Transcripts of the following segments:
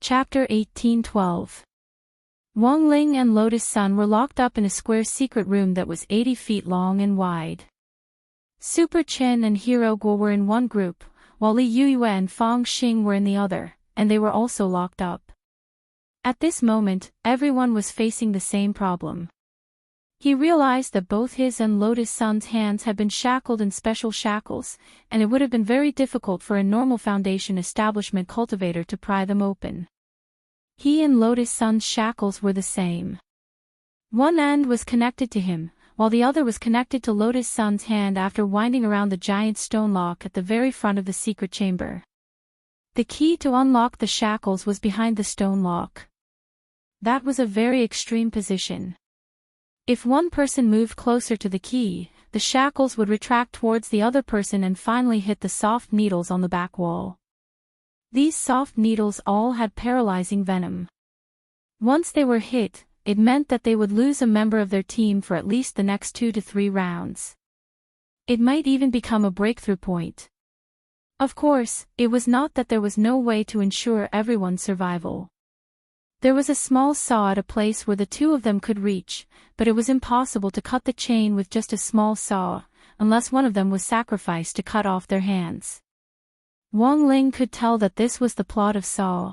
Chapter 1812. Wang Ling and Lotus Sun were locked up in a square secret room that was 80 feet long and wide. Super Chen and Hero Guo were in one group, while Li Yuyue and Fang Xing were in the other, and they were also locked up. At this moment, everyone was facing the same problem. He realized that both his and Lotus Sun's hands had been shackled in special shackles, and it would have been very difficult for a normal Foundation establishment cultivator to pry them open. He and Lotus Sun's shackles were the same. One end was connected to him, while the other was connected to Lotus Sun's hand after winding around the giant stone lock at the very front of the secret chamber. The key to unlock the shackles was behind the stone lock. That was a very extreme position. If one person moved closer to the key, the shackles would retract towards the other person and finally hit the soft needles on the back wall. These soft needles all had paralyzing venom. Once they were hit, it meant that they would lose a member of their team for at least the next 2 to 3 rounds. It might even become a breakthrough point. Of course, it was not that there was no way to ensure everyone's survival. There was a small saw at a place where the two of them could reach, but it was impossible to cut the chain with just a small saw, unless one of them was sacrificed to cut off their hands. Wang Ling could tell that this was the plot of Saw.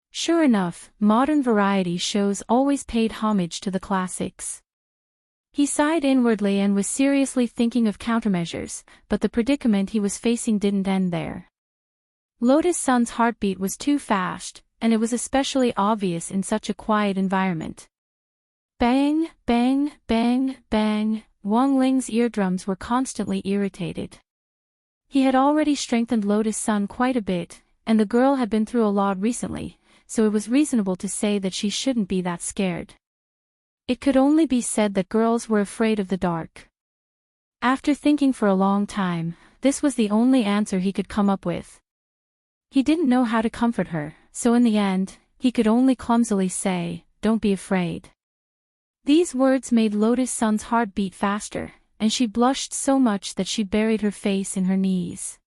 Sure enough, modern variety shows always paid homage to the classics. He sighed inwardly and was seriously thinking of countermeasures, but the predicament he was facing didn't end there. Lotus Sun's heartbeat was too fast, and it was especially obvious in such a quiet environment. Bang, bang, bang, bang, Wang Ling's eardrums were constantly irritated. He had already strengthened Lotus Sun quite a bit, and the girl had been through a lot recently, so it was reasonable to say that she shouldn't be that scared. It could only be said that girls were afraid of the dark. After thinking for a long time, this was the only answer he could come up with. He didn't know how to comfort her, so in the end, he could only clumsily say, "Don't be afraid." These words made Lotus Sun's heart beat faster, and she blushed so much that she buried her face in her knees.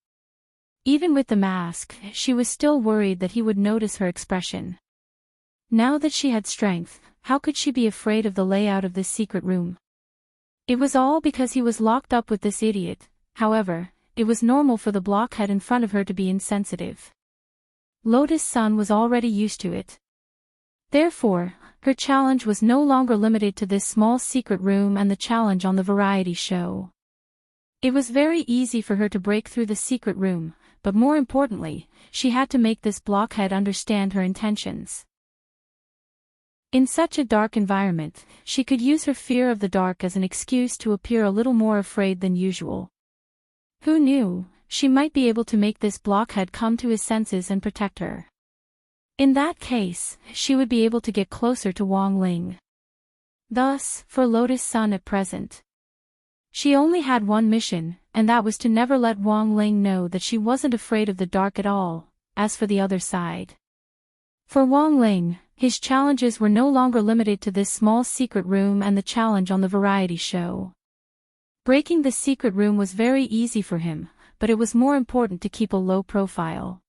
Even with the mask, she was still worried that he would notice her expression. Now that she had strength, how could she be afraid of the layout of this secret room? It was all because he was locked up with this idiot. However, it was normal for the blockhead in front of her to be insensitive. Lotus Sun was already used to it. Therefore, her challenge was no longer limited to this small secret room and the challenge on the variety show. It was very easy for her to break through the secret room, but more importantly, she had to make this blockhead understand her intentions. In such a dark environment, she could use her fear of the dark as an excuse to appear a little more afraid than usual. Who knew, she might be able to make this blockhead come to his senses and protect her. In that case, she would be able to get closer to Wang Ling. Thus, for Lotus Sun at present, she only had one mission, and that was to never let Wang Ling know that she wasn't afraid of the dark at all. As for the other side, for Wang Ling, his challenges were no longer limited to this small secret room and the challenge on the variety show. Breaking the secret room was very easy for him, but it was more important to keep a low profile.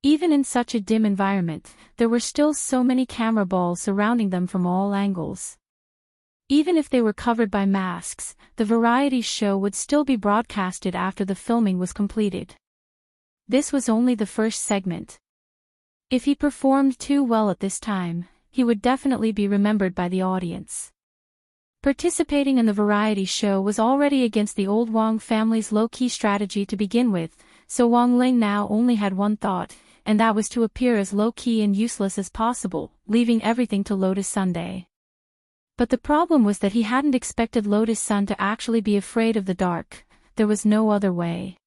Even in such a dim environment, there were still so many camera balls surrounding them from all angles. Even if they were covered by masks, the variety show would still be broadcasted after the filming was completed. This was only the first segment. If he performed too well at this time, he would definitely be remembered by the audience. Participating in the variety show was already against the old Wang family's low-key strategy to begin with, so Wang Ling now only had one thought, and that was to appear as low-key and useless as possible, leaving everything to Lotus Sunday. But the problem was that he hadn't expected Lotus Sun to actually be afraid of the dark. There was no other way.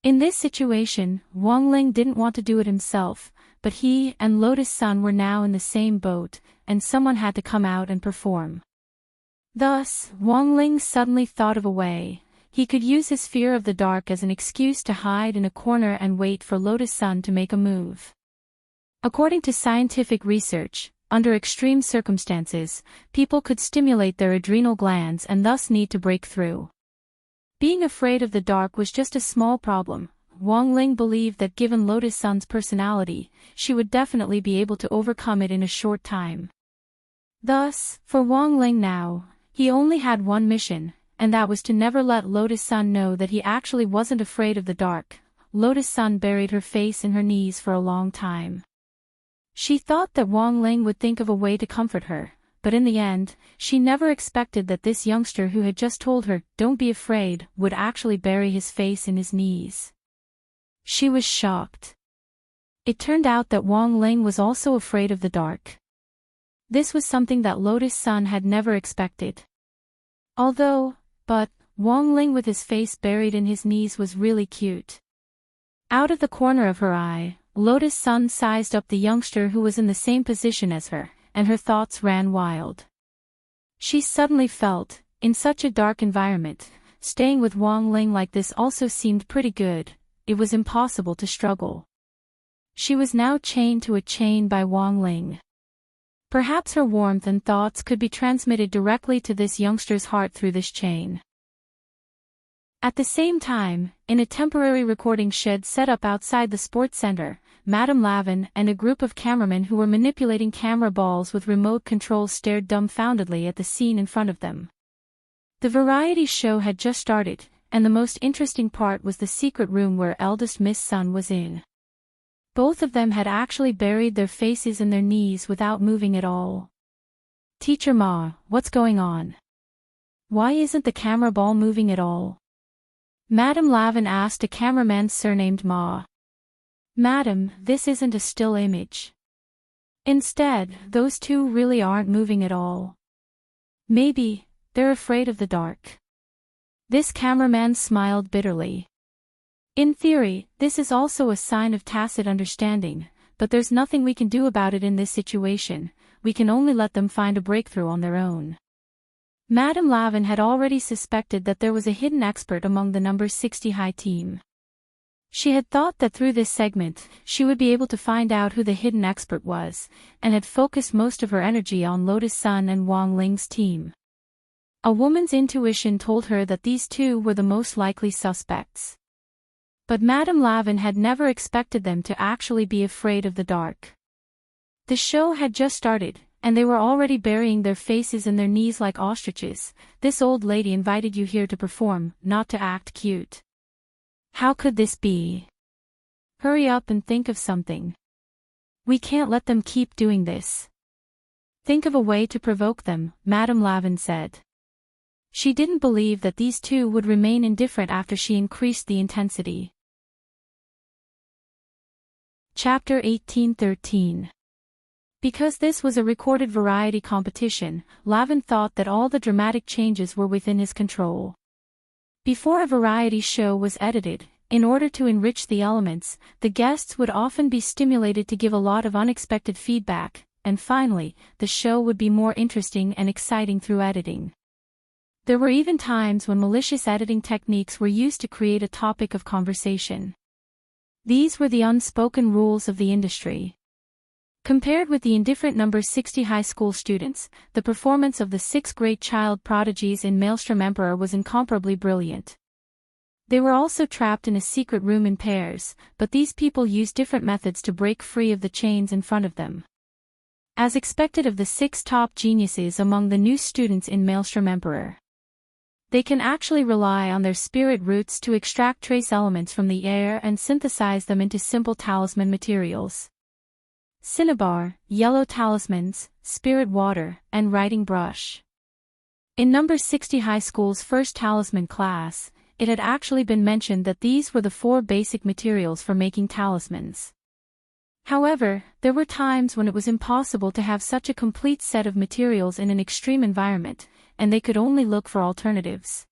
In this situation, Wang Ling didn't want to do it himself, but he and Lotus Sun were now in the same boat, and someone had to come out and perform. Thus, Wang Ling suddenly thought of a way. He could use his fear of the dark as an excuse to hide in a corner and wait for Lotus Sun to make a move. According to scientific research, under extreme circumstances, people could stimulate their adrenal glands and thus need to break through. Being afraid of the dark was just a small problem. Wang Ling believed that given Lotus Sun's personality, she would definitely be able to overcome it in a short time. Thus, for Wang Ling now, he only had one mission, and that was to never let Lotus Sun know that he actually wasn't afraid of the dark. Lotus Sun buried her face in her knees for a long time. She thought that Wang Ling would think of a way to comfort her, but in the end, she never expected that this youngster who had just told her, "Don't be afraid," would actually bury his face in his knees. She was shocked. It turned out that Wang Ling was also afraid of the dark. This was something that Lotus Sun had never expected. But Wang Ling with his face buried in his knees was really cute. Out of the corner of her eye, Lotus Sun sized up the youngster who was in the same position as her, and her thoughts ran wild. She suddenly felt, in such a dark environment, staying with Wang Ling like this also seemed pretty good. It was impossible to struggle. She was now chained to a chain by Wang Ling. Perhaps her warmth and thoughts could be transmitted directly to this youngster's heart through this chain. At the same time, in a temporary recording shed set up outside the sports center, Madame Lavin and a group of cameramen who were manipulating camera balls with remote controls stared dumbfoundedly at the scene in front of them. The variety show had just started, and the most interesting part was the secret room where eldest Miss Sun was in. Both of them had actually buried their faces in their knees without moving at all. "Teacher Ma, what's going on? Why isn't the camera ball moving at all?" Madame Lavin asked a cameraman surnamed Ma. "Madam, this isn't a still image. Instead, those two really aren't moving at all. Maybe, they're afraid of the dark." This cameraman smiled bitterly. "In theory, this is also a sign of tacit understanding, but there's nothing we can do about it in this situation. We can only let them find a breakthrough on their own." Madame Lavin had already suspected that there was a hidden expert among the number 60 high team. She had thought that through this segment, she would be able to find out who the hidden expert was, and had focused most of her energy on Lotus Sun and Wang Ling's team. A woman's intuition told her that these two were the most likely suspects. But Madame Lavin had never expected them to actually be afraid of the dark. The show had just started, and they were already burying their faces in their knees like ostriches. "This old lady invited you here to perform, not to act cute. How could this be? Hurry up and think of something. We can't let them keep doing this. Think of a way to provoke them," Madame Lavin said. She didn't believe that these two would remain indifferent after she increased the intensity. Chapter 1813. Because this was a recorded variety competition, Lavin thought that all the dramatic changes were within his control. Before a variety show was edited, in order to enrich the elements, the guests would often be stimulated to give a lot of unexpected feedback, and finally, the show would be more interesting and exciting through editing. There were even times when malicious editing techniques were used to create a topic of conversation. These were the unspoken rules of the industry. Compared with the indifferent number 60 high school students, the performance of the 6 great child prodigies in Maelstrom Emperor was incomparably brilliant. They were also trapped in a secret room in pairs, but these people used different methods to break free of the chains in front of them. As expected of the 6 top geniuses among the new students in Maelstrom Emperor, they can actually rely on their spirit roots to extract trace elements from the air and synthesize them into simple talisman materials. Cinnabar, yellow talismans, spirit water, and writing brush. In number 60 high school's first talisman class, it had actually been mentioned that these were the 4 basic materials for making talismans. However, there were times when it was impossible to have such a complete set of materials in an extreme environment, and they could only look for alternatives.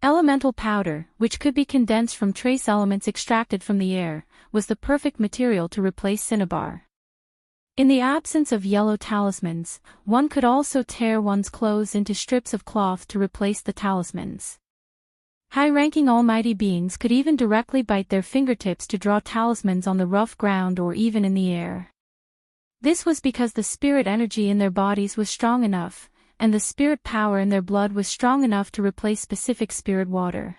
Elemental powder, which could be condensed from trace elements extracted from the air, was the perfect material to replace cinnabar. In the absence of yellow talismans, one could also tear one's clothes into strips of cloth to replace the talismans. High-ranking almighty beings could even directly bite their fingertips to draw talismans on the rough ground or even in the air. This was because the spirit energy in their bodies was strong enough, and the spirit power in their blood was strong enough to replace specific spirit water.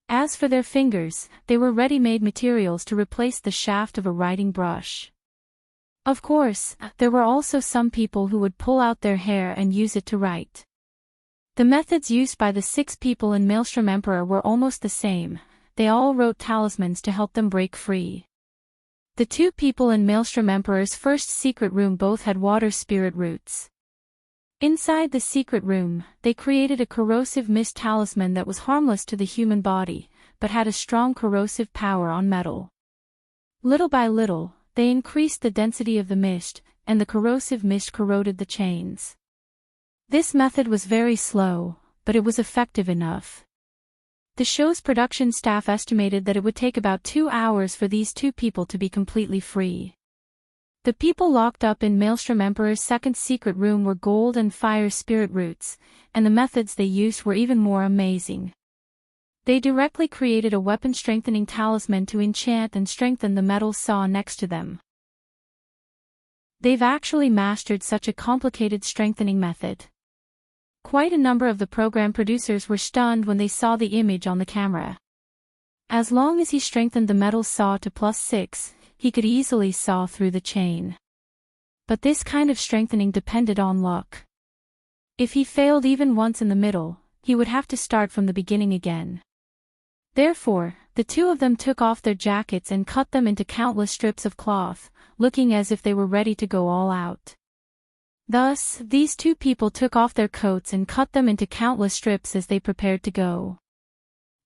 As for their fingers, they were ready-made materials to replace the shaft of a writing brush. Of course, there were also some people who would pull out their hair and use it to write. The methods used by the 6 people in Maelstrom Emperor were almost the same. They all wrote talismans to help them break free. The 2 people in Maelstrom Emperor's first secret room both had water spirit roots. Inside the secret room, they created a corrosive mist talisman that was harmless to the human body, but had a strong corrosive power on metal. Little by little, they increased the density of the mist, and the corrosive mist corroded the chains. This method was very slow, but it was effective enough. The show's production staff estimated that it would take about 2 hours for these 2 people to be completely free. The people locked up in Maelstrom Emperor's second secret room were gold and fire spirit roots, and the methods they used were even more amazing. They directly created a weapon-strengthening talisman to enchant and strengthen the metal saw next to them. They've actually mastered such a complicated strengthening method. Quite a number of the program producers were stunned when they saw the image on the camera. As long as he strengthened the metal saw to +6, he could easily saw through the chain. But this kind of strengthening depended on luck. If he failed even once in the middle, he would have to start from the beginning again. Therefore, the 2 of them took off their jackets and cut them into countless strips of cloth, looking as if they were ready to go all out. Thus, these 2 people took off their coats and cut them into countless strips as they prepared to go.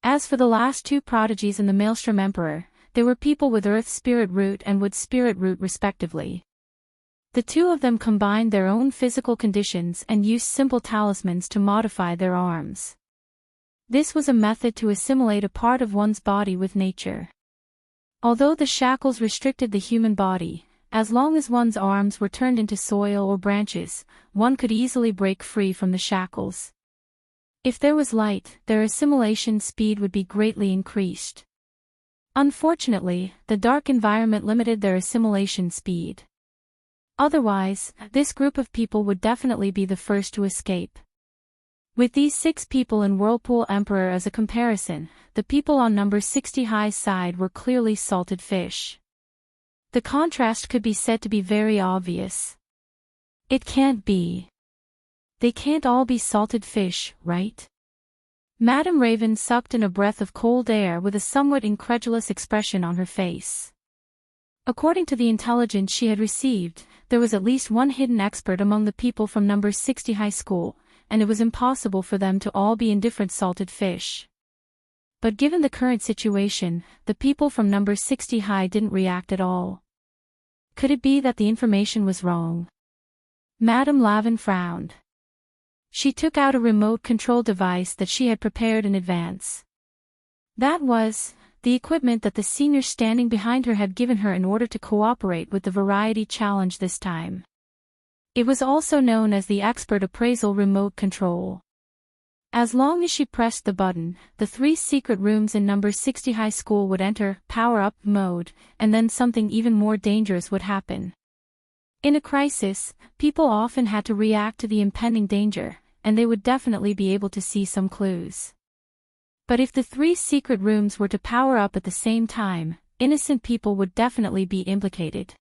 As for the last 2 prodigies in the Maelstrom Emperor, they were people with Earth Spirit Root and Wood Spirit Root respectively. The 2 of them combined their own physical conditions and used simple talismans to modify their arms. This was a method to assimilate a part of one's body with nature. Although the shackles restricted the human body, as long as one's arms were turned into soil or branches, one could easily break free from the shackles. If there was light, their assimilation speed would be greatly increased. Unfortunately, the dark environment limited their assimilation speed. Otherwise, this group of people would definitely be the first to escape. With these 6 people in Whirlpool Emperor as a comparison, the people on number 60 High's side were clearly salted fish. The contrast could be said to be very obvious. It can't be. They can't all be salted fish, right? Madame Raven sucked in a breath of cold air with a somewhat incredulous expression on her face. According to the intelligence she had received, there was at least one hidden expert among the people from number 60 High School, and it was impossible for them to all be indifferent salted fish. But given the current situation, the people from number 60 High didn't react at all. Could it be that the information was wrong? Madame Lavin frowned. She took out a remote control device that she had prepared in advance. That was the equipment that the senior standing behind her had given her in order to cooperate with the variety challenge this time. It was also known as the Expert Appraisal Remote Control. As long as she pressed the button, the 3 secret rooms in number 60 High School would enter power-up mode, and then something even more dangerous would happen. In a crisis, people often had to react to the impending danger, and they would definitely be able to see some clues. But if the 3 secret rooms were to power up at the same time, innocent people would definitely be implicated.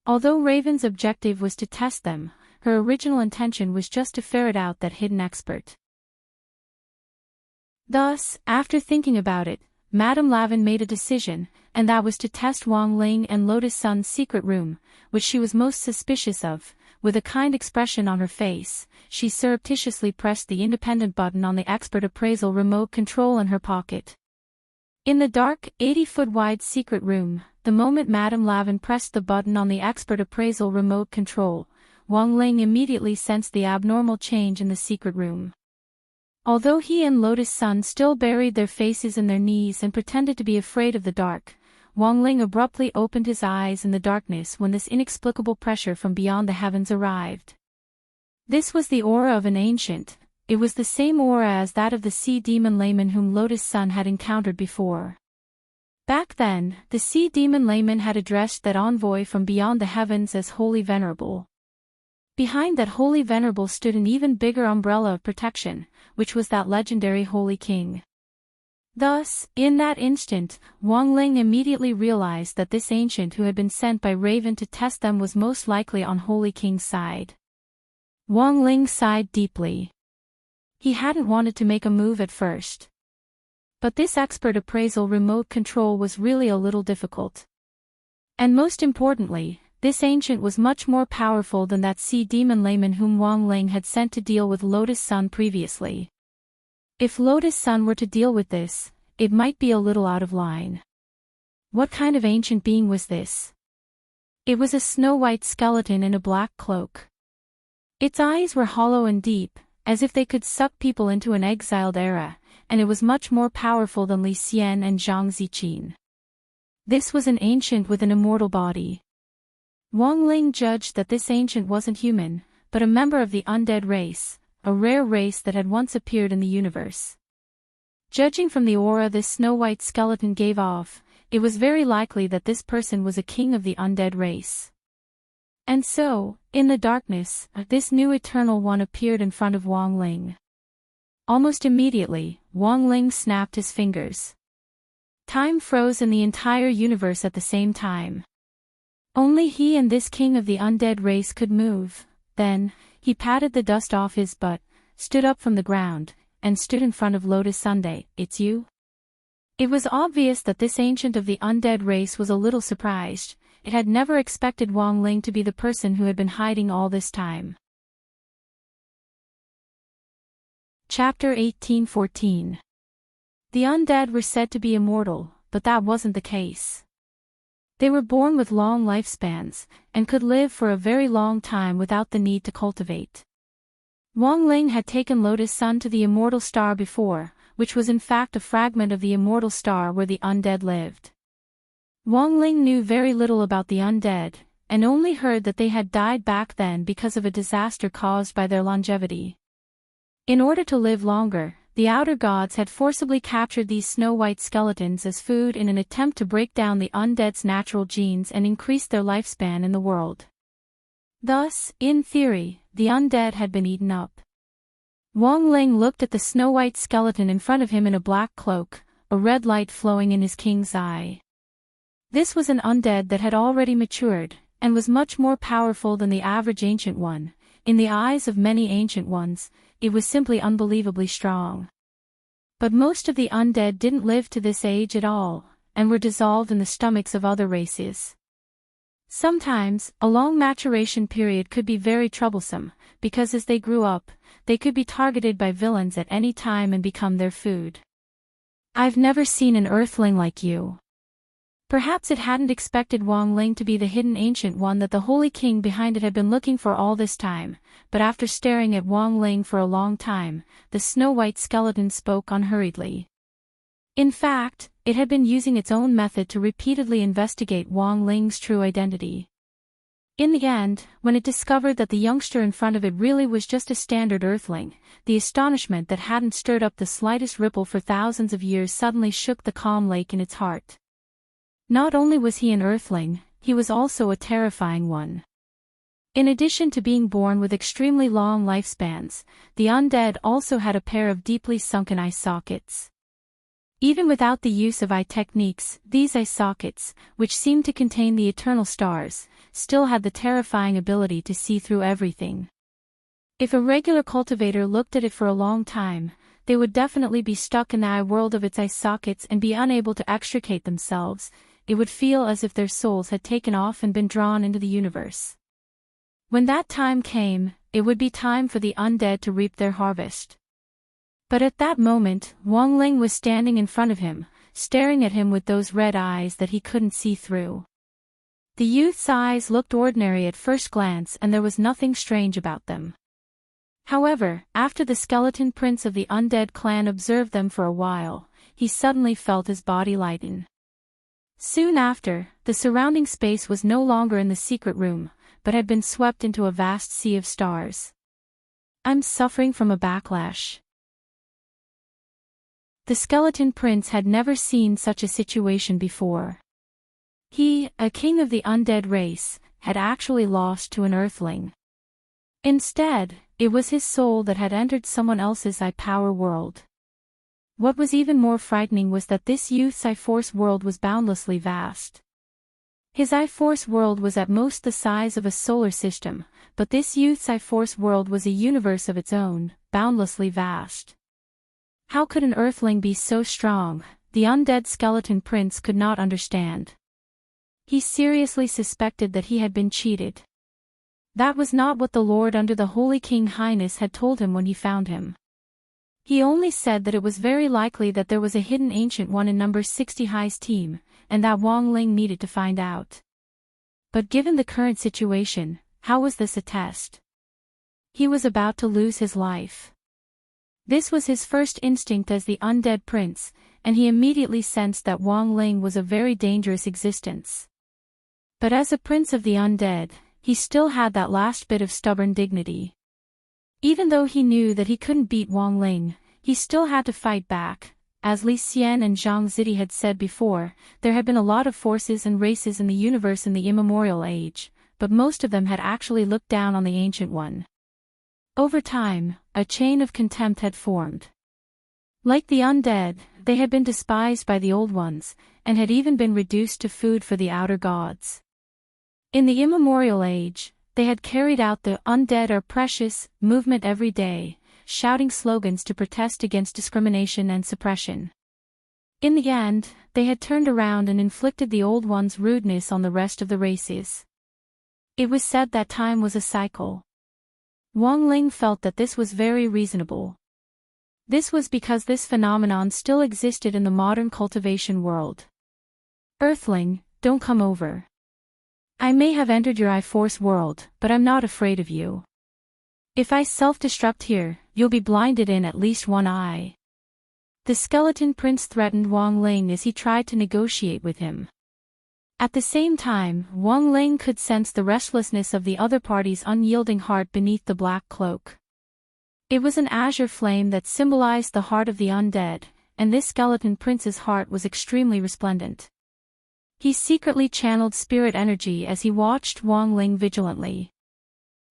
Although Raven's objective was to test them, her original intention was just to ferret out that hidden expert. Thus, after thinking about it, Madame Lavin made a decision, and that was to test Wang Ling and Lotus Sun's secret room, which she was most suspicious of. With a kind expression on her face, she surreptitiously pressed the independent button on the Expert Appraisal remote control in her pocket. In the dark, 80-foot-wide secret room, the moment Madame Lavin pressed the button on the Expert Appraisal remote control, Wang Ling immediately sensed the abnormal change in the secret room. Although he and Lotus Sun still buried their faces in their knees and pretended to be afraid of the dark, Wang Ling abruptly opened his eyes in the darkness when this inexplicable pressure from beyond the heavens arrived. This was the aura of an ancient. It was the same aura as that of the sea demon layman whom Lotus Sun had encountered before. Back then, the sea demon layman had addressed that envoy from beyond the heavens as Holy Venerable. Behind that Holy Venerable stood an even bigger umbrella of protection, which was that legendary Holy King. Thus, in that instant, Wang Ling immediately realized that this ancient who had been sent by Raven to test them was most likely on Holy King's side. Wang Ling sighed deeply. He hadn't wanted to make a move at first. But this expert appraisal remote control was really a little difficult. And most importantly, this ancient was much more powerful than that sea demon layman whom Wang Ling had sent to deal with Lotus Sun previously. If Lotus Sun were to deal with this, it might be a little out of line. What kind of ancient being was this? It was a snow-white skeleton in a black cloak. Its eyes were hollow and deep, as if they could suck people into an exiled era, and it was much more powerful than Li Xian and Zhang Ziqin. This was an ancient with an immortal body. Wang Ling judged that this ancient wasn't human, but a member of the undead race, a rare race that had once appeared in the universe. Judging from the aura this snow-white skeleton gave off, it was very likely that this person was a king of the undead race. And so, in the darkness, this new eternal one appeared in front of Wang Ling. Almost immediately, Wang Ling snapped his fingers. Time froze in the entire universe at the same time. Only he and this king of the undead race could move. Then, he patted the dust off his butt, stood up from the ground, and stood in front of Lotus Sunday. "It's you?" It was obvious that this ancient of the undead race was a little surprised. It had never expected Wang Ling to be the person who had been hiding all this time. Chapter 1814. The undead were said to be immortal, but that wasn't the case. They were born with long lifespans, and could live for a very long time without the need to cultivate. Wang Ling had taken Lotus Sun to the immortal star before, which was in fact a fragment of the immortal star where the undead lived. Wang Ling knew very little about the undead, and only heard that they had died back then because of a disaster caused by their longevity. In order to live longer, the outer gods had forcibly captured these snow-white skeletons as food in an attempt to break down the undead's natural genes and increase their lifespan in the world. Thus, in theory, the undead had been eaten up. Wang Ling looked at the snow-white skeleton in front of him in a black cloak, a red light flowing in his king's eye. This was an undead that had already matured, and was much more powerful than the average ancient one. In the eyes of many ancient ones, it was simply unbelievably strong. But most of the undead didn't live to this age at all, and were dissolved in the stomachs of other races. Sometimes, a long maturation period could be very troublesome, because as they grew up, they could be targeted by villains at any time and become their food. "I've never seen an earthling like you." Perhaps it hadn't expected Wang Ling to be the hidden ancient one that the Holy King behind it had been looking for all this time, but after staring at Wang Ling for a long time, the snow-white skeleton spoke unhurriedly. In fact, it had been using its own method to repeatedly investigate Wang Ling's true identity. In the end, when it discovered that the youngster in front of it really was just a standard earthling, the astonishment that hadn't stirred up the slightest ripple for thousands of years suddenly shook the calm lake in its heart. Not only was he an earthling, he was also a terrifying one. In addition to being born with extremely long lifespans, the undead also had a pair of deeply sunken eye sockets. Even without the use of eye techniques, these eye sockets, which seemed to contain the eternal stars, still had the terrifying ability to see through everything. If a regular cultivator looked at it for a long time, they would definitely be stuck in the eye world of its eye sockets and be unable to extricate themselves. It would feel as if their souls had taken off and been drawn into the universe. When that time came, it would be time for the undead to reap their harvest. But at that moment, Wang Ling was standing in front of him, staring at him with those red eyes that he couldn't see through. The youth's eyes looked ordinary at first glance and there was nothing strange about them. However, after the skeleton prince of the undead clan observed them for a while, he suddenly felt his body lighten. Soon after, the surrounding space was no longer in the secret room, but had been swept into a vast sea of stars. "I'm suffering from a backlash." The skeleton prince had never seen such a situation before. He, a king of the undead race, had actually lost to an earthling. Instead, it was his soul that had entered someone else's eye power world. What was even more frightening was that this youth's I-Force world was boundlessly vast. His I-Force world was at most the size of a solar system, but this youth's I-Force world was a universe of its own, boundlessly vast. How could an Earthling be so strong? The undead skeleton prince could not understand. He seriously suspected that he had been cheated. That was not what the Lord under the Holy King Highness had told him when he found him. He only said that it was very likely that there was a hidden Ancient One in number 60 High's team, and that Wang Ling needed to find out. But given the current situation, how was this a test? He was about to lose his life. This was his first instinct as the undead prince, and he immediately sensed that Wang Ling was a very dangerous existence. But as a prince of the undead, he still had that last bit of stubborn dignity. Even though he knew that he couldn't beat Wang Ling, he still had to fight back. As Li Xian and Zhang Zidi had said before, there had been a lot of forces and races in the universe in the immemorial age, but most of them had actually looked down on the Ancient One. Over time, a chain of contempt had formed. Like the undead, they had been despised by the Old Ones, and had even been reduced to food for the outer gods. In the immemorial age, they had carried out the "Undead are precious" movement every day, shouting slogans to protest against discrimination and suppression. In the end, they had turned around and inflicted the Old Ones' rudeness on the rest of the races. It was said that time was a cycle. Wang Ling felt that this was very reasonable. This was because this phenomenon still existed in the modern cultivation world. Earthling, don't come over. I may have entered your I-Force world, but I'm not afraid of you. If I self-destruct here, you'll be blinded in at least one eye. The skeleton prince threatened Wang Ling as he tried to negotiate with him. At the same time, Wang Ling could sense the restlessness of the other party's unyielding heart beneath the black cloak. It was an azure flame that symbolized the heart of the undead, and this skeleton prince's heart was extremely resplendent. He secretly channeled spirit energy as he watched Wang Ling vigilantly.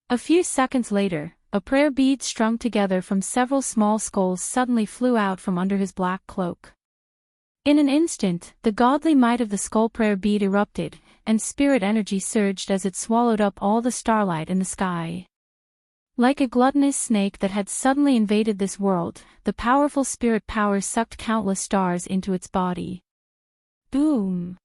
A few seconds later, a prayer bead strung together from several small skulls suddenly flew out from under his black cloak. In an instant, the godly might of the skull prayer bead erupted, and spirit energy surged as it swallowed up all the starlight in the sky. Like a gluttonous snake that had suddenly invaded this world, the powerful spirit power sucked countless stars into its body. Boom!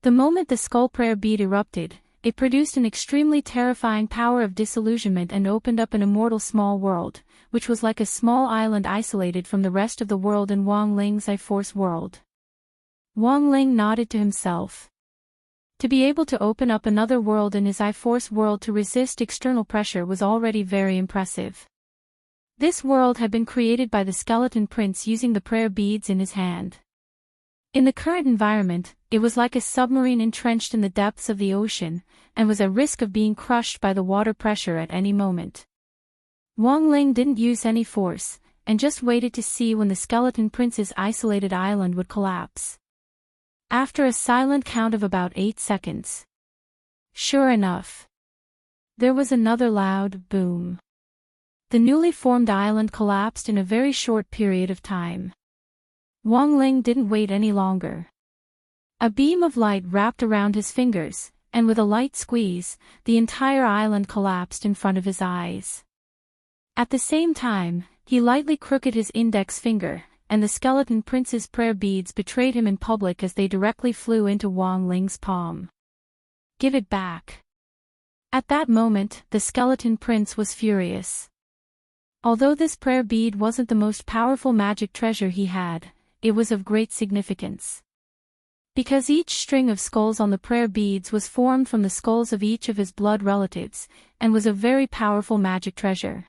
The moment the skull prayer bead erupted, it produced an extremely terrifying power of disillusionment and opened up an immortal small world, which was like a small island isolated from the rest of the world in Wang Ling's I-Force world. Wang Ling nodded to himself. To be able to open up another world in his I-Force world to resist external pressure was already very impressive. This world had been created by the skeleton prince using the prayer beads in his hand. In the current environment, it was like a submarine entrenched in the depths of the ocean, and was at risk of being crushed by the water pressure at any moment. Wang Ling didn't use any force, and just waited to see when the skeleton prince's isolated island would collapse. After a silent count of about 8 seconds. Sure enough. There was another loud boom. The newly formed island collapsed in a very short period of time. Wang Ling didn't wait any longer. A beam of light wrapped around his fingers, and with a light squeeze, the entire island collapsed in front of his eyes. At the same time, he lightly crooked his index finger, and the skeleton prince's prayer beads betrayed him in public as they directly flew into Wang Ling's palm. Give it back. At that moment, the skeleton prince was furious. Although this prayer bead wasn't the most powerful magic treasure he had, it was of great significance. Because each string of skulls on the prayer beads was formed from the skulls of each of his blood relatives, and was a very powerful magic treasure.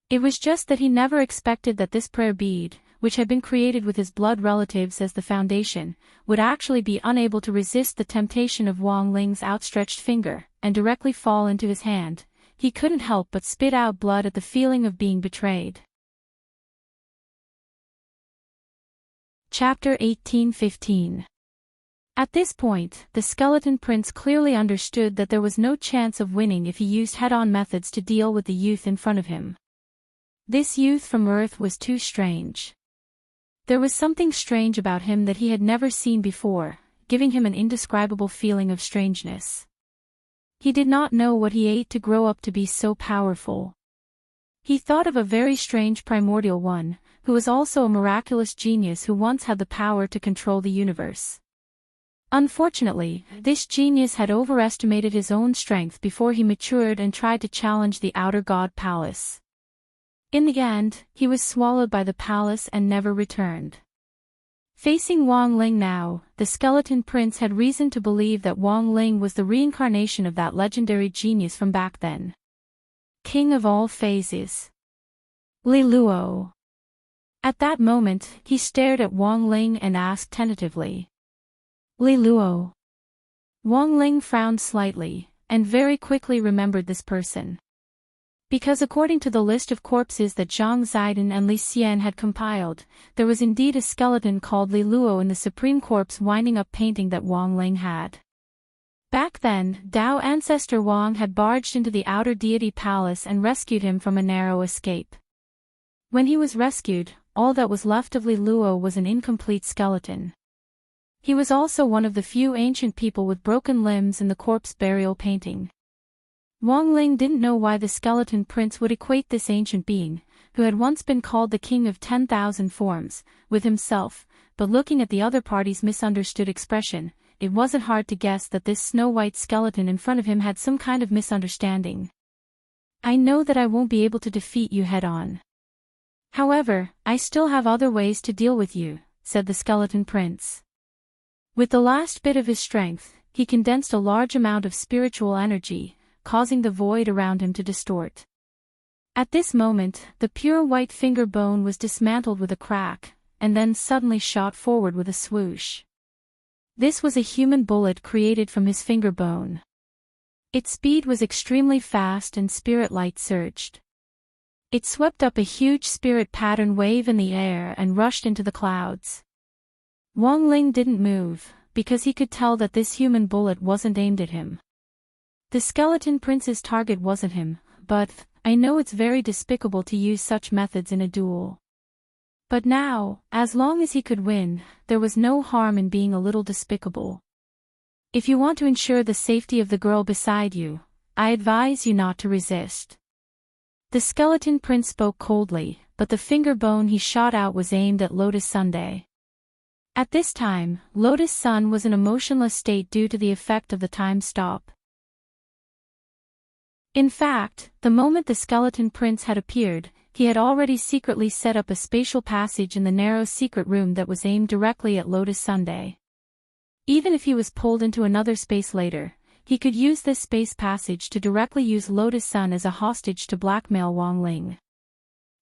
It was just that he never expected that this prayer bead, which had been created with his blood relatives as the foundation, would actually be unable to resist the temptation of Wang Ling's outstretched finger, and directly fall into his hand. He couldn't help but spit out blood at the feeling of being betrayed. Chapter 18:15. At this point, the skeleton prince clearly understood that there was no chance of winning if he used head-on methods to deal with the youth in front of him. This youth from Earth was too strange. There was something strange about him that he had never seen before, giving him an indescribable feeling of strangeness. He did not know what he ate to grow up to be so powerful. He thought of a very strange primordial one, who was also a miraculous genius who once had the power to control the universe. Unfortunately, this genius had overestimated his own strength before he matured and tried to challenge the outer god palace. In the end, he was swallowed by the palace and never returned. Facing Wang Ling now, the skeleton prince had reason to believe that Wang Ling was the reincarnation of that legendary genius from back then. King of all phases. Li Luo. At that moment, he stared at Wang Ling and asked tentatively. Li Luo. Wang Ling frowned slightly, and very quickly remembered this person. Because according to the list of corpses that Zhang Zidong and Li Xian had compiled, there was indeed a skeleton called Li Luo in the supreme corpse winding up painting that Wang Ling had. Back then, Dao ancestor Wang had barged into the outer deity palace and rescued him from a narrow escape. When he was rescued, all that was left of Li Luo was an incomplete skeleton. He was also one of the few ancient people with broken limbs in the corpse burial painting. Wang Ling didn't know why the skeleton prince would equate this ancient being, who had once been called the king of 10,000 forms, with himself, but looking at the other party's misunderstood expression, it wasn't hard to guess that this snow-white skeleton in front of him had some kind of misunderstanding. I know that I won't be able to defeat you head-on. However, I still have other ways to deal with you, said the skeleton prince. With the last bit of his strength, he condensed a large amount of spiritual energy, causing the void around him to distort. At this moment, the pure white finger bone was dismantled with a crack, and then suddenly shot forward with a swoosh. This was a human bullet created from his finger bone. Its speed was extremely fast and spirit light surged. It swept up a huge spirit pattern wave in the air and rushed into the clouds. Wang Ling didn't move, because he could tell that this human bullet wasn't aimed at him. The skeleton prince's target wasn't him, but I know it's very despicable to use such methods in a duel. But now, as long as he could win, there was no harm in being a little despicable. If you want to ensure the safety of the girl beside you, I advise you not to resist. The skeleton prince spoke coldly, but the finger bone he shot out was aimed at Lotus Sunday. At this time, Lotus Sun was in a motionless state due to the effect of the time stop. In fact, the moment the skeleton prince had appeared, he had already secretly set up a spatial passage in the narrow secret room that was aimed directly at Lotus Sunday. Even if he was pulled into another space later, he could use this space passage to directly use Lotus Sun as a hostage to blackmail Wang Ling.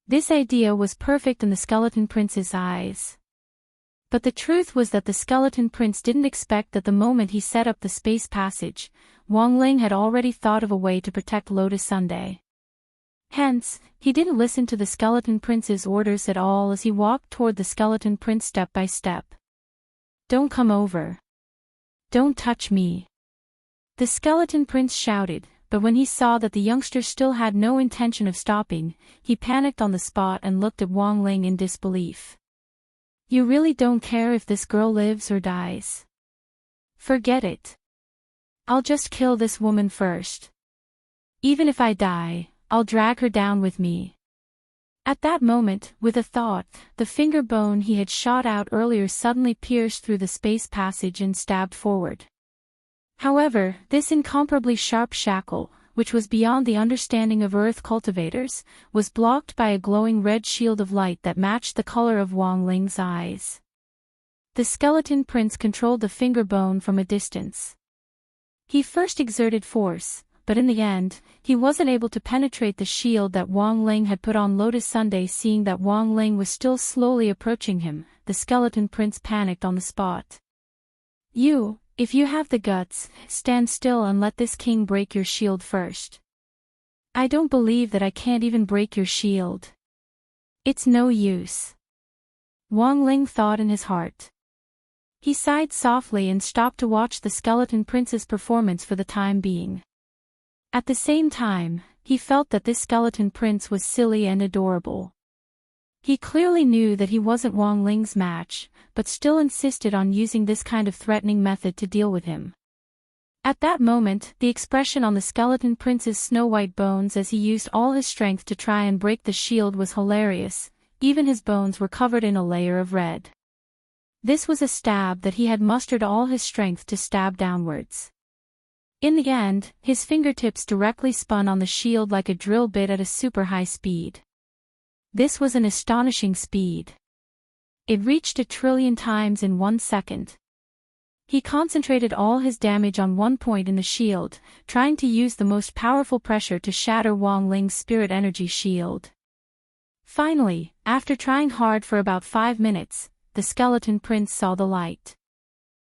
This idea was perfect in the skeleton prince's eyes. But the truth was that the skeleton prince didn't expect that the moment he set up the space passage, Wang Ling had already thought of a way to protect Lotus Sunday. Hence, he didn't listen to the skeleton prince's orders at all as he walked toward the skeleton prince step by step. Don't come over. Don't touch me. The skeleton prince shouted, but when he saw that the youngster still had no intention of stopping, he panicked on the spot and looked at Wang Ling in disbelief. You really don't care if this girl lives or dies? Forget it. I'll just kill this woman first. Even if I die, I'll drag her down with me. At that moment, with a thought, the finger bone he had shot out earlier suddenly pierced through the space passage and stabbed forward. However, this incomparably sharp shackle, which was beyond the understanding of Earth cultivators, was blocked by a glowing red shield of light that matched the color of Wang Ling's eyes. The skeleton prince controlled the finger bone from a distance. He first exerted force, but in the end, he wasn't able to penetrate the shield that Wang Ling had put on Lotus Sunday. Seeing that Wang Ling was still slowly approaching him, the skeleton prince panicked on the spot. You, if you have the guts, stand still and let this king break your shield first. I don't believe that I can't even break your shield. It's no use. Wang Ling thought in his heart. He sighed softly and stopped to watch the skeleton prince's performance for the time being. At the same time, he felt that this skeleton prince was silly and adorable. He clearly knew that he wasn't Wang Ling's match, but still insisted on using this kind of threatening method to deal with him. At that moment, the expression on the skeleton prince's snow-white bones as he used all his strength to try and break the shield was hilarious. Even his bones were covered in a layer of red. This was a stab that he had mustered all his strength to stab downwards. In the end, his fingertips directly spun on the shield like a drill bit at a super high speed. This was an astonishing speed. It reached 1 trillion times in 1 second. He concentrated all his damage on one point in the shield, trying to use the most powerful pressure to shatter Wang Ling's spirit energy shield. Finally, after trying hard for about 5 minutes, the skeleton prince saw the light.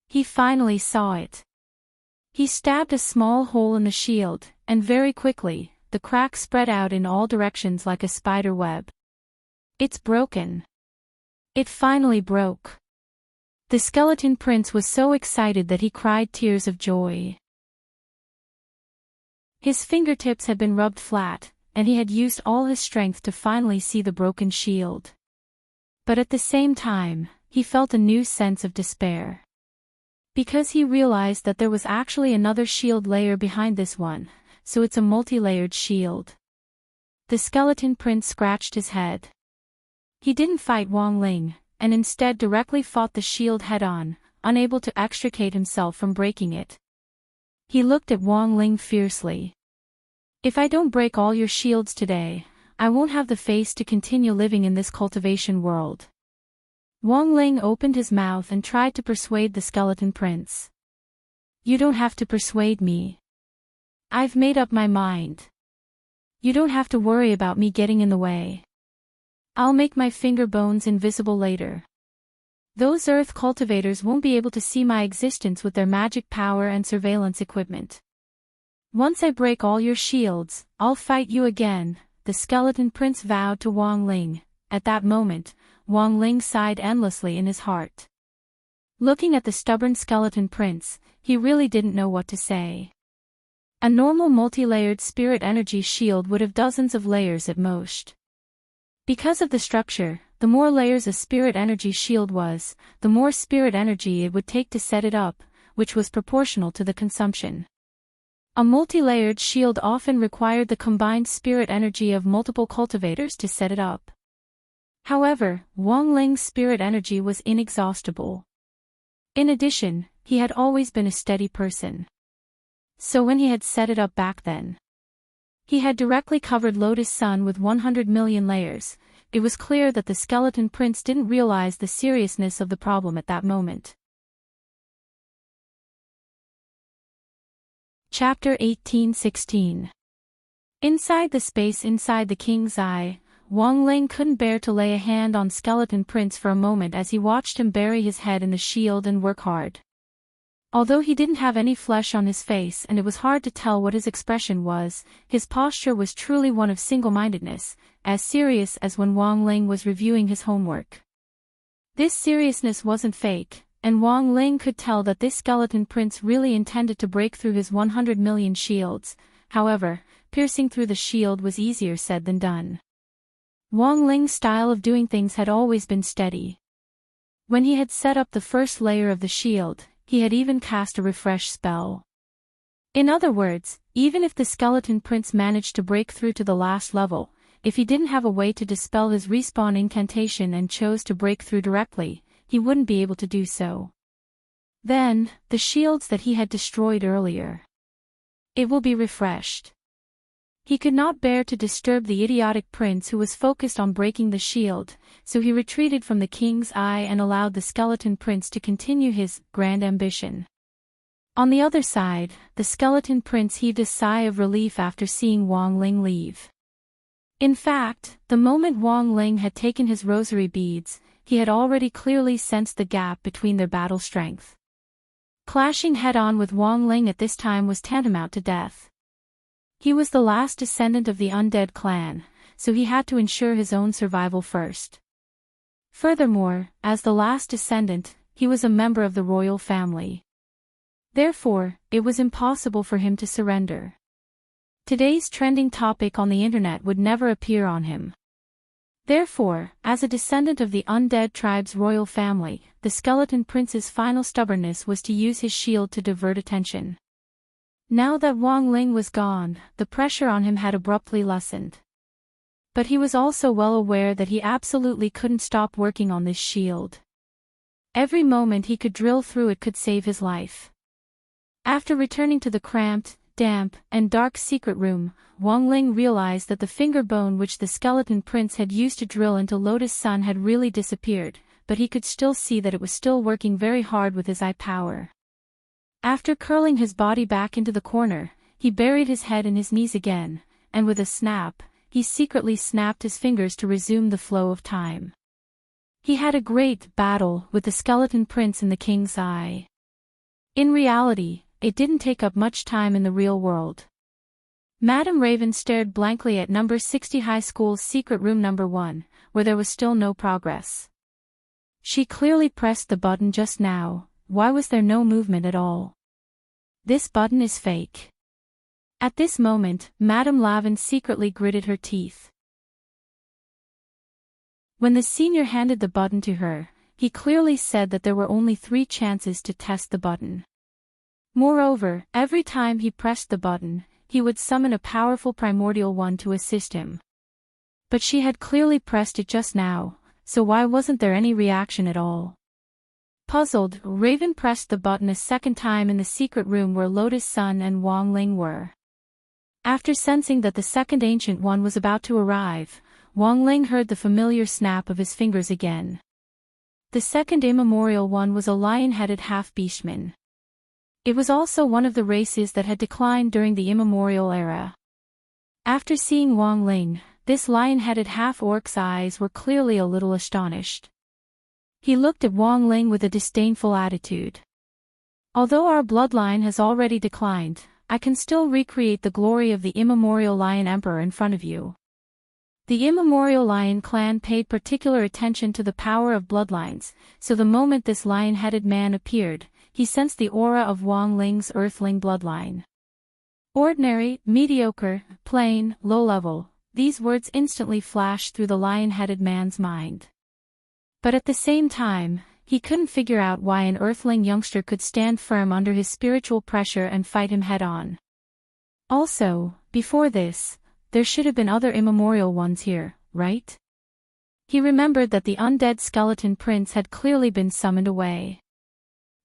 He finally saw it. He stabbed a small hole in the shield, and very quickly, the crack spread out in all directions like a spider web. It's broken. It finally broke. The skeleton prince was so excited that he cried tears of joy. His fingertips had been rubbed flat, and he had used all his strength to finally see the broken shield. But at the same time, he felt a new sense of despair. Because he realized that there was actually another shield layer behind this one, so it's a multi-layered shield. The skeleton prince scratched his head. He didn't fight Wang Ling, and instead directly fought the shield head-on, unable to extricate himself from breaking it. He looked at Wang Ling fiercely. If I don't break all your shields today, I won't have the face to continue living in this cultivation world. Wang Ling opened his mouth and tried to persuade the skeleton prince. You don't have to persuade me. I've made up my mind. You don't have to worry about me getting in the way. I'll make my finger bones invisible later. Those earth cultivators won't be able to see my existence with their magic power and surveillance equipment. Once I break all your shields, I'll fight you again, the skeleton prince vowed to Wang Ling. At that moment, Wang Ling sighed endlessly in his heart. Looking at the stubborn skeleton prince, he really didn't know what to say. A normal multi-layered spirit energy shield would have dozens of layers at most. Because of the structure, the more layers a spirit energy shield was, the more spirit energy it would take to set it up, which was proportional to the consumption. A multi-layered shield often required the combined spirit energy of multiple cultivators to set it up. However, Wang Ling's spirit energy was inexhaustible. In addition, he had always been a steady person. So when he had set it up back then, he had directly covered Lotus Sun with 100 million layers. It was clear that the skeleton prince didn't realize the seriousness of the problem at that moment. Chapter 18:16. Inside the space inside the king's eye, Wang Ling couldn't bear to lay a hand on skeleton prince for a moment as he watched him bury his head in the shield and work hard. Although he didn't have any flesh on his face and it was hard to tell what his expression was, his posture was truly one of single-mindedness, as serious as when Wang Ling was reviewing his homework. This seriousness wasn't fake, and Wang Ling could tell that this skeleton prince really intended to break through his 100 million shields. However, piercing through the shield was easier said than done. Wang Ling's style of doing things had always been steady. When he had set up the first layer of the shield, he had even cast a refresh spell. In other words, even if the skeleton prince managed to break through to the last level, if he didn't have a way to dispel his respawn incantation and chose to break through directly, he wouldn't be able to do so. Then, the shields that he had destroyed earlier. It will be refreshed. He could not bear to disturb the idiotic prince who was focused on breaking the shield, so he retreated from the king's eye and allowed the skeleton prince to continue his grand ambition. On the other side, the skeleton prince heaved a sigh of relief after seeing Wang Ling leave. In fact, the moment Wang Ling had taken his rosary beads, he had already clearly sensed the gap between their battle strength. Clashing head-on with Wang Ling at this time was tantamount to death. He was the last descendant of the undead clan, so he had to ensure his own survival first. Furthermore, as the last descendant, he was a member of the royal family. Therefore, it was impossible for him to surrender. Today's trending topic on the internet would never appear on him. Therefore, as a descendant of the undead tribe's royal family, the Skeleton Prince's final stubbornness was to use his shield to divert attention. Now that Wang Ling was gone, the pressure on him had abruptly lessened. But he was also well aware that he absolutely couldn't stop working on this shield. Every moment he could drill through it could save his life. After returning to the cramped, damp, and dark secret room, Wang Ling realized that the finger bone which the Skeleton Prince had used to drill into Lotus Sun had really disappeared, but he could still see that it was still working very hard with his eye power. After curling his body back into the corner, he buried his head in his knees again, and with a snap, he secretly snapped his fingers to resume the flow of time. He had a great battle with the Skeleton Prince in the King's Eye. In reality, it didn't take up much time in the real world. Madame Raven stared blankly at number 60 High School's secret room number 1, where there was still no progress. She clearly pressed the button just now. Why was there no movement at all? This button is fake. At this moment, Madame Lavin secretly gritted her teeth. When the senior handed the button to her, he clearly said that there were only 3 chances to test the button. Moreover, every time he pressed the button, he would summon a powerful primordial one to assist him. But she had clearly pressed it just now, so why wasn't there any reaction at all? Puzzled, Raven pressed the button a second time in the secret room where Lotus Sun and Wang Ling were. After sensing that the second ancient one was about to arrive, Wang Ling heard the familiar snap of his fingers again. The second immemorial one was a lion-headed half-beastman. It was also one of the races that had declined during the immemorial era. After seeing Wang Ling, this lion-headed half-orc's eyes were clearly a little astonished. He looked at Wang Ling with a disdainful attitude. Although our bloodline has already declined, I can still recreate the glory of the immemorial Lion Emperor in front of you. The immemorial Lion clan paid particular attention to the power of bloodlines, so the moment this lion-headed man appeared, he sensed the aura of Wang Ling's earthling bloodline. Ordinary, mediocre, plain, low-level, these words instantly flashed through the lion-headed man's mind. But at the same time, he couldn't figure out why an earthling youngster could stand firm under his spiritual pressure and fight him head-on. Also, before this, there should have been other immemorial ones here, right? He remembered that the undead Skeleton Prince had clearly been summoned away.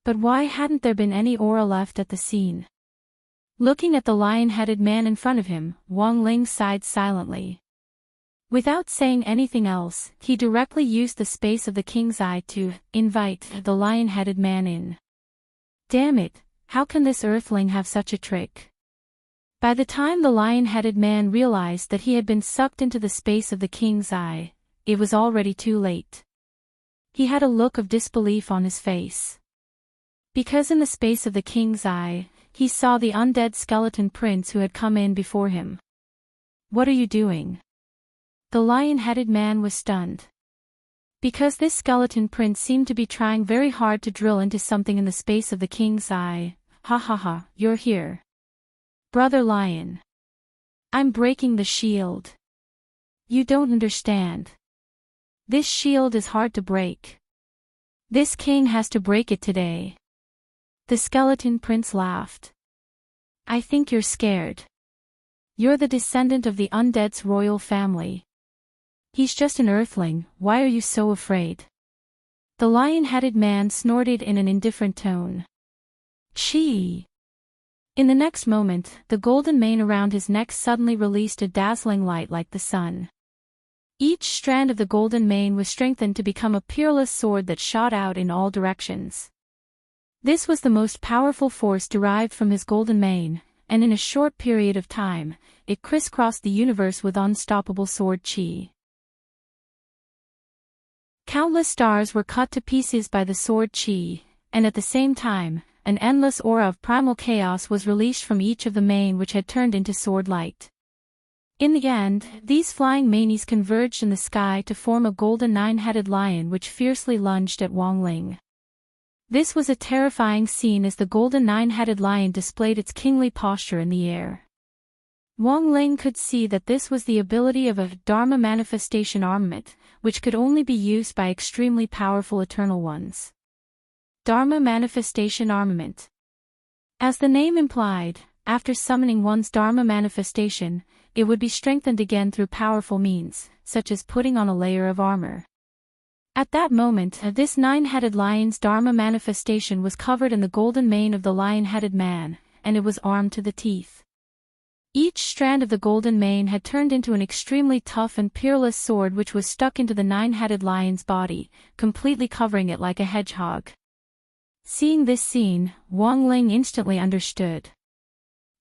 But why hadn't there been any aura left at the scene? Looking at the lion-headed man in front of him, Wang Ling sighed silently. Without saying anything else, he directly used the space of the King's Eye to invite the lion-headed man in. Damn it, how can this earthling have such a trick? By the time the lion-headed man realized that he had been sucked into the space of the King's Eye, it was already too late. He had a look of disbelief on his face. Because in the space of the King's Eye, he saw the undead Skeleton Prince who had come in before him. What are you doing? The lion-headed man was stunned. Because this Skeleton Prince seemed to be trying very hard to drill into something in the space of the King's Eye. Ha ha ha, you're here. Brother Lion. I'm breaking the shield. You don't understand. This shield is hard to break. This king has to break it today. The Skeleton Prince laughed. I think you're scared. You're the descendant of the undead's royal family. He's just an earthling, why are you so afraid? The lion-headed man snorted in an indifferent tone. Chee! In the next moment, the golden mane around his neck suddenly released a dazzling light like the sun. Each strand of the golden mane was strengthened to become a peerless sword that shot out in all directions. This was the most powerful force derived from his golden mane, and in a short period of time, it crisscrossed the universe with unstoppable sword chi. Countless stars were cut to pieces by the sword chi, and at the same time, an endless aura of primal chaos was released from each of the mane which had turned into sword light. In the end, these flying manes converged in the sky to form a golden 9-headed lion which fiercely lunged at Wang Ling. This was a terrifying scene as the golden 9-headed lion displayed its kingly posture in the air. Wang Ling could see that this was the ability of a Dharma manifestation armament, which could only be used by extremely powerful Eternal Ones. Dharma manifestation armament. As the name implied, after summoning one's Dharma manifestation, it would be strengthened again through powerful means, such as putting on a layer of armor. At that moment, this nine-headed lion's Dharma manifestation was covered in the golden mane of the lion-headed man, and it was armed to the teeth. Each strand of the golden mane had turned into an extremely tough and peerless sword which was stuck into the nine-headed lion's body, completely covering it like a hedgehog. Seeing this scene, Wang Ling instantly understood.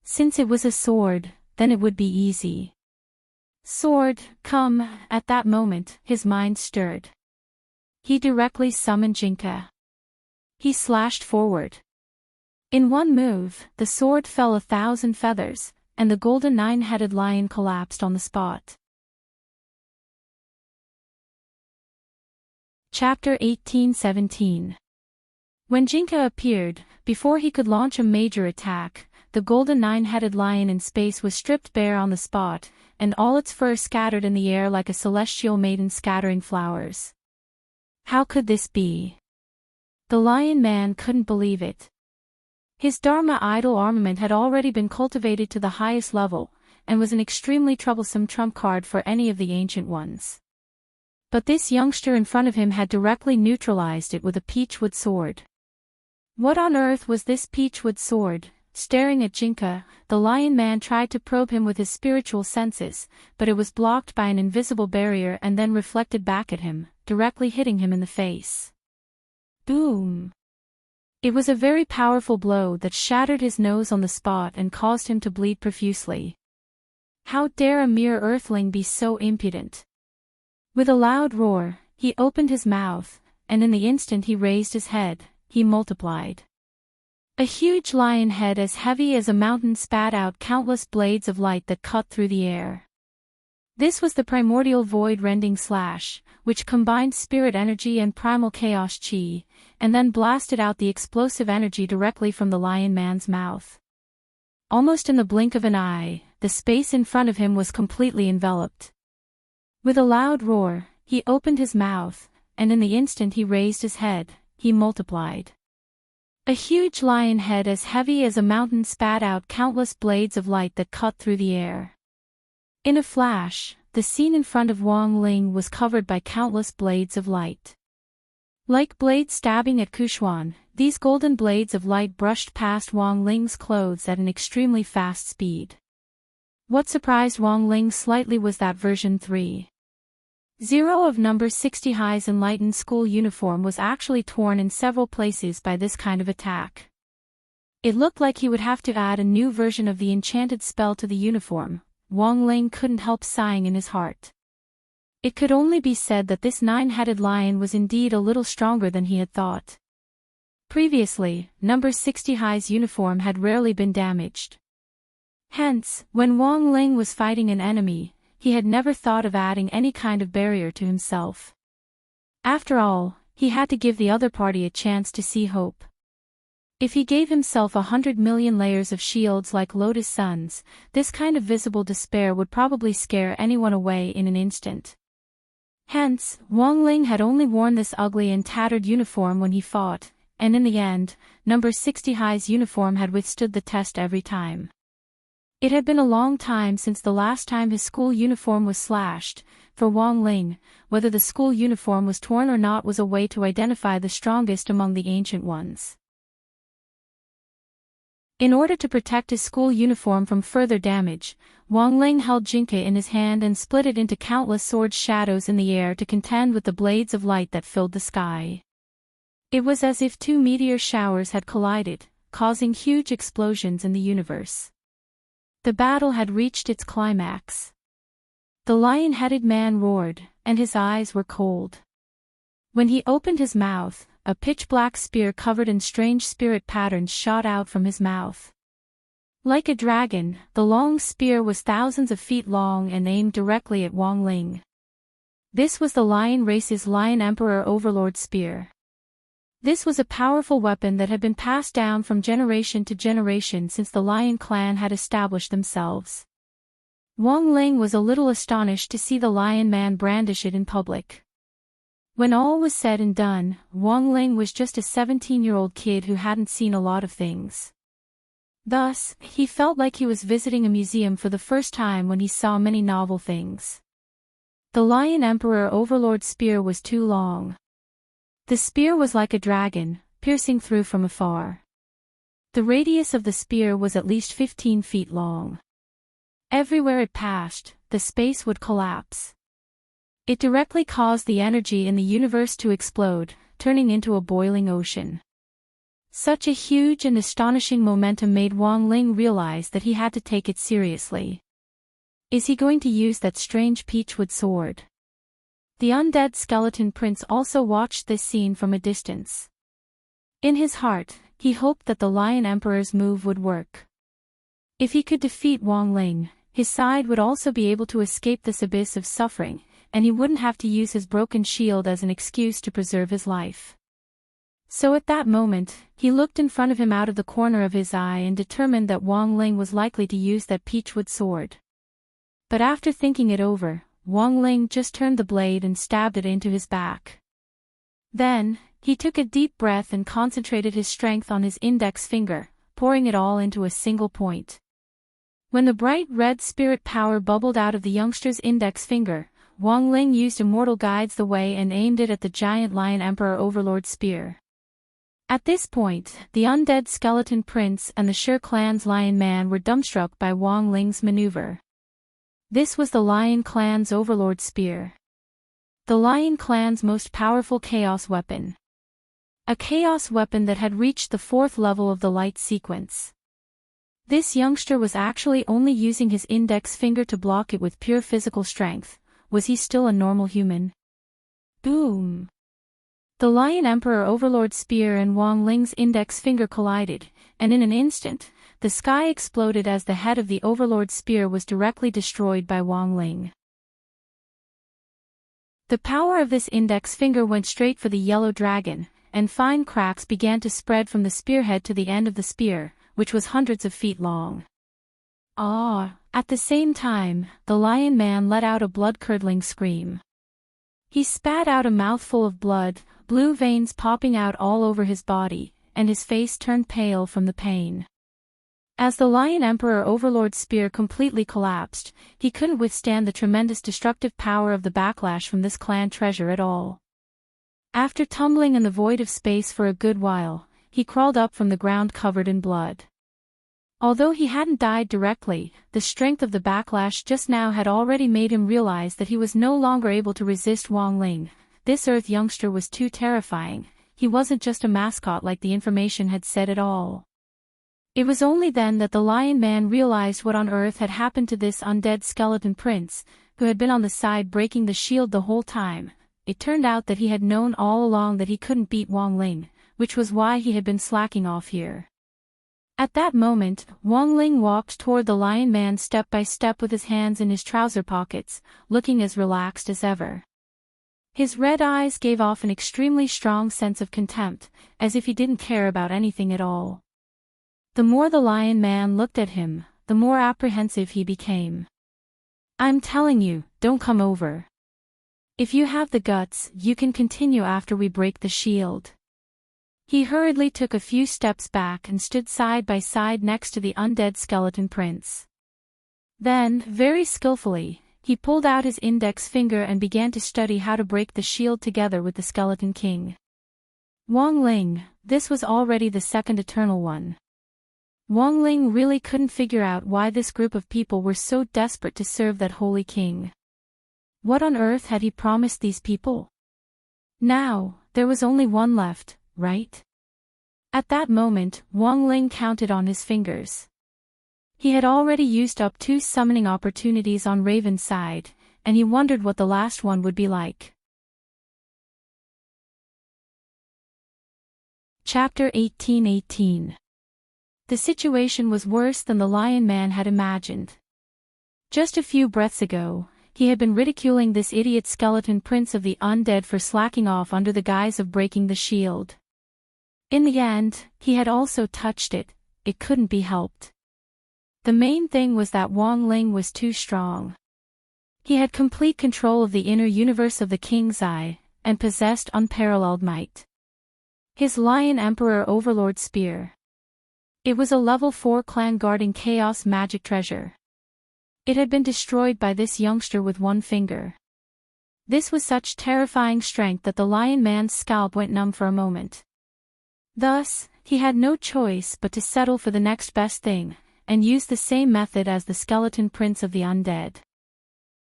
Since it was a sword, then it would be easy. Sword, come! At that moment, his mind stirred. He directly summoned Jinka. He slashed forward. In one move, the sword fell 1,000 feathers, and the golden nine-headed lion collapsed on the spot. Chapter 18:17. When Jinka appeared, before he could launch a major attack, the golden nine-headed lion in space was stripped bare on the spot, and all its fur scattered in the air like a celestial maiden scattering flowers. How could this be? The lion man couldn't believe it. His Dharma idol armament had already been cultivated to the highest level, and was an extremely troublesome trump card for any of the ancient ones. But this youngster in front of him had directly neutralized it with a peachwood sword. What on earth was this peachwood sword? Staring at Jinka, the lion man tried to probe him with his spiritual senses, but it was blocked by an invisible barrier and then reflected back at him, directly hitting him in the face. Boom! It was a very powerful blow that shattered his nose on the spot and caused him to bleed profusely. How dare a mere earthling be so impudent? With a loud roar, he opened his mouth, and in the instant he raised his head, he multiplied. A huge lion head as heavy as a mountain spat out countless blades of light that cut through the air. This was the primordial void-rending slash, which combined spirit energy and primal chaos chi, and then blasted out the explosive energy directly from the lion man's mouth. Almost in the blink of an eye, the space in front of him was completely enveloped. With a loud roar, he opened his mouth, and in the instant he raised his head, he multiplied. A huge lion head as heavy as a mountain spat out countless blades of light that cut through the air. In a flash, the scene in front of Wang Ling was covered by countless blades of light. Like blades stabbing at Kushuan, these golden blades of light brushed past Wang Ling's clothes at an extremely fast speed. What surprised Wang Ling slightly was that version 3.0 of number 60 High's enlightened school uniform was actually torn in several places by this kind of attack. It looked like he would have to add a new version of the enchanted spell to the uniform. Wang Ling couldn't help sighing in his heart. It could only be said that this nine-headed lion was indeed a little stronger than he had thought. Previously, number 60 High's uniform had rarely been damaged. Hence, when Wang Ling was fighting an enemy, he had never thought of adding any kind of barrier to himself. After all, he had to give the other party a chance to see hope. If he gave himself 100 million layers of shields like Lotus Suns, this kind of visible despair would probably scare anyone away in an instant. Hence, Wang Ling had only worn this ugly and tattered uniform when he fought, and in the end, number 60 High's uniform had withstood the test every time. It had been a long time since the last time his school uniform was slashed. For Wang Ling, whether the school uniform was torn or not was a way to identify the strongest among the ancient ones. In order to protect his school uniform from further damage, Wang Ling held Jinka in his hand and split it into countless sword shadows in the air to contend with the blades of light that filled the sky. It was as if two meteor showers had collided, causing huge explosions in the universe. The battle had reached its climax. The lion-headed man roared, and his eyes were cold. When he opened his mouth, a pitch-black spear covered in strange spirit patterns shot out from his mouth. Like a dragon, the long spear was thousands of feet long and aimed directly at Wang Ling. This was the lion race's Lion Emperor Overlord spear. This was a powerful weapon that had been passed down from generation to generation since the Lion clan had established themselves. Wang Ling was a little astonished to see the Lion Man brandish it in public. When all was said and done, Wang Ling was just a 17-year-old kid who hadn't seen a lot of things. Thus, he felt like he was visiting a museum for the first time when he saw many novel things. The Lion Emperor Overlord spear was too long. The spear was like a dragon, piercing through from afar. The radius of the spear was at least 15 feet long. Everywhere it passed, the space would collapse. It directly caused the energy in the universe to explode, turning into a boiling ocean. Such a huge and astonishing momentum made Wang Ling realize that he had to take it seriously. Is he going to use that strange peachwood sword? The undead skeleton prince also watched this scene from a distance. In his heart, he hoped that the Lion Emperor's move would work. If he could defeat Wang Ling, his side would also be able to escape this abyss of suffering, and he wouldn't have to use his broken shield as an excuse to preserve his life. So at that moment, he looked in front of him out of the corner of his eye and determined that Wang Ling was likely to use that peachwood sword. But after thinking it over, Wang Ling just turned the blade and stabbed it into his back. Then, he took a deep breath and concentrated his strength on his index finger, pouring it all into a single point. When the bright red spirit power bubbled out of the youngster's index finger, Wang Ling used Immortal Guides the Way and aimed it at the giant Lion Emperor Overlord spear. At this point, the undead skeleton prince and the Sher clan's Lion Man were dumbstruck by Wang Ling's maneuver. This was the Lion clan's Overlord spear. The Lion clan's most powerful chaos weapon. A chaos weapon that had reached the 4th level of the light sequence. This youngster was actually only using his index finger to block it with pure physical strength. Was he still a normal human? Boom! The Lion Emperor Overlord spear and Wang Ling's index finger collided, and in an instant, the sky exploded as the head of the Overlord spear was directly destroyed by Wang Ling. The power of this index finger went straight for the yellow dragon, and fine cracks began to spread from the spearhead to the end of the spear, which was hundreds of feet long. At the same time, the Lion Man let out a blood-curdling scream. He spat out a mouthful of blood, blue veins popping out all over his body, and his face turned pale from the pain. As the Lion Emperor Overlord spear completely collapsed, he couldn't withstand the tremendous destructive power of the backlash from this clan treasure at all. After tumbling in the void of space for a good while, he crawled up from the ground covered in blood. Although he hadn't died directly, the strength of the backlash just now had already made him realize that he was no longer able to resist Wang Ling. This Earth youngster was too terrifying. He wasn't just a mascot like the information had said at all. It was only then that the Lion Man realized what on earth had happened to this undead skeleton prince, who had been on the side breaking the shield the whole time. It turned out that he had known all along that he couldn't beat Wang Ling, which was why he had been slacking off here. At that moment, Wang Ling walked toward the Lion Man step by step with his hands in his trouser pockets, looking as relaxed as ever. His red eyes gave off an extremely strong sense of contempt, as if he didn't care about anything at all. The more the Lion Man looked at him, the more apprehensive he became. "I'm telling you, don't come over. If you have the guts, you can continue after we break the shield." He hurriedly took a few steps back and stood side by side next to the undead skeleton prince. Then, very skillfully, he pulled out his index finger and began to study how to break the shield together with the skeleton king. Wang Ling, this was already the second eternal one. Wang Ling really couldn't figure out why this group of people were so desperate to serve that holy king. What on earth had he promised these people? Now, there was only one left, right? At that moment, Wang Ling counted on his fingers. He had already used up 2 summoning opportunities on Raven's side, and he wondered what the last one would be like. Chapter 18:18. The situation was worse than the Lion Man had imagined. Just a few breaths ago, he had been ridiculing this idiot skeleton prince of the undead for slacking off under the guise of breaking the shield. In the end, he had also touched it. It couldn't be helped. The main thing was that Wang Ling was too strong. He had complete control of the inner universe of the King's Eye, and possessed unparalleled might. His Lion Emperor Overlord Spear. It was a level 4 clan guarding chaos magic treasure. It had been destroyed by this youngster with one finger. This was such terrifying strength that the Lion Man's scalp went numb for a moment. Thus, he had no choice but to settle for the next best thing, and use the same method as the Skeleton Prince of the Undead.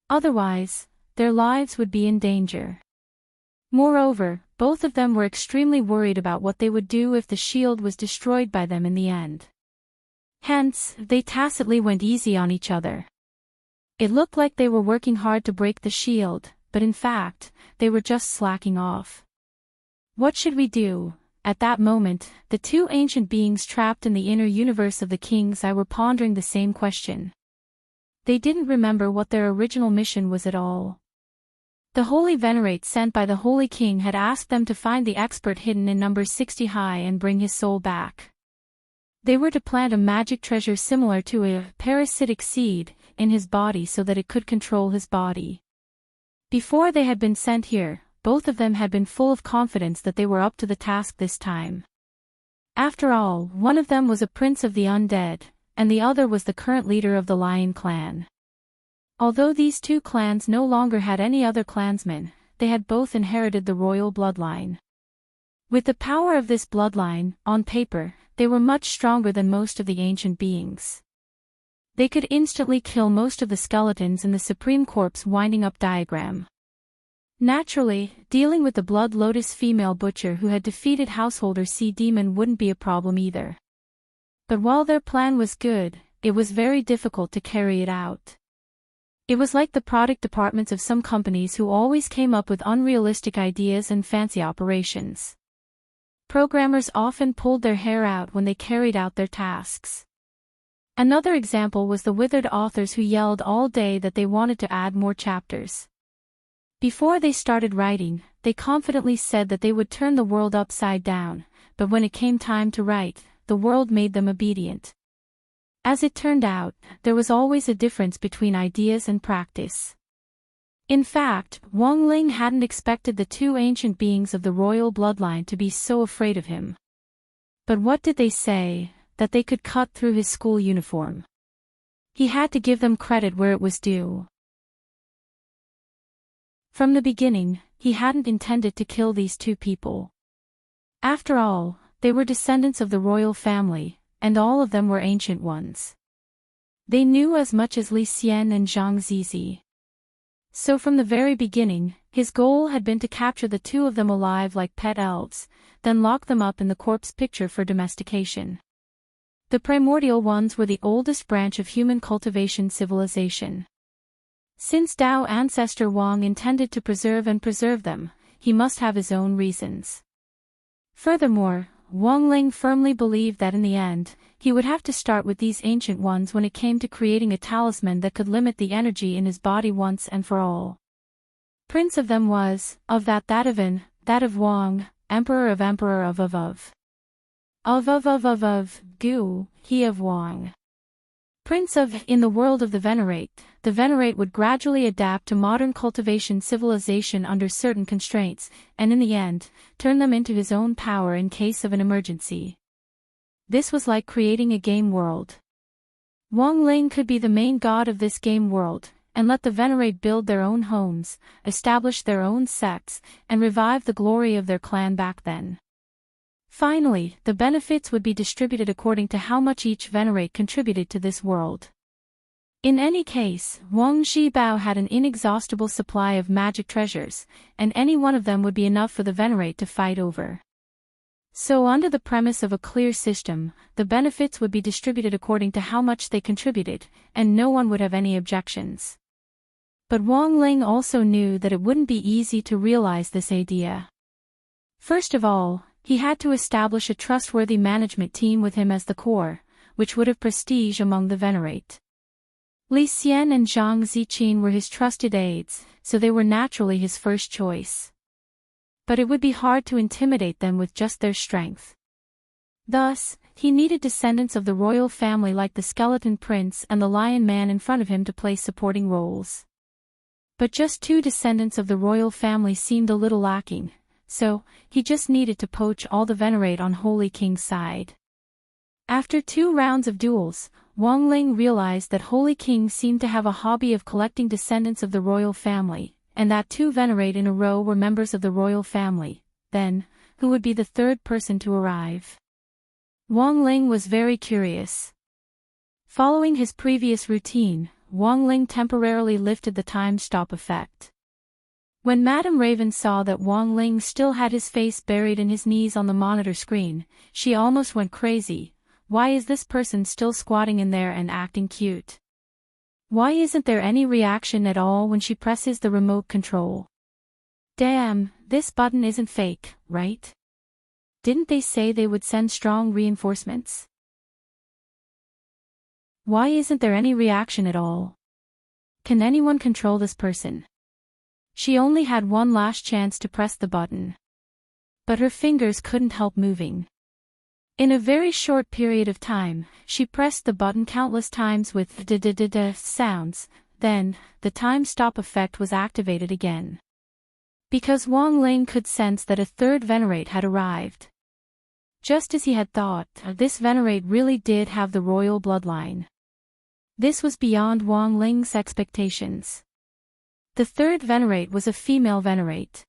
Otherwise, their lives would be in danger. Moreover, both of them were extremely worried about what they would do if the shield was destroyed by them in the end. Hence, they tacitly went easy on each other. It looked like they were working hard to break the shield, but in fact, they were just slacking off. What should we do? At that moment, the two ancient beings trapped in the inner universe of the King's Eye were pondering the same question. They didn't remember what their original mission was at all. The Holy Venerate sent by the Holy King had asked them to find the expert hidden in number 60 high and bring his soul back. They were to plant a magic treasure similar to a parasitic seed in his body so that it could control his body. Before they had been sent here, both of them had been full of confidence that they were up to the task this time. After all, one of them was a prince of the undead, and the other was the current leader of the Lion clan. Although these two clans no longer had any other clansmen, they had both inherited the royal bloodline. With the power of this bloodline, on paper, they were much stronger than most of the ancient beings. They could instantly kill most of the skeletons in the Supreme Corpse winding up diagram. Naturally, dealing with the Blood Lotus female butcher who had defeated Householder Sea Demon wouldn't be a problem either. But while their plan was good, it was very difficult to carry it out. It was like the product departments of some companies who always came up with unrealistic ideas and fancy operations. Programmers often pulled their hair out when they carried out their tasks. Another example was the withered authors who yelled all day that they wanted to add more chapters. Before they started writing, they confidently said that they would turn the world upside down, but when it came time to write, the world made them obedient. As it turned out, there was always a difference between ideas and practice. In fact, Wang Ling hadn't expected the two ancient beings of the royal bloodline to be so afraid of him. But what did they say? That they could cut through his school uniform. He had to give them credit where it was due. From the beginning, he hadn't intended to kill these two people. After all, they were descendants of the royal family, and all of them were ancient ones. They knew as much as Li Xian and Zhang Zizi. So from the very beginning, his goal had been to capture the two of them alive like pet elves, then lock them up in the corpse picture for domestication. The primordial ones were the oldest branch of human cultivation civilization. Since Dao ancestor Wang intended to preserve them, he must have his own reasons. Furthermore, Wang Ling firmly believed that in the end, he would have to start with these ancient ones when it came to creating a talisman that could limit the energy in his body once and for all. Prince of them was, of that of Wang, Emperor of Gu, he of Wang. Prince of, in the world of the Venerate would gradually adapt to modern cultivation civilization under certain constraints, and in the end, turn them into his own power in case of an emergency. This was like creating a game world. Wang Ling could be the main god of this game world, and let the Venerate build their own homes, establish their own sects, and revive the glory of their clan back then. Finally, the benefits would be distributed according to how much each Venerate contributed to this world. In any case, Wang Zhibao had an inexhaustible supply of magic treasures, and any one of them would be enough for the Venerate to fight over. So under the premise of a clear system, the benefits would be distributed according to how much they contributed, and no one would have any objections. But Wang Ling also knew that it wouldn't be easy to realize this idea. First of all, he had to establish a trustworthy management team with him as the core, which would have prestige among the Venerate. Li Xian and Zhang Ziqin were his trusted aides, so they were naturally his first choice. But it would be hard to intimidate them with just their strength. Thus, he needed descendants of the royal family like the Skeleton Prince and the Lion Man in front of him to play supporting roles. But just 2 descendants of the royal family seemed a little lacking, so he just needed to poach all the Venerate on Holy King's side. After 2 rounds of duels, Wang Ling realized that Holy King seemed to have a hobby of collecting descendants of the royal family, and that 2 Venerate in a row were members of the royal family. Then, who would be the 3rd person to arrive? Wang Ling was very curious. Following his previous routine, Wang Ling temporarily lifted the time stop effect. When Madame Raven saw that Wang Ling still had his face buried in his knees on the monitor screen, she almost went crazy. Why is this person still squatting in there and acting cute? Why isn't there any reaction at all when she presses the remote control? Damn, this button isn't fake, right? Didn't they say they would send strong reinforcements? Why isn't there any reaction at all? Can anyone control this person? She only had one last chance to press the button. But her fingers couldn't help moving. In a very short period of time, she pressed the button countless times with da-da-da-da sounds, then, the time stop effect was activated again. Because Wang Ling could sense that a 3rd Venerate had arrived. Just as he had thought, this Venerate really did have the royal bloodline. This was beyond Wang Ling's expectations. The 3rd Venerate was a female Venerate.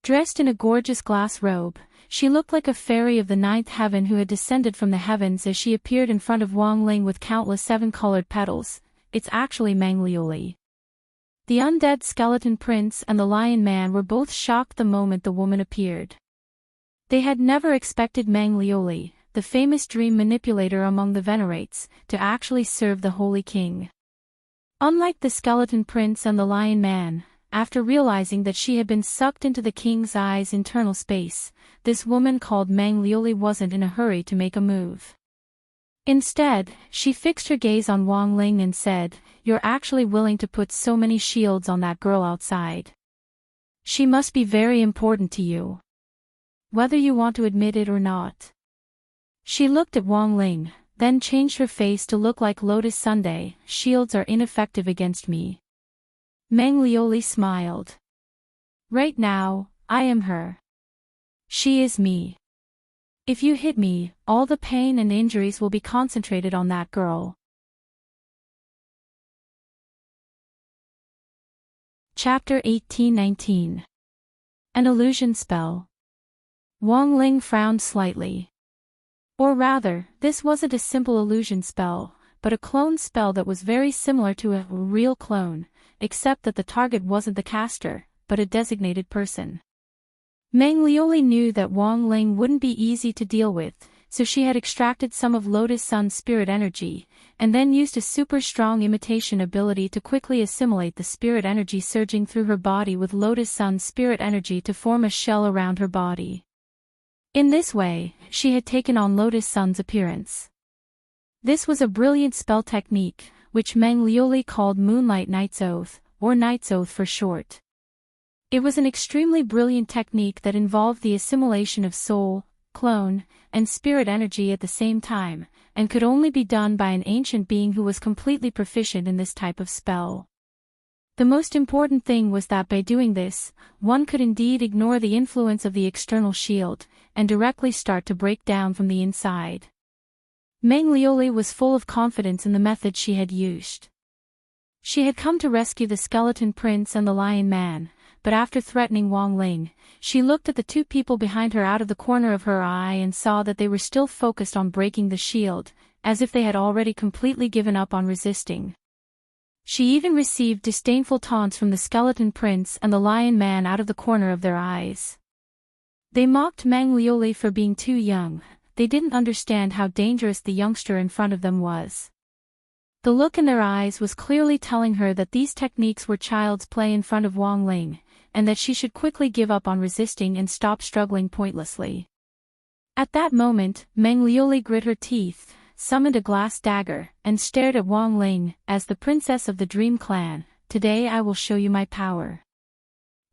Dressed in a gorgeous glass robe, she looked like a fairy of the 9th heaven who had descended from the heavens as she appeared in front of Wang Ling with countless 7-colored petals. It's actually Manglioli. The undead Skeleton Prince and the Lion Man were both shocked the moment the woman appeared. They had never expected Manglioli, the famous dream manipulator among the Venerates, to actually serve the Holy King. Unlike the Skeleton Prince and the Lion Man, after realizing that she had been sucked into the king's eye's internal space, this woman called Manglioli wasn't in a hurry to make a move. Instead, she fixed her gaze on Wang Ling and said, "You're actually willing to put so many shields on that girl outside. She must be very important to you. Whether you want to admit it or not." She looked at Wang Ling, then changed her face to look like Lotus Sunday. "Shields are ineffective against me." Manglioli smiled. "Right now, I am her. She is me. If you hit me, all the pain and injuries will be concentrated on that girl." Chapter 18-19. An illusion spell. Wang Ling frowned slightly. Or rather, this wasn't a simple illusion spell, but a clone spell that was very similar to a real clone, except that the target wasn't the caster, but a designated person. Manglioli knew that Wang Ling wouldn't be easy to deal with, so she had extracted some of Lotus Sun's spirit energy, and then used a super strong imitation ability to quickly assimilate the spirit energy surging through her body with Lotus Sun's spirit energy to form a shell around her body. In this way, she had taken on Lotus Sun's appearance. This was a brilliant spell technique, which Manglioli called Moonlight Knight's Oath, or Knight's Oath for short. It was an extremely brilliant technique that involved the assimilation of soul, clone, and spirit energy at the same time, and could only be done by an ancient being who was completely proficient in this type of spell. The most important thing was that by doing this, one could indeed ignore the influence of the external shield, and directly start to break down from the inside. Manglioli was full of confidence in the method she had used. She had come to rescue the Skeleton Prince and the Lion Man, but after threatening Wang Ling, she looked at the 2 people behind her out of the corner of her eye and saw that they were still focused on breaking the shield, as if they had already completely given up on resisting. She even received disdainful taunts from the Skeleton Prince and the Lion Man out of the corner of their eyes. They mocked Manglioli for being too young. They didn't understand how dangerous the youngster in front of them was. The look in their eyes was clearly telling her that these techniques were child's play in front of Wang Ling, and that she should quickly give up on resisting and stop struggling pointlessly. At that moment, Manglioli grit her teeth, summoned a glass dagger, and stared at Wang Ling. "As the princess of the Dream Clan, today I will show you my power."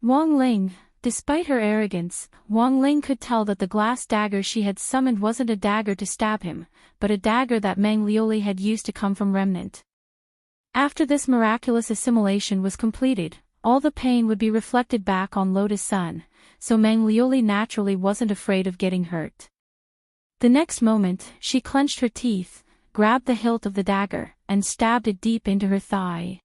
Wang Ling, Despite her arrogance, Wang Ling could tell that the glass dagger she had summoned wasn't a dagger to stab him, but a dagger that Meng Liuli had used to come from Remnant. After this miraculous assimilation was completed, all the pain would be reflected back on Lotus Sun, so Meng Liuli naturally wasn't afraid of getting hurt. The next moment, she clenched her teeth, grabbed the hilt of the dagger, and stabbed it deep into her thigh.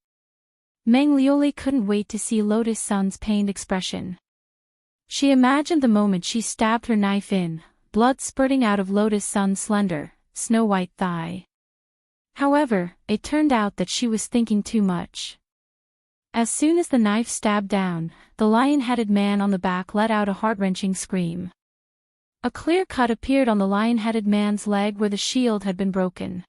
Meng Liuli couldn't wait to see Lotus Sun's pained expression. She imagined the moment she stabbed her knife in, blood spurting out of Lotus Sun's slender, snow-white thigh. However, it turned out that she was thinking too much. As soon as the knife stabbed down, the lion-headed man on the back let out a heart-wrenching scream. A clear cut appeared on the lion-headed man's leg where the shield had been broken.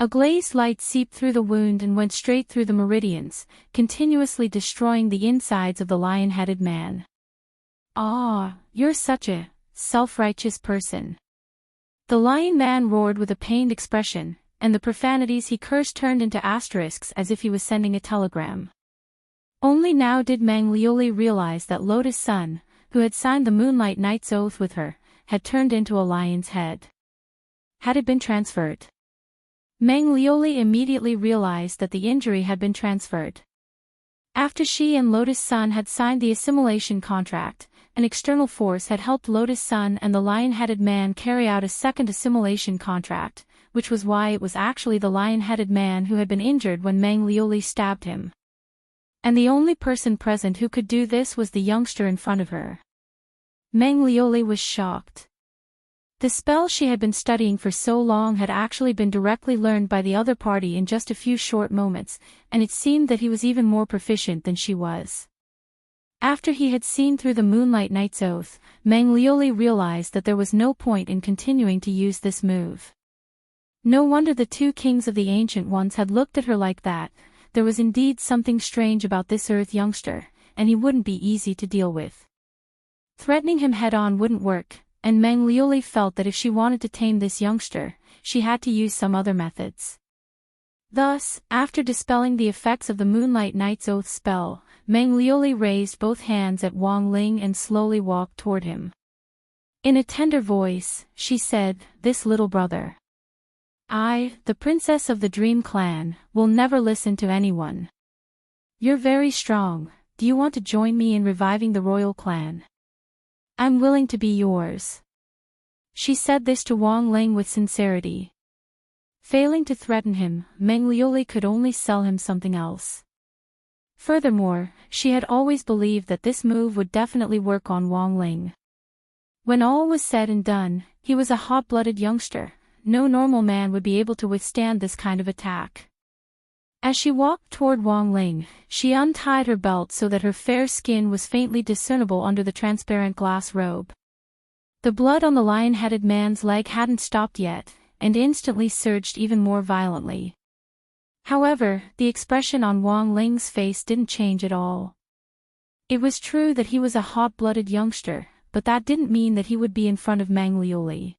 A glazed light seeped through the wound and went straight through the meridians, continuously destroying the insides of the lion-headed man. "Ah, you're such a self-righteous person." The lion man roared with a pained expression, and the profanities he cursed turned into asterisks as if he was sending a telegram. Only now did Meng Liuli realize that Lotus Sun, who had signed the Moonlight Knight's oath with her, had turned into a lion's head. Had it been transferred? Meng Liuli immediately realized that the injury had been transferred. After she and Lotus Sun had signed the assimilation contract, an external force had helped Lotus Sun and the lion-headed man carry out a second assimilation contract, which was why it was actually the lion-headed man who had been injured when Meng Liuli stabbed him. And the only person present who could do this was the youngster in front of her. Meng Liuli was shocked. The spell she had been studying for so long had actually been directly learned by the other party in just a few short moments, and it seemed that he was even more proficient than she was. After he had seen through the Moonlight Knight's oath, Meng Liuli realized that there was no point in continuing to use this move. No wonder the two kings of the Ancient Ones had looked at her like that. There was indeed something strange about this Earth youngster, and he wouldn't be easy to deal with. Threatening him head-on wouldn't work, and Meng Liuli felt that if she wanted to tame this youngster, she had to use some other methods. Thus, after dispelling the effects of the Moonlight Knight's oath spell, Meng Liuli raised both hands at Wang Ling and slowly walked toward him. In a tender voice, she said, "This little brother. I, the princess of the Dream Clan, will never listen to anyone. You're very strong. Do you want to join me in reviving the royal clan? I'm willing to be yours." She said this to Wang Ling with sincerity. Failing to threaten him, Meng Liuli could only sell him something else. Furthermore, she had always believed that this move would definitely work on Wang Ling. When all was said and done, he was a hot-blooded youngster. No normal man would be able to withstand this kind of attack. As she walked toward Wang Ling, she untied her belt so that her fair skin was faintly discernible under the transparent glass robe. The blood on the lion-headed man's leg hadn't stopped yet, and instantly surged even more violently. However, the expression on Wang Ling's face didn't change at all. It was true that he was a hot-blooded youngster, but that didn't mean that he would be in front of Meng Liuli.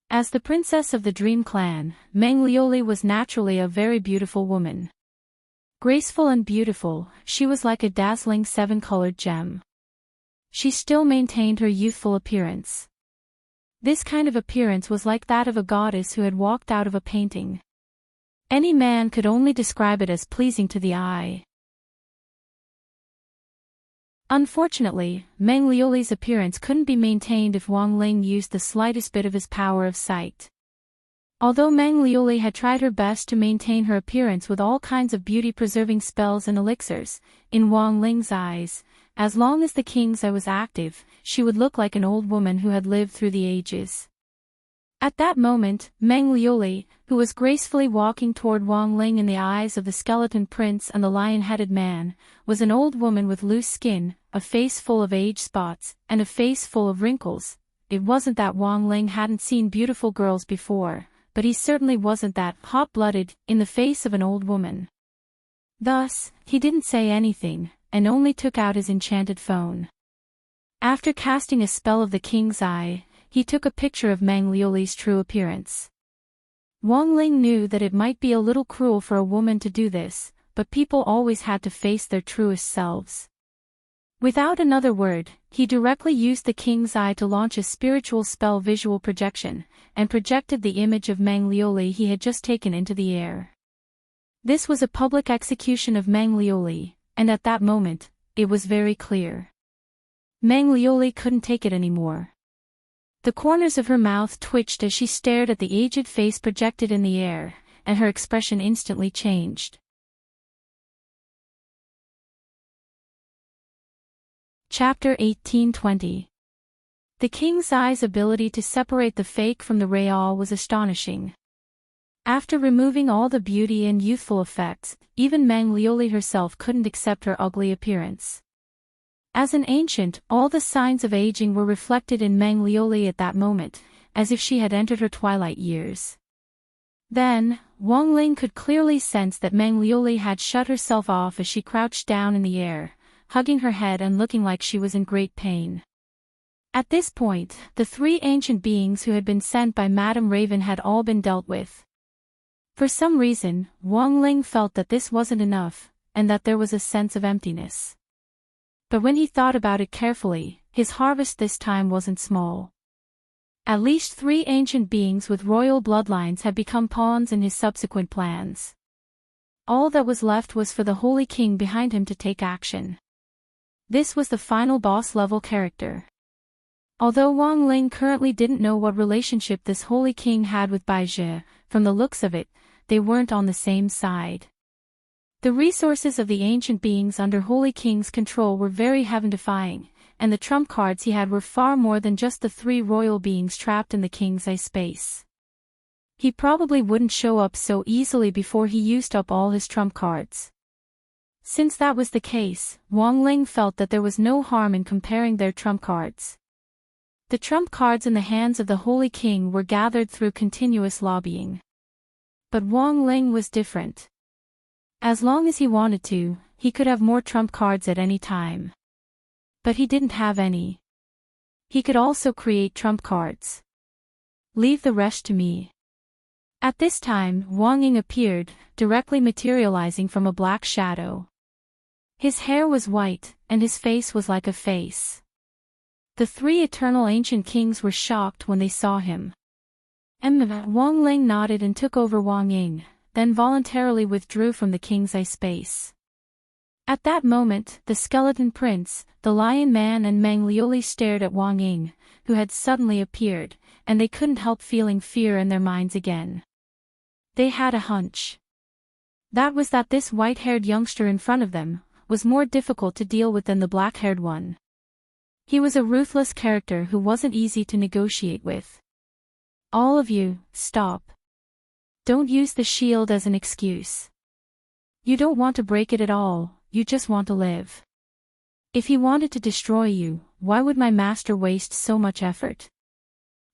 As the princess of the Dream Clan, Meng Liuli was naturally a very beautiful woman. Graceful and beautiful, she was like a dazzling seven-colored gem. She still maintained her youthful appearance. This kind of appearance was like that of a goddess who had walked out of a painting. Any man could only describe it as pleasing to the eye. Unfortunately, Meng Liuli's appearance couldn't be maintained if Wang Ling used the slightest bit of his power of sight. Although Meng Liuli had tried her best to maintain her appearance with all kinds of beauty-preserving spells and elixirs, in Wang Ling's eyes, as long as the king's eye was active, she would look like an old woman who had lived through the ages. At that moment, Meng Liuli, who was gracefully walking toward Wang Ling in the eyes of the skeleton prince and the lion-headed man, was an old woman with loose skin, a face full of age spots, and a face full of wrinkles. It wasn't that Wang Ling hadn't seen beautiful girls before, but he certainly wasn't that hot-blooded in the face of an old woman. Thus, he didn't say anything, and only took out his enchanted phone. After casting a spell of the king's eye, he took a picture of Meng Liuli's true appearance. Wang Ling knew that it might be a little cruel for a woman to do this, but people always had to face their truest selves. Without another word, he directly used the king's eye to launch a spiritual spell visual projection, and projected the image of Manglioli he had just taken into the air. This was a public execution of Manglioli, and at that moment, it was very clear. Manglioli couldn't take it anymore. The corners of her mouth twitched as she stared at the aged face projected in the air, and her expression instantly changed. Chapter 1820. The king's eye's ability to separate the fake from the real was astonishing. After removing all the beauty and youthful effects, even Manglioli herself couldn't accept her ugly appearance. As an ancient, all the signs of aging were reflected in Manglioli at that moment, as if she had entered her twilight years. Then, Wang Ling could clearly sense that Manglioli had shut herself off as she crouched down in the air, hugging her head and looking like she was in great pain. At this point, the three ancient beings who had been sent by Madame Raven had all been dealt with. For some reason, Wang Ling felt that this wasn't enough, and that there was a sense of emptiness. But when he thought about it carefully, his harvest this time wasn't small. At least 3 ancient beings with royal bloodlines had become pawns in his subsequent plans. All that was left was for the Holy King behind him to take action. This was the final boss-level character. Although Wang Ling currently didn't know what relationship this Holy King had with Baizhi, from the looks of it, they weren't on the same side. The resources of the ancient beings under Holy King's control were very heaven-defying, and the trump cards he had were far more than just the 3 royal beings trapped in the king's eye space. He probably wouldn't show up so easily before he used up all his trump cards. Since that was the case, Wang Ling felt that there was no harm in comparing their trump cards. The trump cards in the hands of the Holy King were gathered through continuous lobbying. But Wang Ling was different. As long as he wanted to, he could have more trump cards at any time. But he didn't have any. He could also create trump cards. Leave the rest to me. At this time, Wang Ying appeared, directly materializing from a black shadow. His hair was white, and his face was like a face. The 3 eternal ancient kings were shocked when they saw him. Wang Ling nodded and took over Wang Ying, then voluntarily withdrew from the king's eye space. At that moment, the skeleton prince, the lion man and Manglioli stared at Wang Ying, who had suddenly appeared, and they couldn't help feeling fear in their minds again. They had a hunch. That was that this white-haired youngster in front of them was more difficult to deal with than the black-haired one. He was a ruthless character who wasn't easy to negotiate with. All of you, stop. Don't use the shield as an excuse. You don't want to break it at all, you just want to live. If he wanted to destroy you, why would my master waste so much effort?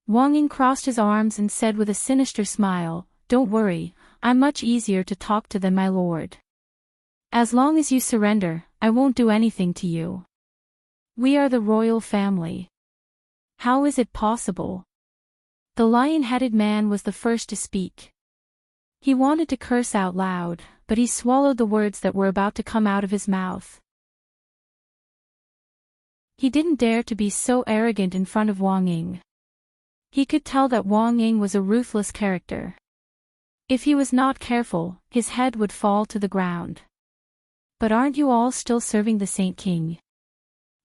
Wang Ying crossed his arms and said with a sinister smile, "Don't worry, I'm much easier to talk to than my lord. As long as you surrender, I won't do anything to you. We are the royal family." How is it possible? The lion-headed man was the first to speak. He wanted to curse out loud, but he swallowed the words that were about to come out of his mouth. He didn't dare to be so arrogant in front of Wang Ying. He could tell that Wang Ying was a ruthless character. If he was not careful, his head would fall to the ground. But aren't you all still serving the Saint King?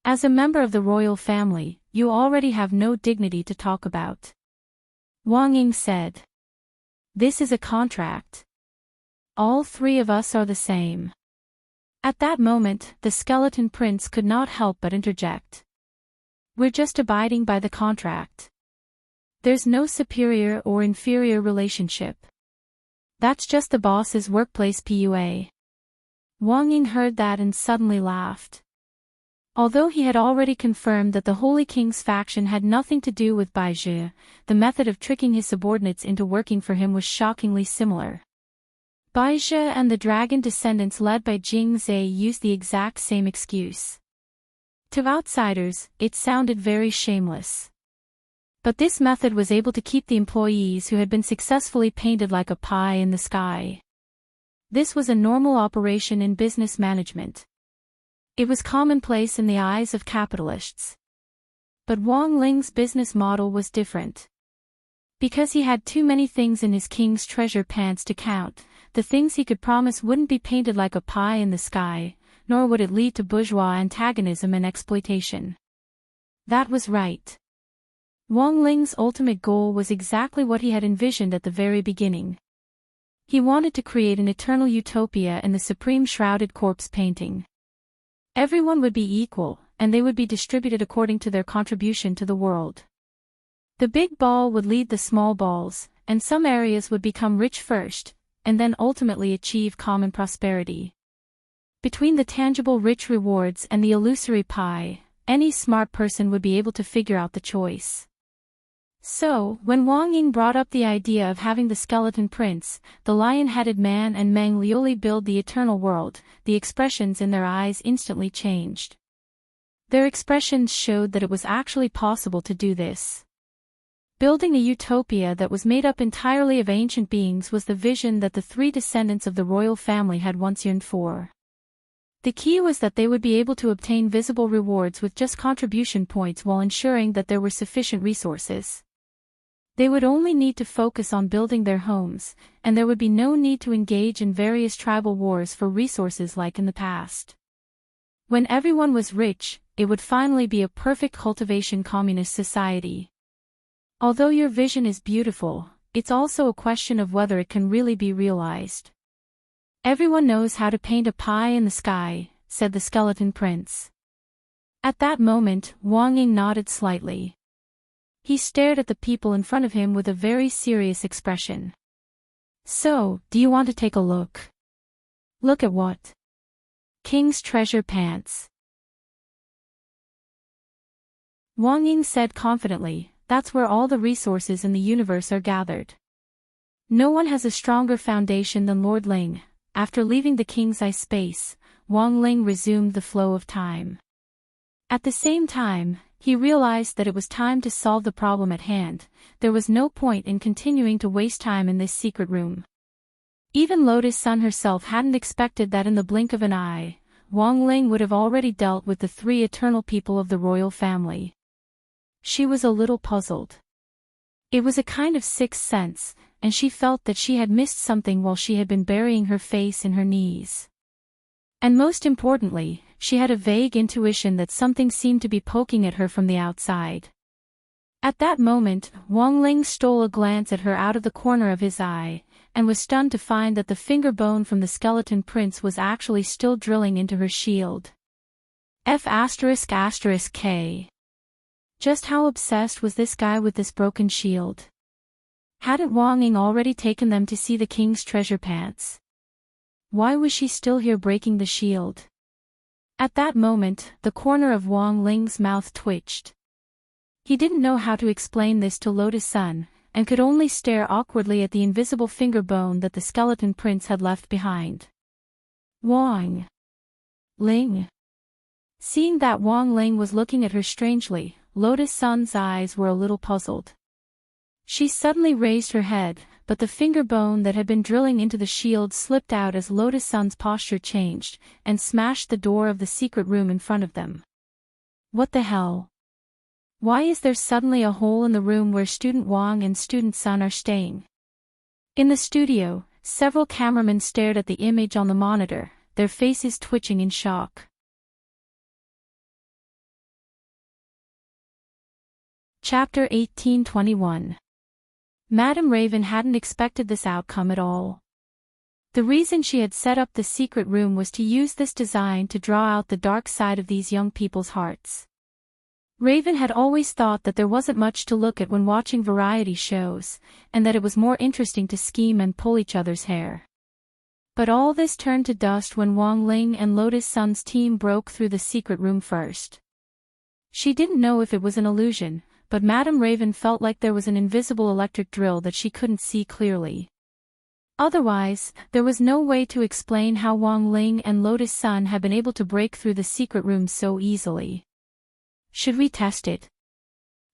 As a member of the royal family, you already have no dignity to talk about. Wang Ying said. This is a contract. All 3 of us are the same. At that moment, the skeleton prince could not help but interject. We're just abiding by the contract. There's no superior or inferior relationship. That's just the boss's workplace PUA. Wang Ying heard that and suddenly laughed. Although he had already confirmed that the Holy King's faction had nothing to do with Baizhi, the method of tricking his subordinates into working for him was shockingly similar. Baizhi and the dragon descendants led by Jing Zhe used the exact same excuse. To outsiders, it sounded very shameless. But this method was able to keep the employees who had been successfully painted like a pie in the sky. This was a normal operation in business management. It was commonplace in the eyes of capitalists. But Wang Ling's business model was different. Because he had too many things in his king's treasure pants to count, the things he could promise wouldn't be painted like a pie in the sky, nor would it lead to bourgeois antagonism and exploitation. That was right. Wang Ling's ultimate goal was exactly what he had envisioned at the very beginning. He wanted to create an eternal utopia in the supreme shrouded corpse painting. Everyone would be equal, and they would be distributed according to their contribution to the world. The big ball would lead the small balls, and some areas would become rich first, and then ultimately achieve common prosperity. Between the tangible rich rewards and the illusory pie, any smart person would be able to figure out the choice. So, when Wang Ying brought up the idea of having the skeleton prince, the lion-headed man and Meng Liuli build the eternal world, the expressions in their eyes instantly changed. Their expressions showed that it was actually possible to do this. Building a utopia that was made up entirely of ancient beings was the vision that the three descendants of the royal family had once yearned for. The key was that they would be able to obtain visible rewards with just contribution points while ensuring that there were sufficient resources. They would only need to focus on building their homes, and there would be no need to engage in various tribal wars for resources like in the past. When everyone was rich, it would finally be a perfect cultivation communist society. Although your vision is beautiful, it's also a question of whether it can really be realized. Everyone knows how to paint a pie in the sky, said the skeleton prince. At that moment, Wang Ying nodded slightly. He stared at the people in front of him with a very serious expression. So, do you want to take a look? Look at what? King's treasure pants. Wang Ying said confidently, that's where all the resources in the universe are gathered. No one has a stronger foundation than Lord Ling. After leaving the king's eye space, Wang Ling resumed the flow of time. At the same time, he realized that it was time to solve the problem at hand. There was no point in continuing to waste time in this secret room. Even Lotus Sun herself hadn't expected that in the blink of an eye, Wang Ling would have already dealt with the three eternal people of the royal family. She was a little puzzled. It was a kind of sixth sense, and she felt that she had missed something while she had been burying her face in her knees. And most importantly, she had a vague intuition that something seemed to be poking at her from the outside. At that moment, Wang Ling stole a glance at her out of the corner of his eye, and was stunned to find that the finger bone from the skeleton prince was actually still drilling into her shield. F***K. Just how obsessed was this guy with this broken shield? Hadn't Wang Ying already taken them to see the king's treasure pants? Why was she still here breaking the shield? At that moment, the corner of Wang Ling's mouth twitched. He didn't know how to explain this to Lotus Sun, and could only stare awkwardly at the invisible finger bone that the skeleton prince had left behind. Wang Ling. Seeing that Wang Ling was looking at her strangely, Lotus Sun's eyes were a little puzzled. She suddenly raised her head, but the finger bone that had been drilling into the shield slipped out as Lotus Sun's posture changed, and smashed the door of the secret room in front of them. What the hell? Why is there suddenly a hole in the room where Student Wang and Student Sun are staying? In the studio, several cameramen stared at the image on the monitor, their faces twitching in shock. Chapter 1821. Madame Raven hadn't expected this outcome at all. The reason she had set up the secret room was to use this design to draw out the dark side of these young people's hearts. Raven had always thought that there wasn't much to look at when watching variety shows, and that it was more interesting to scheme and pull each other's hair. But all this turned to dust when Wang Ling and Lotus Sun's team broke through the secret room first. She didn't know if it was an illusion, but Madame Raven felt like there was an invisible electric drill that she couldn't see clearly. Otherwise, there was no way to explain how Wang Ling and Lotus Sun had been able to break through the secret room so easily. Should we test it?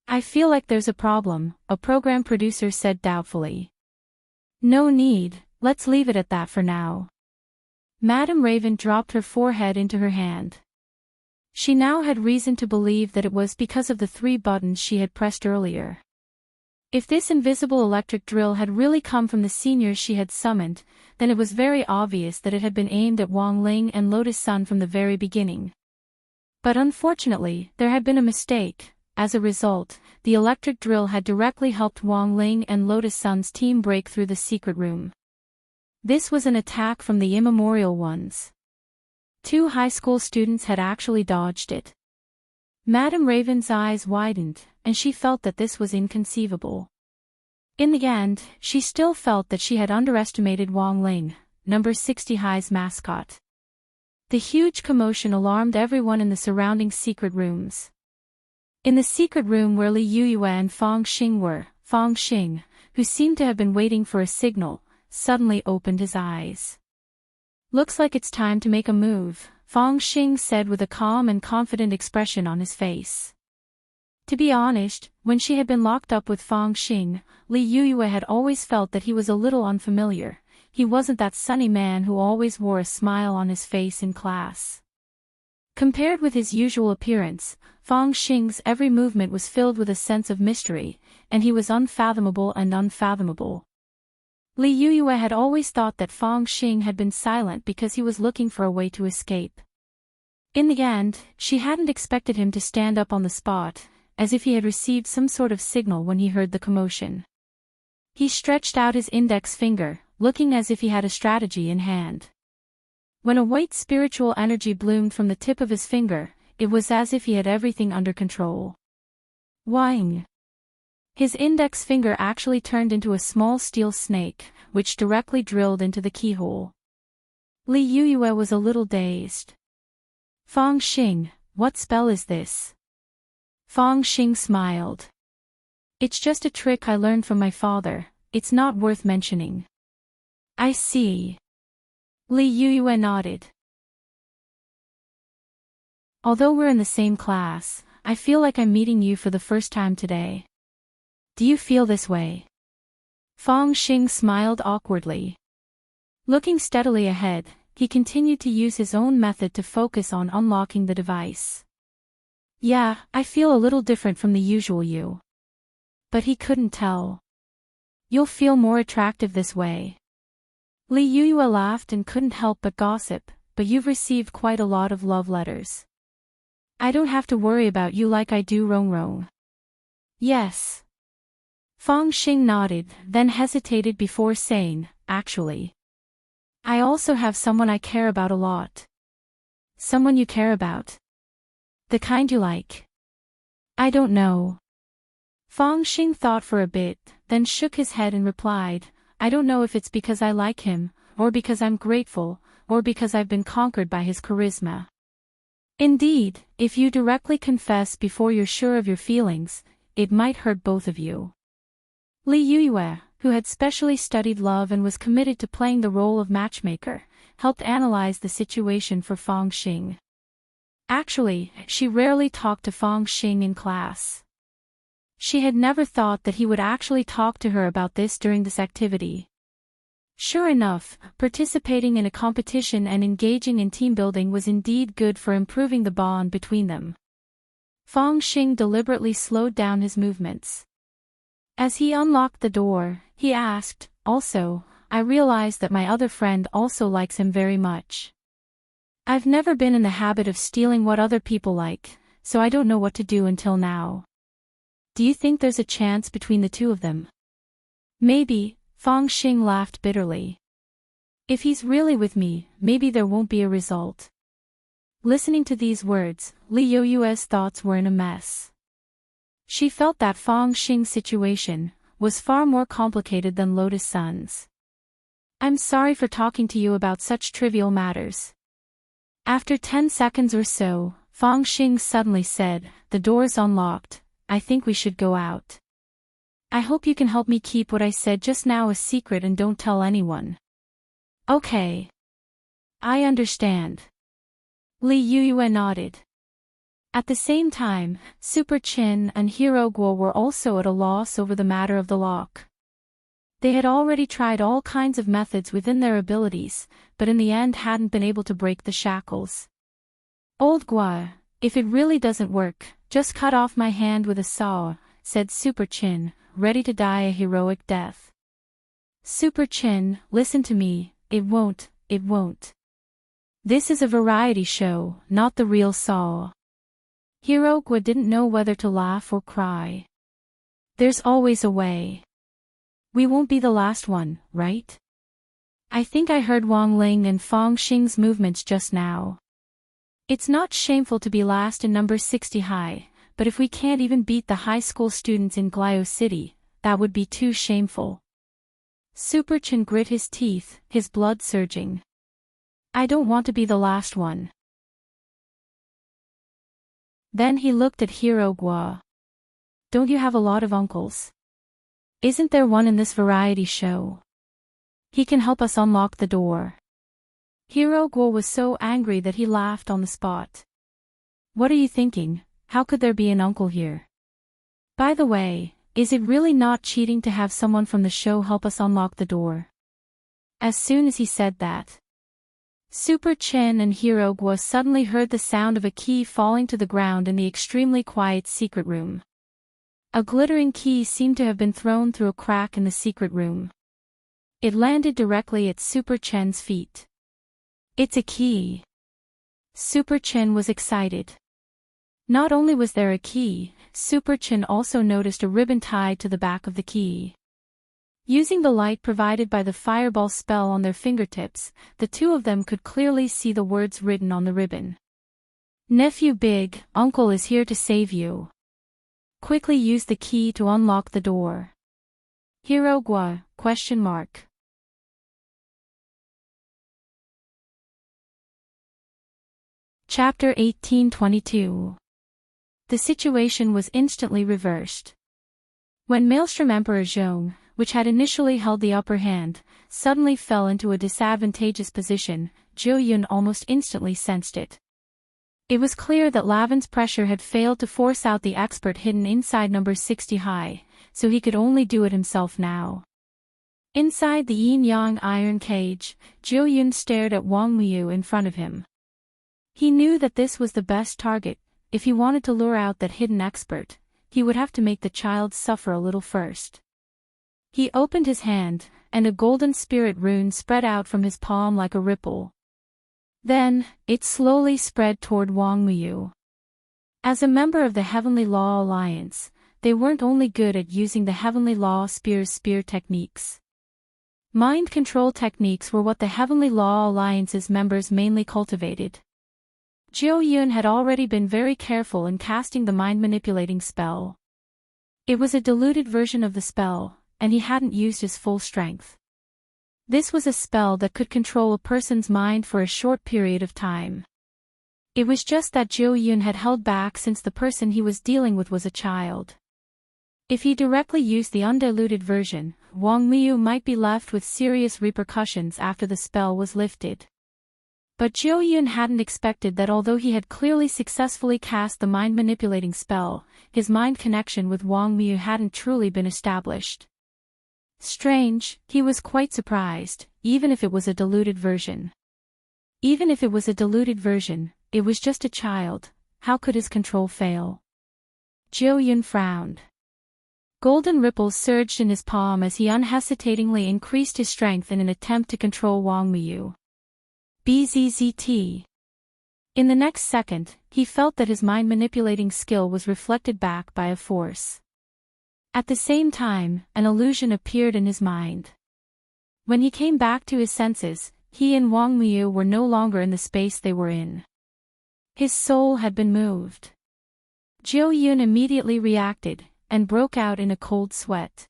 I feel like there's a problem, a program producer said doubtfully. No need, let's leave it at that for now. Madame Raven dropped her forehead into her hand. She now had reason to believe that it was because of the 3 buttons she had pressed earlier. If this invisible electric drill had really come from the seniors she had summoned, then it was very obvious that it had been aimed at Wang Ling and Lotus Sun from the very beginning. But unfortunately, there had been a mistake. As a result, the electric drill had directly helped Wang Ling and Lotus Sun's team break through the secret room. This was an attack from the immemorial ones. 2 high school students had actually dodged it. Madame Raven's eyes widened, and she felt that this was inconceivable. In the end, she still felt that she had underestimated Wang Ling, number 60 High's mascot. The huge commotion alarmed everyone in the surrounding secret rooms. In the secret room where Li Yuyue and Fang Xing were, Fang Xing, who seemed to have been waiting for a signal, suddenly opened his eyes. "Looks like it's time to make a move," Fang Xing said with a calm and confident expression on his face. To be honest, when she had been locked up with Fang Xing, Li Yuyue had always felt that he was a little unfamiliar. He wasn't that sunny man who always wore a smile on his face in class. Compared with his usual appearance, Fang Xing's every movement was filled with a sense of mystery, and he was unfathomable and unfathomable. Li Yuyue had always thought that Fang Xing had been silent because he was looking for a way to escape. In the end, she hadn't expected him to stand up on the spot, as if he had received some sort of signal when he heard the commotion. He stretched out his index finger, looking as if he had a strategy in hand. When a white spiritual energy bloomed from the tip of his finger, it was as if he had everything under control. Wang! His index finger actually turned into a small steel snake, which directly drilled into the keyhole. Li Yuyue was a little dazed. "Fang Xing, what spell is this?" Fang Xing smiled. "It's just a trick I learned from my father, it's not worth mentioning." "I see." Li Yuyue nodded. "Although we're in the same class, I feel like I'm meeting you for the first time today. Do you feel this way?" Fang Xing smiled awkwardly. Looking steadily ahead, he continued to use his own method to focus on unlocking the device. "Yeah, I feel a little different from the usual you." But he couldn't tell. "You'll feel more attractive this way." Li Yuyue laughed and couldn't help but gossip, "But you've received quite a lot of love letters. I don't have to worry about you like I do Rongrong." "Yes." Fang Xing nodded, then hesitated before saying, "Actually, I also have someone I care about a lot." "Someone you care about? The kind you like?" "I don't know." Fang Xing thought for a bit, then shook his head and replied, "I don't know if it's because I like him, or because I'm grateful, or because I've been conquered by his charisma. Indeed, if you directly confess before you're sure of your feelings, it might hurt both of you." Li Yuyue, who had specially studied love and was committed to playing the role of matchmaker, helped analyze the situation for Fang Xing. Actually, she rarely talked to Fang Xing in class. She had never thought that he would actually talk to her about this during this activity. Sure enough, participating in a competition and engaging in team building was indeed good for improving the bond between them. Fang Xing deliberately slowed down his movements. As he unlocked the door, he asked, "Also, I realize that my other friend also likes him very much. I've never been in the habit of stealing what other people like, so I don't know what to do until now. Do you think there's a chance between the 2 of them?" "Maybe," Fang Xing laughed bitterly. "If he's really with me, maybe there won't be a result." Listening to these words, Li Yuyue's thoughts were in a mess. She felt that Fang Xing's situation was far more complicated than Lotus Sun's. "I'm sorry for talking to you about such trivial matters." After 10 seconds or so, Fang Xing suddenly said, "The door's unlocked. I think we should go out. I hope you can help me keep what I said just now a secret and don't tell anyone." "Okay. I understand." Li Yuyue nodded. At the same time, Super Chin and Hero Guo were also at a loss over the matter of the lock. They had already tried all kinds of methods within their abilities, but in the end hadn't been able to break the shackles. "Old Gua, if it really doesn't work, just cut off my hand with a saw," said Super Chin, ready to die a heroic death. "Super Chin, listen to me, it won't. This is a variety show, not the real Saw." Hero Gua didn't know whether to laugh or cry. "There's always a way. We won't be the last one, right? I think I heard Wang Ling and Fong Xing's movements just now. It's not shameful to be last in number 60 high, but if we can't even beat the high school students in Glio City, that would be too shameful." Super Chin grit his teeth, his blood surging. "I don't want to be the last one." Then he looked at Hero Gua. "Don't you have a lot of uncles? Isn't there one in this variety show? He can help us unlock the door." Hero Gua was so angry that he laughed on the spot. "What are you thinking? How could there be an uncle here? By the way, is it really not cheating to have someone from the show help us unlock the door?" As soon as he said that, Super Chin and Hero Gua suddenly heard the sound of a key falling to the ground in the extremely quiet secret room. A glittering key seemed to have been thrown through a crack in the secret room. It landed directly at Super Chen's feet. "It's a key!" Super Chen was excited. Not only was there a key, Super Chen also noticed a ribbon tied to the back of the key. Using the light provided by the fireball spell on their fingertips, the two of them could clearly see the words written on the ribbon. "Nephew Big, Uncle is here to save you. Quickly use the key to unlock the door. Hero Gua, ? Chapter 1822. The situation was instantly reversed. When Maelstrom Emperor Zhong, which had initially held the upper hand, suddenly fell into a disadvantageous position, Zhou Yun almost instantly sensed it. It was clear that Lavin's pressure had failed to force out the expert hidden inside number 60 high, so he could only do it himself now. Inside the yin-yang iron cage, Zhou Yun stared at Wang Miu in front of him. He knew that this was the best target. If he wanted to lure out that hidden expert, he would have to make the child suffer a little first. He opened his hand, and a golden spirit rune spread out from his palm like a ripple. Then, it slowly spread toward Wang Miu. As a member of the Heavenly Law Alliance, they weren't only good at using the Heavenly Law spear techniques. Mind control techniques were what the Heavenly Law Alliance's members mainly cultivated. Zhou Yun had already been very careful in casting the mind-manipulating spell. It was a diluted version of the spell, and he hadn't used his full strength. This was a spell that could control a person's mind for a short period of time. It was just that Zhou Yun had held back since the person he was dealing with was a child. If he directly used the undiluted version, Wang Miu might be left with serious repercussions after the spell was lifted. But Zhou Yun hadn't expected that although he had clearly successfully cast the mind-manipulating spell, his mind connection with Wang Miu hadn't truly been established. Strange, he was quite surprised, even if it was a diluted version. Even if it was a diluted version, it was just a child, how could his control fail? Zhou Yun frowned. Golden ripples surged in his palm as he unhesitatingly increased his strength in an attempt to control Wang Miu. Bzzzt. In the next second, he felt that his mind-manipulating skill was reflected back by a force. At the same time, an illusion appeared in his mind. When he came back to his senses, he and Wang Miu were no longer in the space they were in. His soul had been moved. Zhou Yun immediately reacted, and broke out in a cold sweat.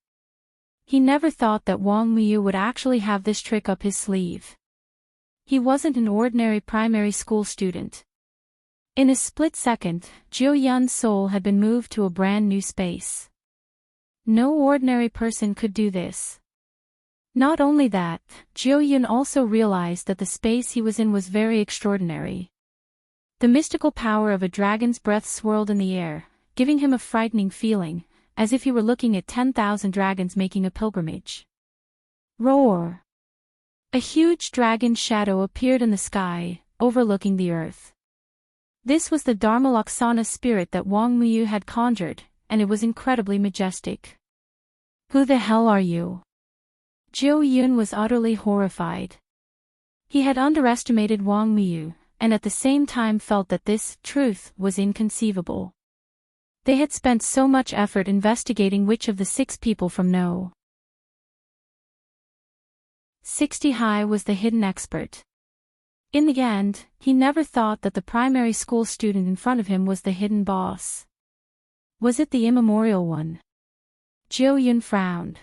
He never thought that Wang Miu would actually have this trick up his sleeve. He wasn't an ordinary primary school student. In a split second, Zhou Yun's soul had been moved to a brand new space. No ordinary person could do this. Not only that, Zhou Yun also realized that the space he was in was very extraordinary. The mystical power of a dragon's breath swirled in the air, giving him a frightening feeling, as if he were looking at 10,000 dragons making a pilgrimage. Roar! A huge dragon shadow appeared in the sky, overlooking the earth. This was the Dharmalaksana spirit that Wang Muyu had conjured, and it was incredibly majestic. Who the hell are you? Zhou Yun was utterly horrified. He had underestimated Wang Muyu, and at the same time felt that this truth was inconceivable. They had spent so much effort investigating which of the 6 people from No. 60 High was the hidden expert. In the end, he never thought that the primary school student in front of him was the hidden boss. Was it the immemorial one? Zhou Yun frowned.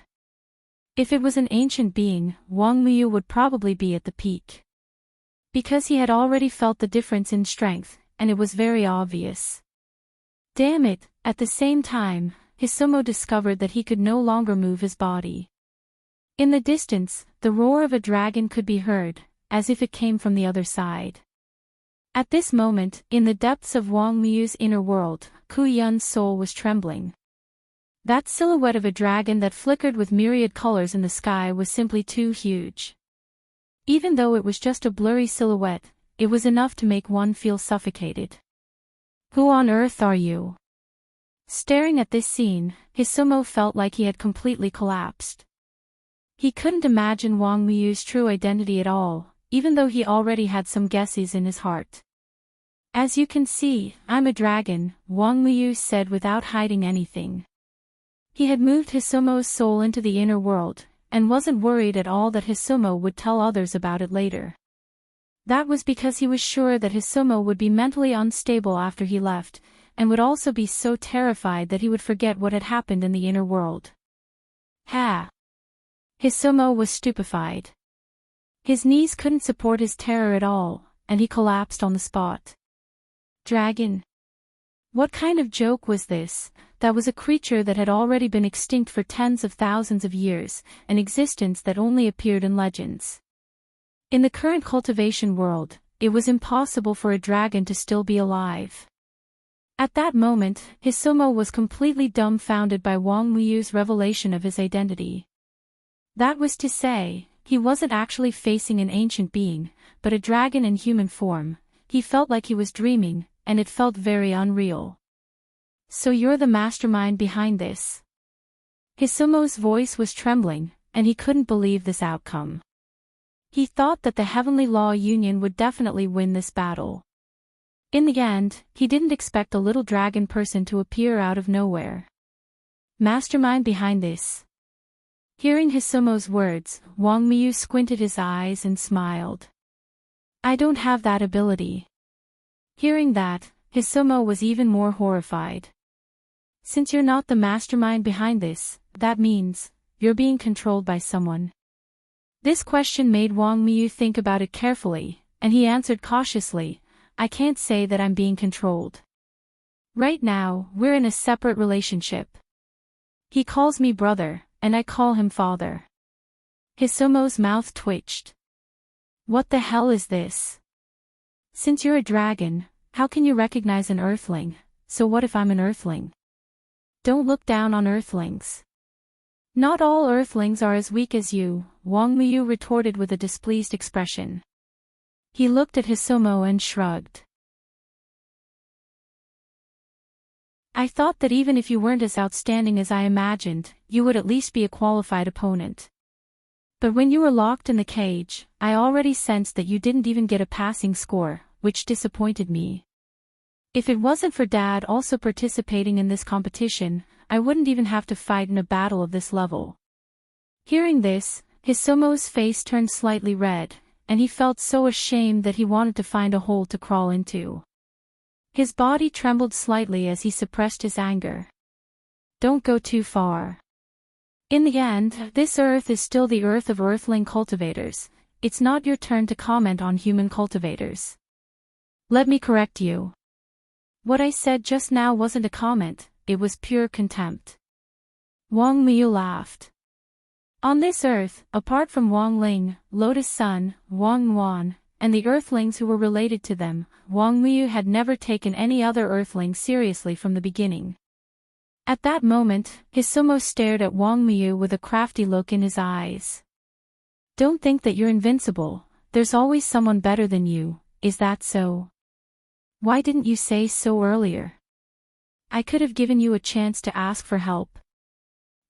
If it was an ancient being, Wang Muyu would probably be at the peak. Because he had already felt the difference in strength, and it was very obvious. Damn it, at the same time, Hisomo discovered that he could no longer move his body. In the distance, the roar of a dragon could be heard, as if it came from the other side. At this moment, in the depths of Wang Muyu's inner world, Ku Yun's soul was trembling. That silhouette of a dragon that flickered with myriad colors in the sky was simply too huge. Even though it was just a blurry silhouette, it was enough to make one feel suffocated. Who on earth are you? Staring at this scene, Hisomo felt like he had completely collapsed. He couldn't imagine Wang Muyu's true identity at all, even though he already had some guesses in his heart. As you can see, I'm a dragon, Wang Muyu said without hiding anything. He had moved Hisomo's soul into the inner world, and wasn't worried at all that Hisomo would tell others about it later. That was because he was sure that Hisomo would be mentally unstable after he left, and would also be so terrified that he would forget what had happened in the inner world. Ha! Hisomo was stupefied. His knees couldn't support his terror at all, and he collapsed on the spot. Dragon? What kind of joke was this? That was a creature that had already been extinct for tens of thousands of years, an existence that only appeared in legends. In the current cultivation world, it was impossible for a dragon to still be alive. At that moment, Hisomo was completely dumbfounded by Wang Muyu's revelation of his identity. That was to say, he wasn't actually facing an ancient being, but a dragon in human form. He felt like he was dreaming, and it felt very unreal. So you're the mastermind behind this? Hisomo's voice was trembling, and he couldn't believe this outcome. He thought that the Heavenly Law Union would definitely win this battle. In the end, he didn't expect a little dragon person to appear out of nowhere. Mastermind behind this. Hearing Hisomo's words, Wang Muyu squinted his eyes and smiled. I don't have that ability. Hearing that, Hisomo was even more horrified. Since you're not the mastermind behind this, that means, you're being controlled by someone. This question made Wang Muyu think about it carefully, and he answered cautiously, I can't say that I'm being controlled. Right now, we're in a separate relationship. He calls me brother, and I call him father. Hisomo's mouth twitched. What the hell is this? Since you're a dragon, how can you recognize an earthling? So what if I'm an earthling? Don't look down on earthlings. Not all earthlings are as weak as you, Wang Muyu retorted with a displeased expression. He looked at Hisomo and shrugged. I thought that even if you weren't as outstanding as I imagined, you would at least be a qualified opponent. But when you were locked in the cage, I already sensed that you didn't even get a passing score, which disappointed me. If it wasn't for Dad also participating in this competition, I wouldn't even have to fight in a battle of this level. Hearing this, Hisomo's face turned slightly red, and he felt so ashamed that he wanted to find a hole to crawl into. His body trembled slightly as he suppressed his anger. Don't go too far. In the end, this earth is still the earth of earthling cultivators. It's not your turn to comment on human cultivators. Let me correct you. What I said just now wasn't a comment, it was pure contempt. Wang Muyu laughed. On this earth, apart from Wang Ling, Lotus Sun, Wang Yuan, and the earthlings who were related to them, Wang Muyu had never taken any other earthling seriously from the beginning. At that moment, Hisomo stared at Wang Muyu with a crafty look in his eyes. Don't think that you're invincible, there's always someone better than you, is that so? Why didn't you say so earlier? I could have given you a chance to ask for help.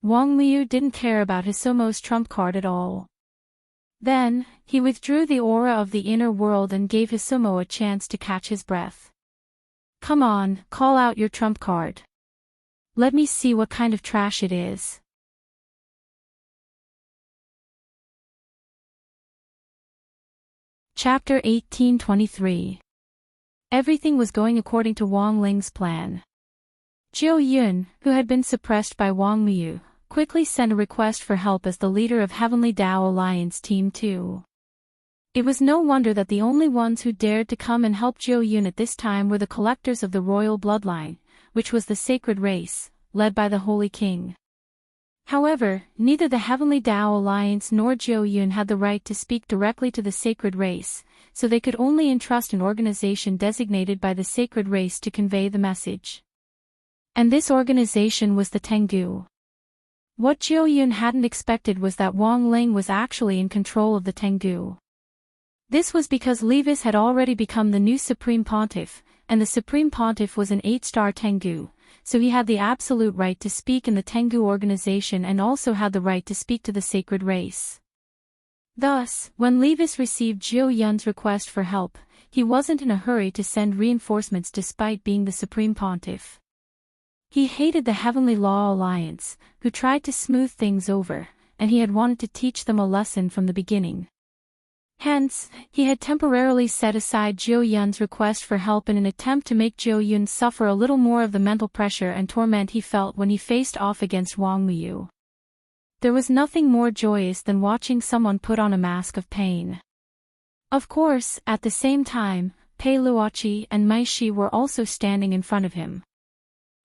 Wang Liu didn't care about Hisomo's trump card at all. Then, he withdrew the aura of the inner world and gave Hisomo a chance to catch his breath. Come on, call out your trump card. Let me see what kind of trash it is. Chapter 1823. Everything was going according to Wang Ling's plan. Zhou Yun, who had been suppressed by Wang Liu, quickly sent a request for help as the leader of Heavenly Dao Alliance Team 2. It was no wonder that the only ones who dared to come and help Zhou Yun at this time were the collectors of the royal bloodline, which was the sacred race, led by the Holy King. However, neither the Heavenly Dao Alliance nor Zhou Yun had the right to speak directly to the sacred race, so they could only entrust an organization designated by the sacred race to convey the message. And this organization was the Tengu. What Zhou Yun hadn't expected was that Wang Ling was actually in control of the Tengu. This was because Levis had already become the new Supreme Pontiff, and the Supreme Pontiff was an 8-star Tengu, so he had the absolute right to speak in the Tengu organization and also had the right to speak to the sacred race. Thus, when Levis received Zhou Yun's request for help, he wasn't in a hurry to send reinforcements despite being the Supreme Pontiff. He hated the Heavenly Law Alliance, who tried to smooth things over, and he had wanted to teach them a lesson from the beginning. Hence, he had temporarily set aside Zhou Yun's request for help in an attempt to make Zhou Yun suffer a little more of the mental pressure and torment he felt when he faced off against Wang Liu. There was nothing more joyous than watching someone put on a mask of pain. Of course, at the same time, Pei Luoqi and Mai Shi were also standing in front of him.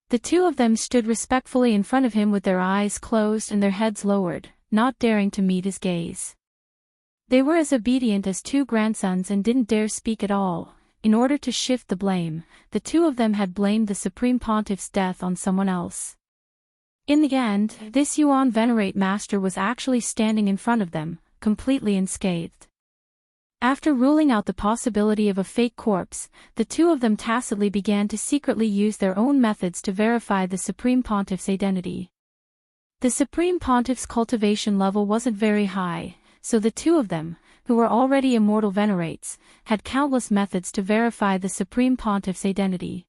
The two of them stood respectfully in front of him with their eyes closed and their heads lowered, not daring to meet his gaze. They were as obedient as two grandsons and didn't dare speak at all. In order to shift the blame, the two of them had blamed the Supreme Pontiff's death on someone else. In the end, this Yuan Venerate Master was actually standing in front of them, completely unscathed. After ruling out the possibility of a fake corpse, the two of them tacitly began to secretly use their own methods to verify the Supreme Pontiff's identity. The Supreme Pontiff's cultivation level wasn't very high, so the two of them, who were already immortal venerates, had countless methods to verify the Supreme Pontiff's identity.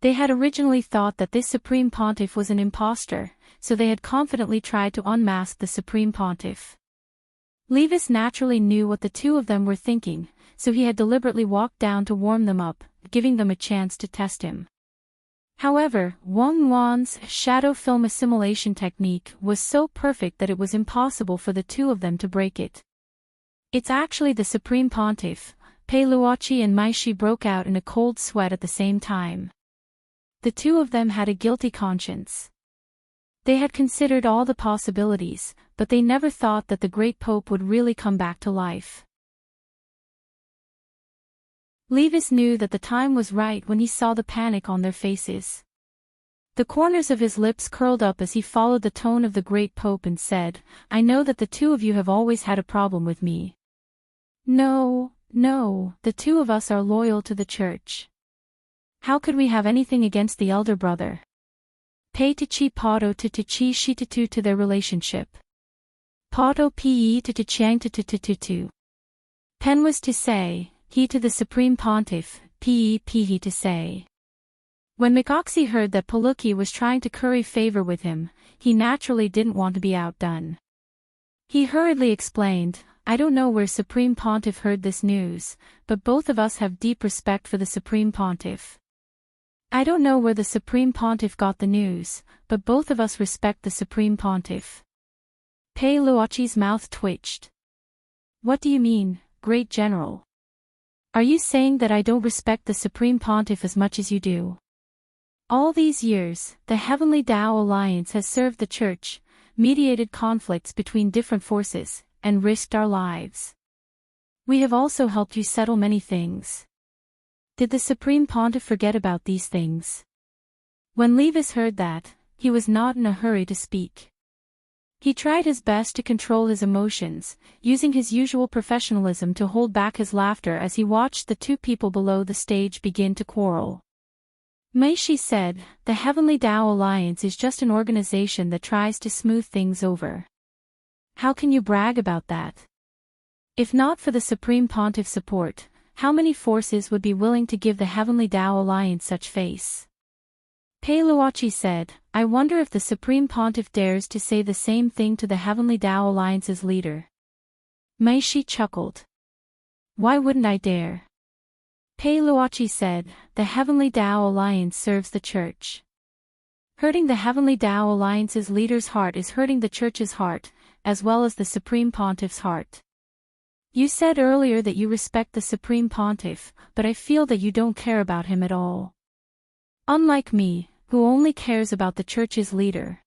They had originally thought that this Supreme Pontiff was an impostor, so they had confidently tried to unmask the Supreme Pontiff. Levis naturally knew what the two of them were thinking, so he had deliberately walked down to warm them up, giving them a chance to test him. However, Wang Yuan's shadow film assimilation technique was so perfect that it was impossible for the two of them to break it. It's actually the Supreme Pontiff. Pei Luoqi and Mai Shi broke out in a cold sweat at the same time. The two of them had a guilty conscience. They had considered all the possibilities, but they never thought that the great Pope would really come back to life. Levis knew that the time was right when he saw the panic on their faces. The corners of his lips curled up as he followed the tone of the great Pope and said, "I know that the two of you have always had a problem with me. No, the two of us are loyal to the Church. How could we have anything against the elder brother? Pei Tichi Poto to Tichi Shitatu to their relationship. Poto Pe to Tichiang to. Pen was to say, he to the Supreme Pontiff, Pe he to say." When McOxy heard that Palucki was trying to curry favor with him, he naturally didn't want to be outdone. He hurriedly explained, "I don't know where Supreme Pontiff heard this news, but both of us have deep respect for the Supreme Pontiff. I don't know where the Supreme Pontiff got the news, but both of us respect the Supreme Pontiff." Pei Luoqi's mouth twitched. "What do you mean, Great General? Are you saying that I don't respect the Supreme Pontiff as much as you do? All these years, the Heavenly Dao Alliance has served the Church, mediated conflicts between different forces, and risked our lives. We have also helped you settle many things. Did the Supreme Pontiff forget about these things?" When Levis heard that, he was not in a hurry to speak. He tried his best to control his emotions, using his usual professionalism to hold back his laughter as he watched the two people below the stage begin to quarrel. Maishi said, "The Heavenly Tao Alliance is just an organization that tries to smooth things over. How can you brag about that? If not for the Supreme Pontiff's support, how many forces would be willing to give the Heavenly Tao Alliance such face?" Pei Luochi said, "I wonder if the Supreme Pontiff dares to say the same thing to the Heavenly Tao Alliance's leader." Maishi chuckled. "Why wouldn't I dare?" Pei Luochi said, "The Heavenly Tao Alliance serves the Church. Hurting the Heavenly Tao Alliance's leader's heart is hurting the Church's heart, as well as the Supreme Pontiff's heart. You said earlier that you respect the Supreme Pontiff, but I feel that you don't care about him at all. Unlike me, who only cares about the Church's leader."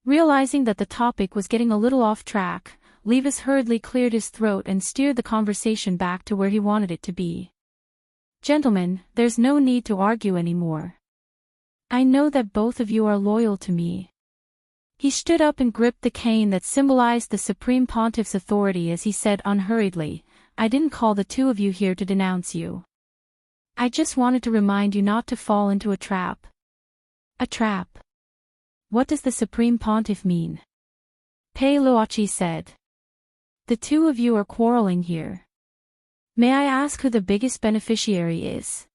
Realizing that the topic was getting a little off track, Levis hurriedly cleared his throat and steered the conversation back to where he wanted it to be. "Gentlemen, there's no need to argue anymore. I know that both of you are loyal to me." He stood up and gripped the cane that symbolized the Supreme Pontiff's authority as he said unhurriedly, "I didn't call the two of you here to denounce you. I just wanted to remind you not to fall into a trap." "A trap? What does the Supreme Pontiff mean?" Pei Luochi said. "The two of you are quarreling here. May I ask who the biggest beneficiary is?"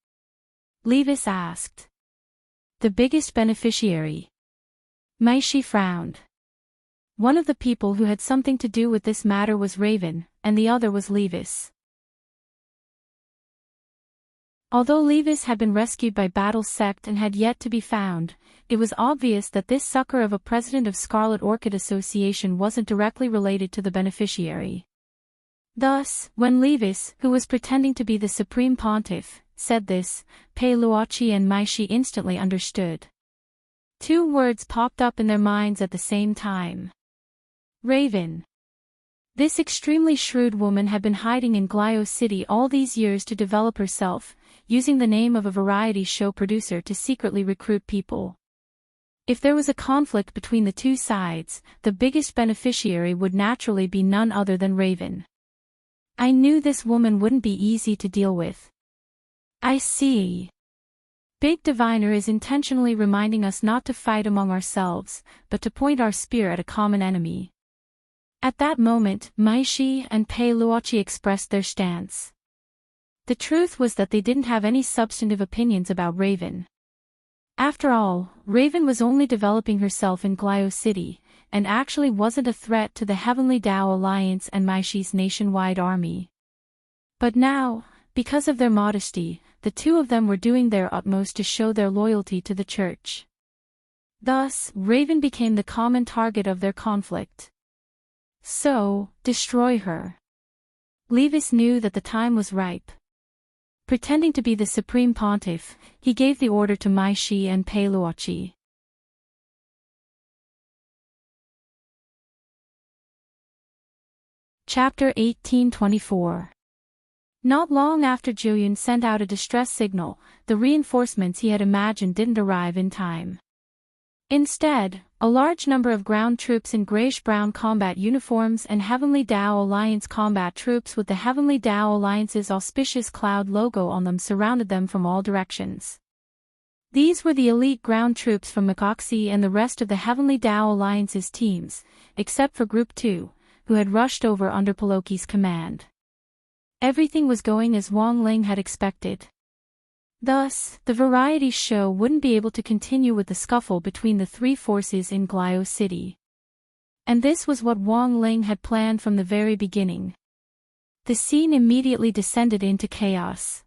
Levis asked. "The biggest beneficiary?" Maishi frowned. One of the people who had something to do with this matter was Raven, and the other was Levis. Although Levis had been rescued by Battle's sect and had yet to be found, it was obvious that this sucker of a president of Scarlet Orchid Association wasn't directly related to the beneficiary. Thus, when Levis, who was pretending to be the Supreme Pontiff, said this, Pei Luochi and Maishi instantly understood. Two words popped up in their minds at the same time. Raven. This extremely shrewd woman had been hiding in Glio City all these years to develop herself, using the name of a variety show producer to secretly recruit people. If there was a conflict between the two sides, the biggest beneficiary would naturally be none other than Raven. I knew this woman wouldn't be easy to deal with. I see. Big Diviner is intentionally reminding us not to fight among ourselves, but to point our spear at a common enemy. At that moment, Maishi and Pei Luochi expressed their stance. The truth was that they didn't have any substantive opinions about Raven. After all, Raven was only developing herself in Glio City, and actually wasn't a threat to the Heavenly Tao Alliance and Maishi's nationwide army. But now, because of their modesty, the two of them were doing their utmost to show their loyalty to the Church. Thus, Raven became the common target of their conflict. So, destroy her. Levis knew that the time was ripe. Pretending to be the Supreme Pontiff, he gave the order to Maishi and Pei Luochi. Chapter 1824. Not long after Jueyun sent out a distress signal, the reinforcements he had imagined didn't arrive in time. Instead, a large number of ground troops in grayish-brown combat uniforms and Heavenly Tao Alliance combat troops with the Heavenly Tao Alliance's auspicious cloud logo on them surrounded them from all directions. These were the elite ground troops from Mikoxi and the rest of the Heavenly Tao Alliance's teams, except for Group 2, who had rushed over under Paloki's command. Everything was going as Wang Ling had expected. Thus, the variety show wouldn't be able to continue with the scuffle between the three forces in Glio City. And this was what Wang Ling had planned from the very beginning. The scene immediately descended into chaos.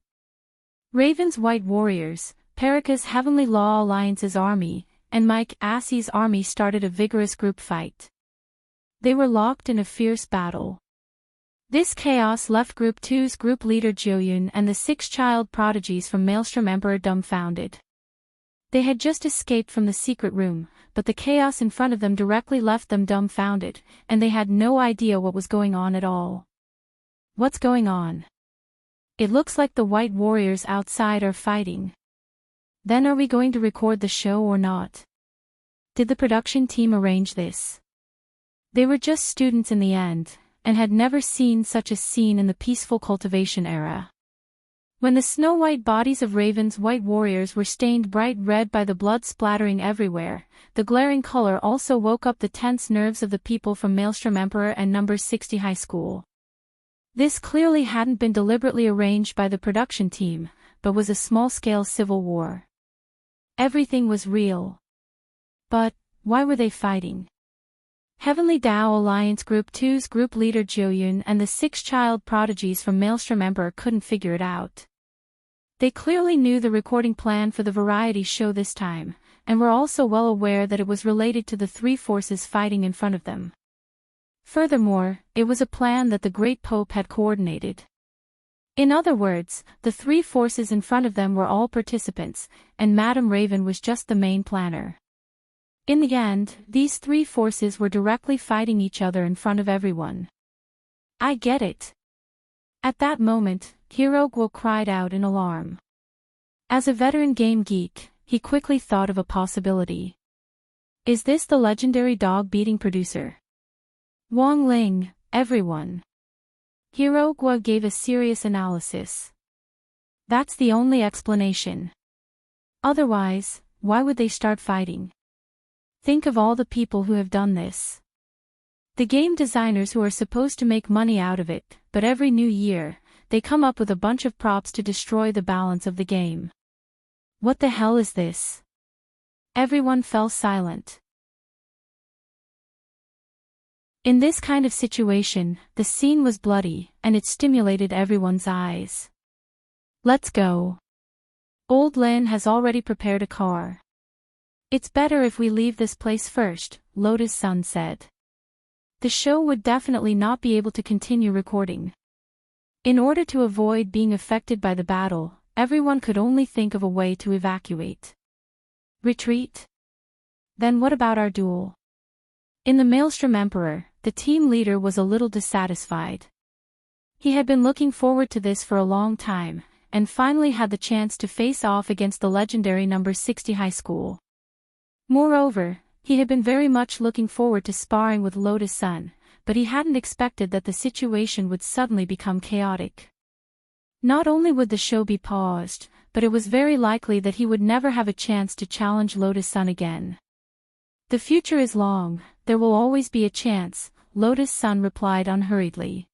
Raven's White Warriors, Parika's Heavenly Law Alliance's army, and Mike Assie's army started a vigorous group fight. They were locked in a fierce battle. This chaos left Group 2's group leader Jueyun and the 6 child prodigies from Maelstrom Emperor dumbfounded. They had just escaped from the secret room, but the chaos in front of them directly left them dumbfounded, and they had no idea what was going on at all. What's going on? It looks like the White Warriors outside are fighting. Then are we going to record the show or not? Did the production team arrange this? They were just students in the end, and had never seen such a scene in the peaceful cultivation era. When the snow-white bodies of Raven's white warriors were stained bright red by the blood splattering everywhere, the glaring color also woke up the tense nerves of the people from Maelstrom Emperor and No. 60 High School. This clearly hadn't been deliberately arranged by the production team, but was a small-scale civil war. Everything was real. But, why were they fighting? Heavenly Dao Alliance Group 2's group leader Jiuyun and the 6 child prodigies from Maelstrom Emperor couldn't figure it out. They clearly knew the recording plan for the variety show this time, and were also well aware that it was related to the 3 forces fighting in front of them. Furthermore, it was a plan that the Great Pope had coordinated. In other words, the 3 forces in front of them were all participants, and Madame Raven was just the main planner. In the end, these 3 forces were directly fighting each other in front of everyone. I get it. At that moment, Hiro Guo cried out in alarm. As a veteran game geek, he quickly thought of a possibility. Is this the legendary dog-beating producer? Wang Ling, everyone. Hiro Guo gave a serious analysis. That's the only explanation. Otherwise, why would they start fighting? Think of all the people who have done this. The game designers who are supposed to make money out of it, but every new year, they come up with a bunch of props to destroy the balance of the game. What the hell is this? Everyone fell silent. In this kind of situation, the scene was bloody, and it stimulated everyone's eyes. Let's go. Old Lin has already prepared a car. It's better if we leave this place first, Lotus Sun said. The show would definitely not be able to continue recording. In order to avoid being affected by the battle, everyone could only think of a way to evacuate. Retreat? Then what about our duel? In the Maelstrom Emperor, the team leader was a little dissatisfied. He had been looking forward to this for a long time, and finally had the chance to face off against the legendary No. 60 High School. Moreover, he had been very much looking forward to sparring with Lotus Sun, but he hadn't expected that the situation would suddenly become chaotic. Not only would the show be paused, but it was very likely that he would never have a chance to challenge Lotus Sun again. The future is long, there will always be a chance, Lotus Sun replied unhurriedly.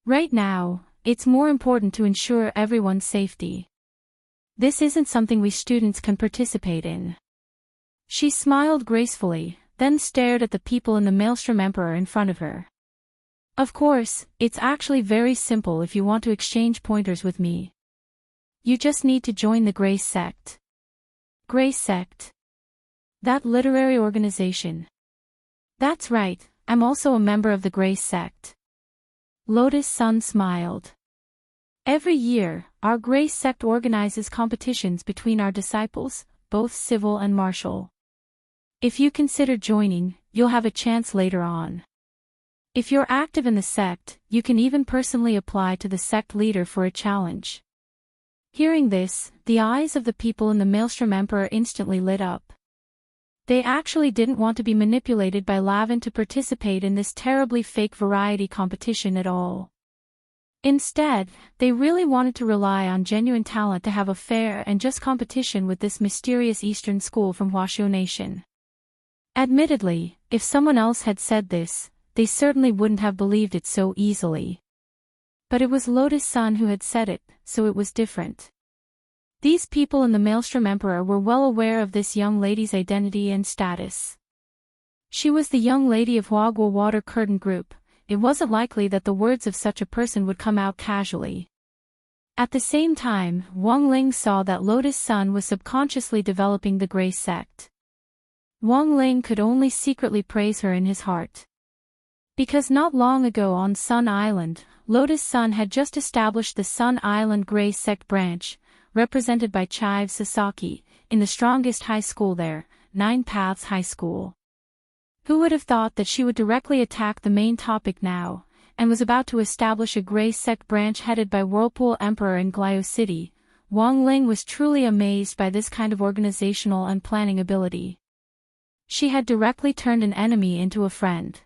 Right now, it's more important to ensure everyone's safety. This isn't something we students can participate in. She smiled gracefully, then stared at the people in the Maelstrom Emperor in front of her. Of course, it's actually very simple if you want to exchange pointers with me. You just need to join the Grey Sect. Grey Sect? That literary organization. That's right, I'm also a member of the Grey Sect. Lotus Sun smiled. Every year, our Grey Sect organizes competitions between our disciples, both civil and martial. If you consider joining, you'll have a chance later on. If you're active in the sect, you can even personally apply to the sect leader for a challenge. Hearing this, the eyes of the people in the Maelstrom Emperor instantly lit up. They actually didn't want to be manipulated by Lavin to participate in this terribly fake variety competition at all. Instead, they really wanted to rely on genuine talent to have a fair and just competition with this mysterious Eastern school from Huaxiu Nation. Admittedly, if someone else had said this, they certainly wouldn't have believed it so easily. But it was Lotus Sun who had said it, so it was different. These people in the Maelstrom Emperor were well aware of this young lady's identity and status. She was the young lady of Huaguo Water Curtain Group. It wasn't likely that the words of such a person would come out casually. At the same time, Wang Ling saw that Lotus Sun was subconsciously developing the Grey Sect. Wang Ling could only secretly praise her in his heart. Because not long ago on Sun Island, Lotus Sun had just established the Sun Island Grey Sect branch, represented by Chive Sasaki, in the strongest high school there, Nine Paths High School. Who would have thought that she would directly attack the main topic now, and was about to establish a Grey Sect branch headed by Whirlpool Emperor in Glio City? Wang Ling was truly amazed by this kind of organizational and planning ability. She had directly turned an enemy into a friend.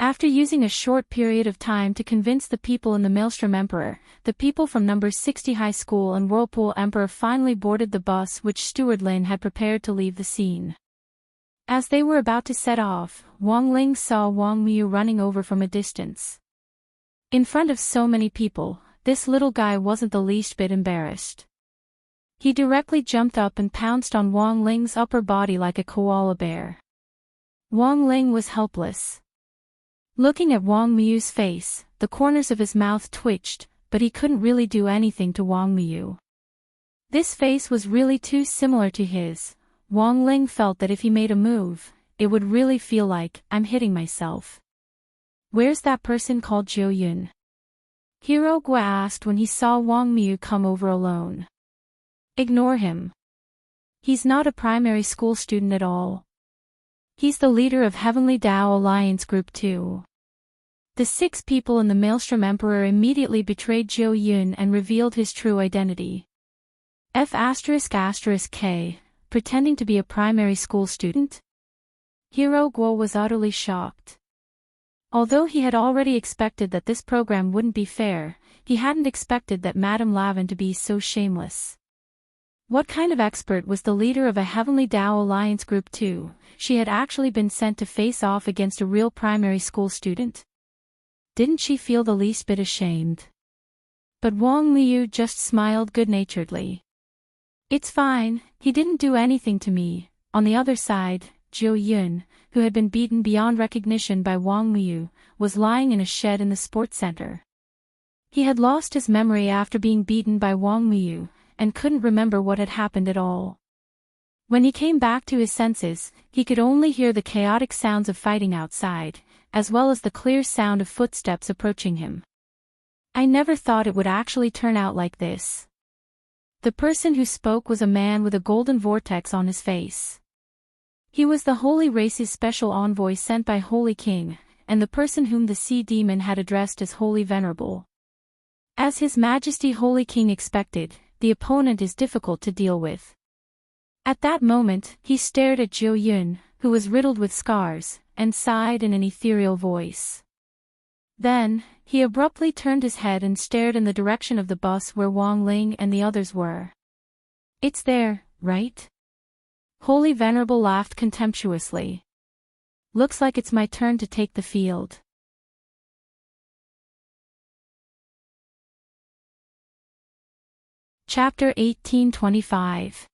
After using a short period of time to convince the people in the Maelstrom Emperor, the people from number 60 High School and Whirlpool Emperor finally boarded the bus which Steward Lin had prepared to leave the scene. As they were about to set off, Wang Ling saw Wang Miu running over from a distance. In front of so many people, this little guy wasn't the least bit embarrassed. He directly jumped up and pounced on Wang Ling's upper body like a koala bear. Wang Ling was helpless. Looking at Wang Miu's face, the corners of his mouth twitched, but he couldn't really do anything to Wang Miu. This face was really too similar to his. Wang Ling felt that if he made a move, it would really feel like, I'm hitting myself. Where's that person called Zhou Yun? Hero Gua asked when he saw Wang Miu come over alone. Ignore him. He's not a primary school student at all. He's the leader of Heavenly Dao Alliance Group 2. The 6 people in the Maelstrom Emperor immediately betrayed Zhou Yun and revealed his true identity. F***K, pretending to be a primary school student? Hero Guo was utterly shocked. Although he had already expected that this program wouldn't be fair, he hadn't expected that Madame Lavin to be so shameless. What kind of expert was the leader of a Heavenly Dao Alliance Group 2? She had actually been sent to face off against a real primary school student? Didn't she feel the least bit ashamed? But Wang Miu just smiled good-naturedly. It's fine, he didn't do anything to me. On the other side, Zhou Yun, who had been beaten beyond recognition by Wang Miu, was lying in a shed in the sports center. He had lost his memory after being beaten by Wang Miu, and couldn't remember what had happened at all. When he came back to his senses, he could only hear the chaotic sounds of fighting outside, as well as the clear sound of footsteps approaching him. I never thought it would actually turn out like this. The person who spoke was a man with a golden vortex on his face. He was the Holy Race's special envoy sent by Holy King, and the person whom the Sea Demon had addressed as Holy Venerable. As His Majesty Holy King expected, the opponent is difficult to deal with. At that moment, he stared at Zhou Yun, who was riddled with scars, and sighed in an ethereal voice. Then, he abruptly turned his head and stared in the direction of the bus where Wang Ling and the others were. It's there, right? Holy Venerable laughed contemptuously. Looks like it's my turn to take the field. Chapter 1825.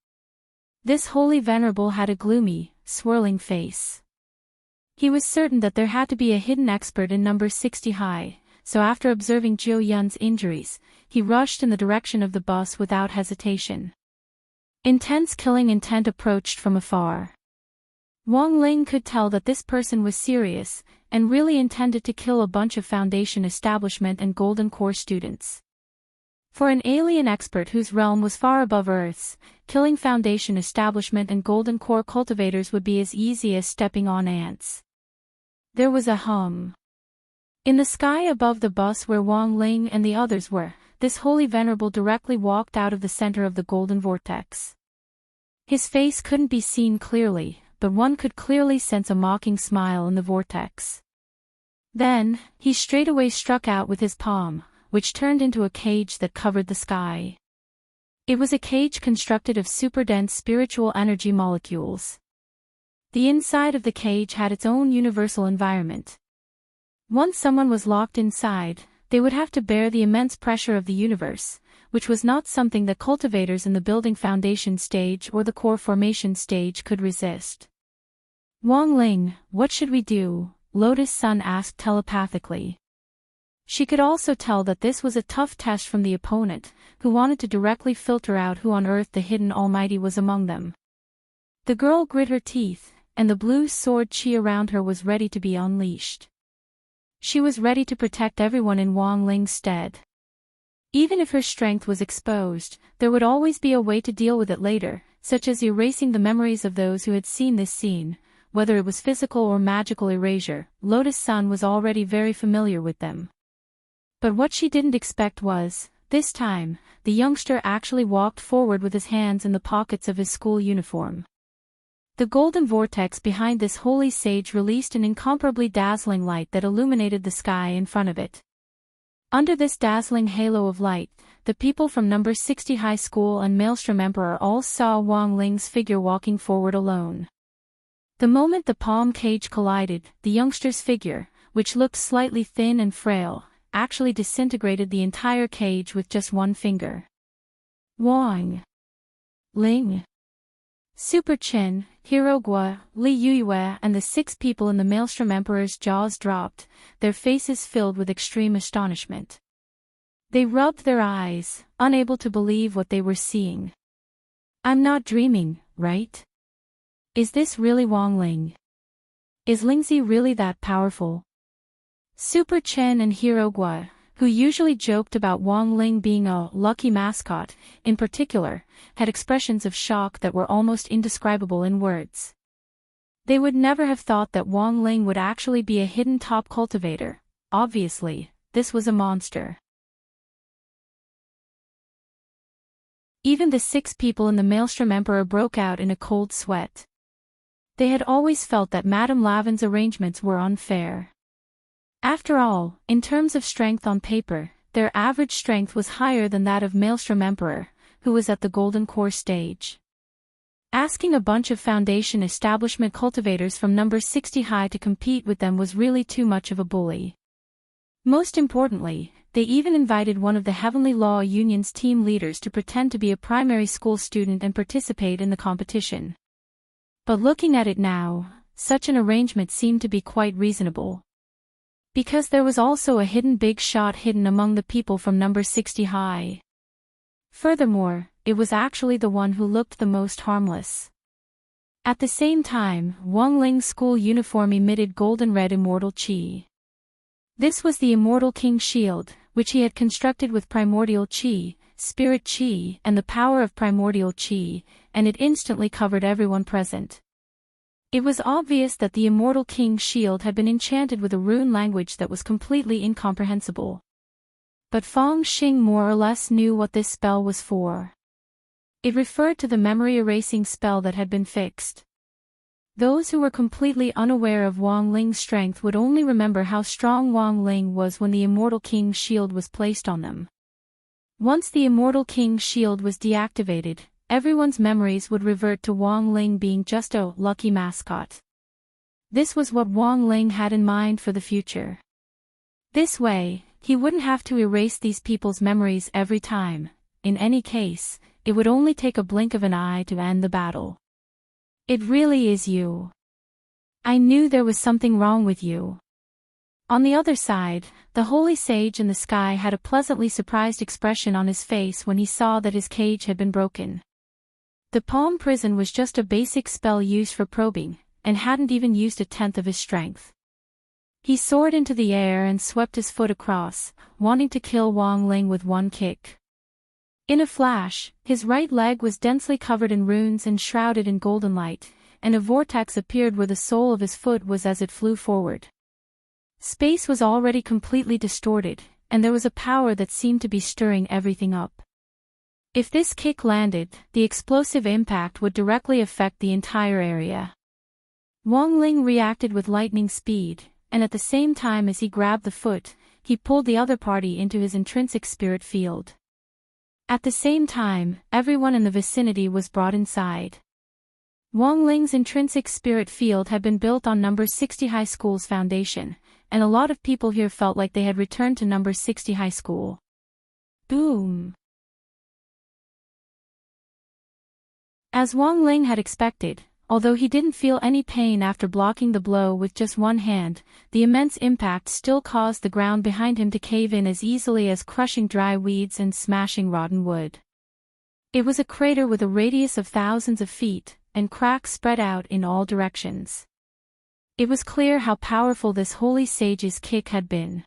This Holy Venerable had a gloomy, swirling face. He was certain that there had to be a hidden expert in number 60 high, so after observing Zhou Yun's injuries, he rushed in the direction of the bus without hesitation. Intense killing intent approached from afar. Wang Ling could tell that this person was serious, and really intended to kill a bunch of Foundation Establishment and Golden Core students. For an alien expert whose realm was far above Earth's, killing Foundation Establishment and Golden Core cultivators would be as easy as stepping on ants. There was a hum. In the sky above the bus where Wang Ling and the others were, this Holy Venerable directly walked out of the center of the golden vortex. His face couldn't be seen clearly, but one could clearly sense a mocking smile in the vortex. Then, he straightaway struck out with his palm, which turned into a cage that covered the sky. It was a cage constructed of super-dense spiritual energy molecules. The inside of the cage had its own universal environment. Once someone was locked inside, they would have to bear the immense pressure of the universe, which was not something that cultivators in the building foundation stage or the core formation stage could resist. Wang Ling, what should we do? Lotus Sun asked telepathically. She could also tell that this was a tough test from the opponent, who wanted to directly filter out who on earth the hidden almighty was among them. The girl grit her teeth, and the blue sword chi around her was ready to be unleashed. She was ready to protect everyone in Wang Ling's stead. Even if her strength was exposed, there would always be a way to deal with it later, such as erasing the memories of those who had seen this scene, whether it was physical or magical erasure. Lotus Sun was already very familiar with them. But what she didn't expect was, this time, the youngster actually walked forward with his hands in the pockets of his school uniform. The golden vortex behind this holy sage released an incomparably dazzling light that illuminated the sky in front of it. Under this dazzling halo of light, the people from Number 60 High School and Maelstrom Emperor all saw Wang Ling's figure walking forward alone. The moment the palm cage collided, the youngster's figure, which looked slightly thin and frail, actually disintegrated the entire cage with just one finger. Wang Ling, Super Chin, Hirogua, Li Yuyue and the 6 people in the Maelstrom Emperor's jaws dropped, their faces filled with extreme astonishment. They rubbed their eyes, unable to believe what they were seeing. I'm not dreaming, right? Is this really Wang Ling? Is Lingzi really that powerful? Super Chen and Hirogua, who usually joked about Wang Ling being a lucky mascot, in particular, had expressions of shock that were almost indescribable in words. They would never have thought that Wang Ling would actually be a hidden top cultivator. Obviously, this was a monster. Even the 6 people in the Maelstrom Emperor broke out in a cold sweat. They had always felt that Madame Lavin's arrangements were unfair. After all, in terms of strength on paper, their average strength was higher than that of Maelstrom Emperor, who was at the Golden Core stage. Asking a bunch of Foundation establishment cultivators from Number 60 High to compete with them was really too much of a bully. Most importantly, they even invited one of the Heavenly Law Union's team leaders to pretend to be a primary school student and participate in the competition. But looking at it now, such an arrangement seemed to be quite reasonable. Because there was also a hidden big shot hidden among the people from Number 60 High. Furthermore, it was actually the one who looked the most harmless. At the same time, Wang Ling's school uniform emitted golden red immortal chi. This was the Immortal King Shield, which he had constructed with primordial chi, spirit chi, and the power of primordial chi, and it instantly covered everyone present. It was obvious that the Immortal King's shield had been enchanted with a rune language that was completely incomprehensible. But Feng Xing more or less knew what this spell was for. It referred to the memory-erasing spell that had been fixed. Those who were completely unaware of Wang Ling's strength would only remember how strong Wang Ling was when the Immortal King's shield was placed on them. Once the Immortal King's shield was deactivated, everyone's memories would revert to Wang Ling being just a lucky mascot. This was what Wang Ling had in mind for the future. This way, he wouldn't have to erase these people's memories every time. In any case, it would only take a blink of an eye to end the battle. It really is you. I knew there was something wrong with you. On the other side, the holy sage in the sky had a pleasantly surprised expression on his face when he saw that his cage had been broken. The palm prison was just a basic spell used for probing, and hadn't even used a tenth of his strength. He soared into the air and swept his foot across, wanting to kill Wang Ling with one kick. In a flash, his right leg was densely covered in runes and shrouded in golden light, and a vortex appeared where the sole of his foot was as it flew forward. Space was already completely distorted, and there was a power that seemed to be stirring everything up. If this kick landed, the explosive impact would directly affect the entire area. Wang Ling reacted with lightning speed, and at the same time as he grabbed the foot, he pulled the other party into his intrinsic spirit field. At the same time, everyone in the vicinity was brought inside. Wang Ling's intrinsic spirit field had been built on Number 60 High School's foundation, and a lot of people here felt like they had returned to Number 60 High School. Boom! As Wang Ling had expected, although he didn't feel any pain after blocking the blow with just one hand, the immense impact still caused the ground behind him to cave in as easily as crushing dry weeds and smashing rotten wood. It was a crater with a radius of thousands of feet, and cracks spread out in all directions. It was clear how powerful this holy sage's kick had been.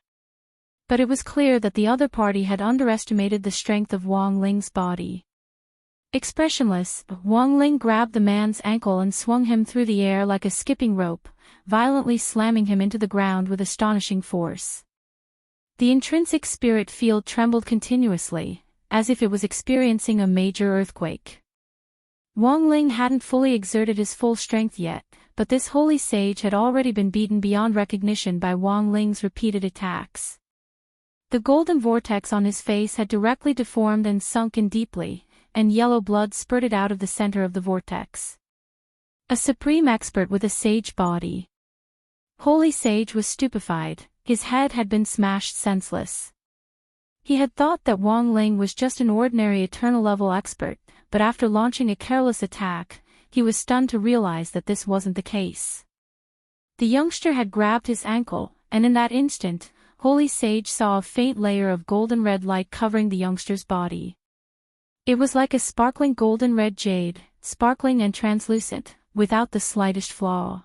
But it was clear that the other party had underestimated the strength of Wang Ling's body. Expressionless, Wang Ling grabbed the man's ankle and swung him through the air like a skipping rope, violently slamming him into the ground with astonishing force. The intrinsic spirit field trembled continuously, as if it was experiencing a major earthquake. Wang Ling hadn't fully exerted his full strength yet, but this holy sage had already been beaten beyond recognition by Wang Ling's repeated attacks. The golden vortex on his face had directly deformed and sunk in deeply, and yellow blood spurted out of the center of the vortex. A supreme expert with a sage body. Holy Sage was stupefied, his head had been smashed senseless. He had thought that Wang Ling was just an ordinary eternal-level expert, but after launching a careless attack, he was stunned to realize that this wasn't the case. The youngster had grabbed his ankle, and in that instant, Holy Sage saw a faint layer of golden red light covering the youngster's body. It was like a sparkling golden red jade, sparkling and translucent, without the slightest flaw.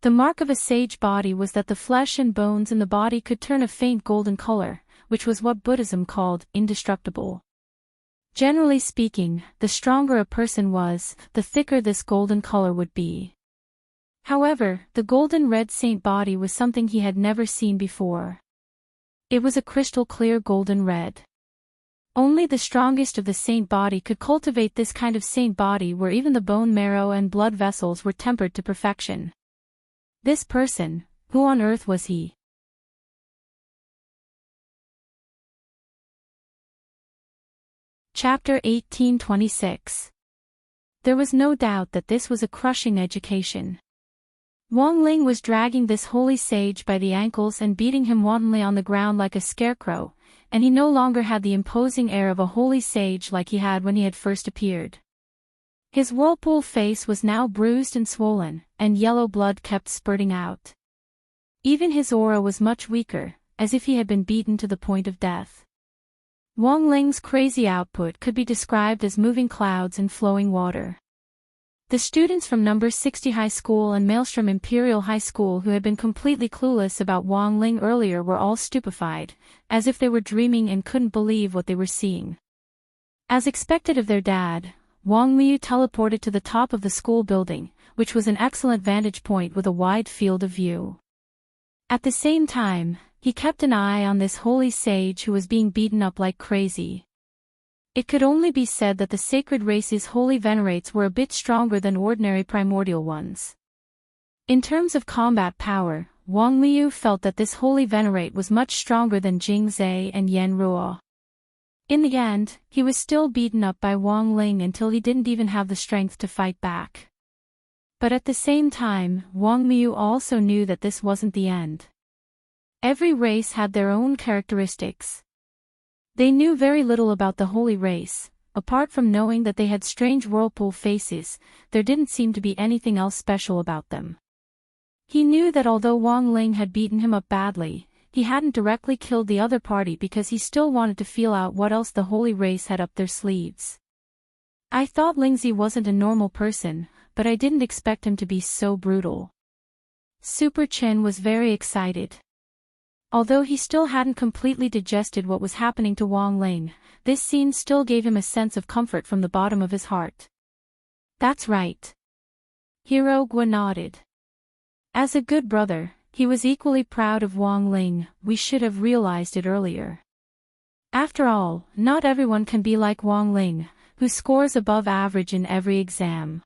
The mark of a sage body was that the flesh and bones in the body could turn a faint golden color, which was what Buddhism called indestructible. Generally speaking, the stronger a person was, the thicker this golden color would be. However, the golden red saint body was something he had never seen before. It was a crystal-clear golden red. Only the strongest of the saint body could cultivate this kind of saint body where even the bone marrow and blood vessels were tempered to perfection. This person, who on earth was he? Chapter 1826. There was no doubt that this was a crushing education. Wang Ling was dragging this holy sage by the ankles and beating him wantonly on the ground like a scarecrow, and he no longer had the imposing air of a holy sage like he had when he had first appeared. His whirlpool face was now bruised and swollen, and yellow blood kept spurting out. Even his aura was much weaker, as if he had been beaten to the point of death. Wang Ling's crazy output could be described as moving clouds and flowing water. The students from No. 60 High School and Maelstrom Imperial High School who had been completely clueless about Wang Ling earlier were all stupefied, as if they were dreaming and couldn't believe what they were seeing. As expected of their dad, Wang Liu teleported to the top of the school building, which was an excellent vantage point with a wide field of view. At the same time, he kept an eye on this holy sage who was being beaten up like crazy. It could only be said that the sacred race's holy venerates were a bit stronger than ordinary primordial ones. In terms of combat power, Wang Liu felt that this holy venerate was much stronger than Jing Zhe and Yan Ruo. In the end, he was still beaten up by Wang Ling until he didn't even have the strength to fight back. But at the same time, Wang Liu also knew that this wasn't the end. Every race had their own characteristics. They knew very little about the holy race. Apart from knowing that they had strange whirlpool faces, there didn't seem to be anything else special about them. He knew that although Wang Ling had beaten him up badly, he hadn't directly killed the other party because he still wanted to feel out what else the holy race had up their sleeves. I thought Lingzi wasn't a normal person, but I didn't expect him to be so brutal. Super Chen was very excited. Although he still hadn't completely digested what was happening to Wang Ling, this scene still gave him a sense of comfort from the bottom of his heart. That's right. Hero Gua nodded. As a good brother, he was equally proud of Wang Ling. We should have realized it earlier. After all, not everyone can be like Wang Ling, who scores above average in every exam.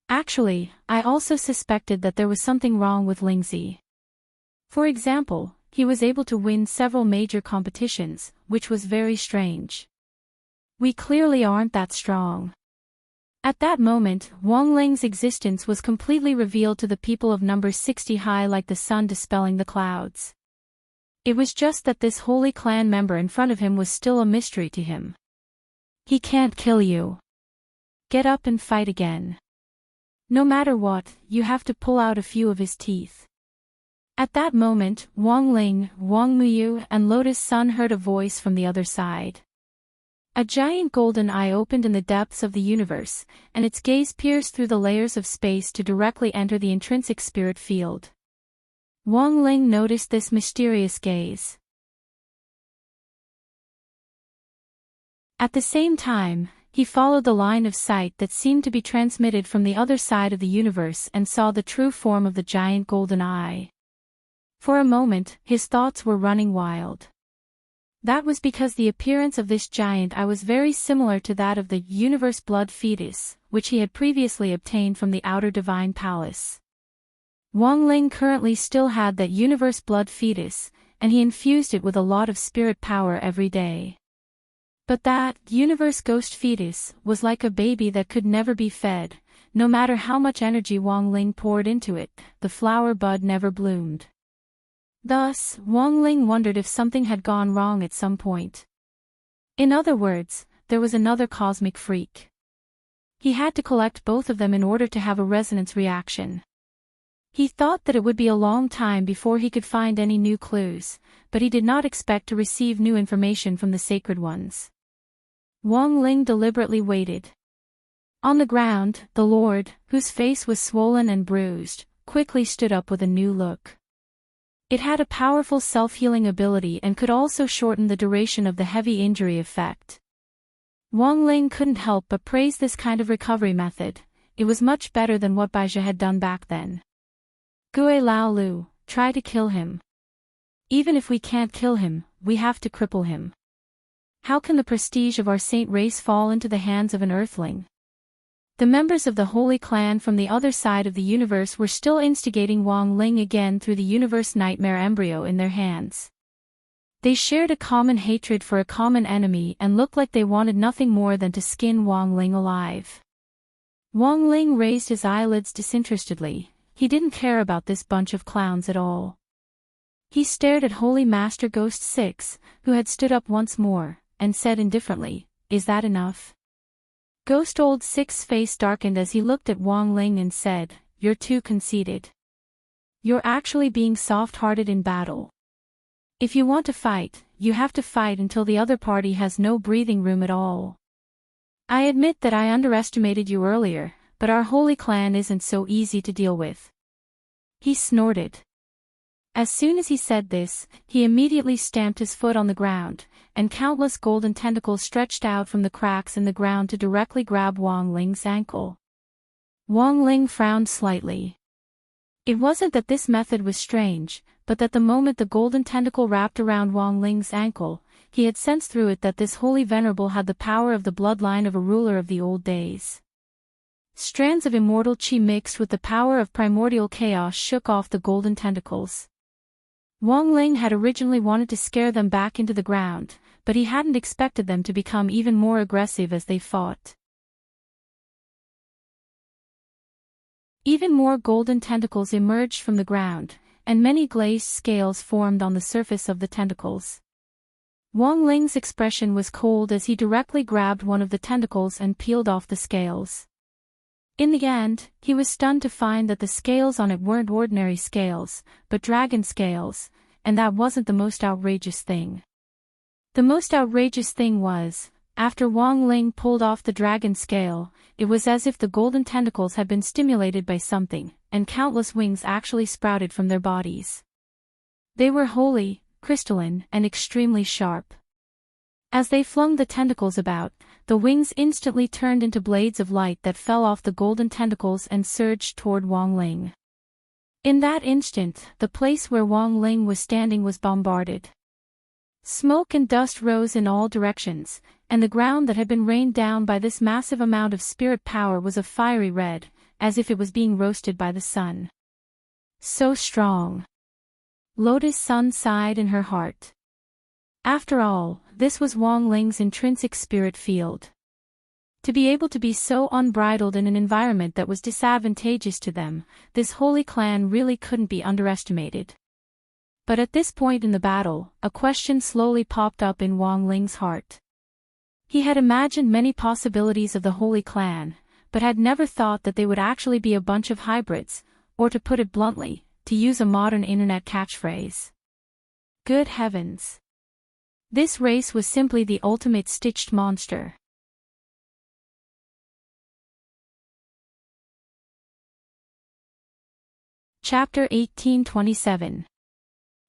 Actually, I also suspected that there was something wrong with Lingzi. For example, he was able to win several major competitions, which was very strange. We clearly aren't that strong. At that moment, Wang Ling's existence was completely revealed to the people of No. 60 High like the sun dispelling the clouds. It was just that this holy clan member in front of him was still a mystery to him. He can't kill you. Get up and fight again. No matter what, you have to pull out a few of his teeth. At that moment, Wang Ling, Wang Muyu, and Lotus Sun heard a voice from the other side. A giant golden eye opened in the depths of the universe, and its gaze pierced through the layers of space to directly enter the intrinsic spirit field. Wang Ling noticed this mysterious gaze. At the same time, he followed the line of sight that seemed to be transmitted from the other side of the universe and saw the true form of the giant golden eye. For a moment, his thoughts were running wild. That was because the appearance of this giant eye was very similar to that of the universe blood fetus, which he had previously obtained from the Outer Divine Palace. Wang Ling currently still had that universe blood fetus, and he infused it with a lot of spirit power every day. But that universe ghost fetus was like a baby that could never be fed. No matter how much energy Wang Ling poured into it, the flower bud never bloomed. Thus, Wang Ling wondered if something had gone wrong at some point. In other words, there was another cosmic freak. He had to collect both of them in order to have a resonance reaction. He thought that it would be a long time before he could find any new clues, but he did not expect to receive new information from the sacred ones. Wang Ling deliberately waited. On the ground, the Lord, whose face was swollen and bruised, quickly stood up with a new look. It had a powerful self-healing ability and could also shorten the duration of the heavy injury effect. Wang Ling couldn't help but praise this kind of recovery method. It was much better than what Baizhi had done back then. Gue Lao Lu, try to kill him. Even if we can't kill him, we have to cripple him. How can the prestige of our saint race fall into the hands of an earthling? The members of the Holy Clan from the other side of the universe were still instigating Wang Ling again through the universe nightmare embryo in their hands. They shared a common hatred for a common enemy and looked like they wanted nothing more than to skin Wang Ling alive. Wang Ling raised his eyelids disinterestedly. He didn't care about this bunch of clowns at all. He stared at Holy Master Ghost 6, who had stood up once more, and said indifferently, "Is that enough?" Ghost Old 6's face darkened as he looked at Wang Ling and said, "You're too conceited. You're actually being soft-hearted in battle. If you want to fight, you have to fight until the other party has no breathing room at all. I admit that I underestimated you earlier, but our Holy Clan isn't so easy to deal with." He snorted. As soon as he said this, he immediately stamped his foot on the ground, and countless golden tentacles stretched out from the cracks in the ground to directly grab Wang Ling's ankle. Wang Ling frowned slightly. It wasn't that this method was strange, but that the moment the golden tentacle wrapped around Wang Ling's ankle, he had sensed through it that this holy venerable had the power of the bloodline of a ruler of the old days. Strands of immortal chi mixed with the power of primordial chaos shook off the golden tentacles. Wang Ling had originally wanted to scare them back into the ground, but he hadn't expected them to become even more aggressive as they fought. Even more golden tentacles emerged from the ground, and many glazed scales formed on the surface of the tentacles. Wang Ling's expression was cold as he directly grabbed one of the tentacles and peeled off the scales. In the end, he was stunned to find that the scales on it weren't ordinary scales, but dragon scales, and that wasn't the most outrageous thing. The most outrageous thing was, after Wang Ling pulled off the dragon scale, it was as if the golden tentacles had been stimulated by something, and countless wings actually sprouted from their bodies. They were holy, crystalline, and extremely sharp. As they flung the tentacles about, the wings instantly turned into blades of light that fell off the golden tentacles and surged toward Wang Ling. In that instant, the place where Wang Ling was standing was bombarded. Smoke and dust rose in all directions, and the ground that had been rained down by this massive amount of spirit power was a fiery red, as if it was being roasted by the sun. So strong. Lotus Sun sighed in her heart. After all, this was Wang Ling's intrinsic spirit field. To be able to be so unbridled in an environment that was disadvantageous to them, this holy clan really couldn't be underestimated. But at this point in the battle, a question slowly popped up in Wang Ling's heart. He had imagined many possibilities of the holy clan, but had never thought that they would actually be a bunch of hybrids, or to put it bluntly, to use a modern internet catchphrase. Good heavens! This race was simply the ultimate stitched monster. Chapter 1827.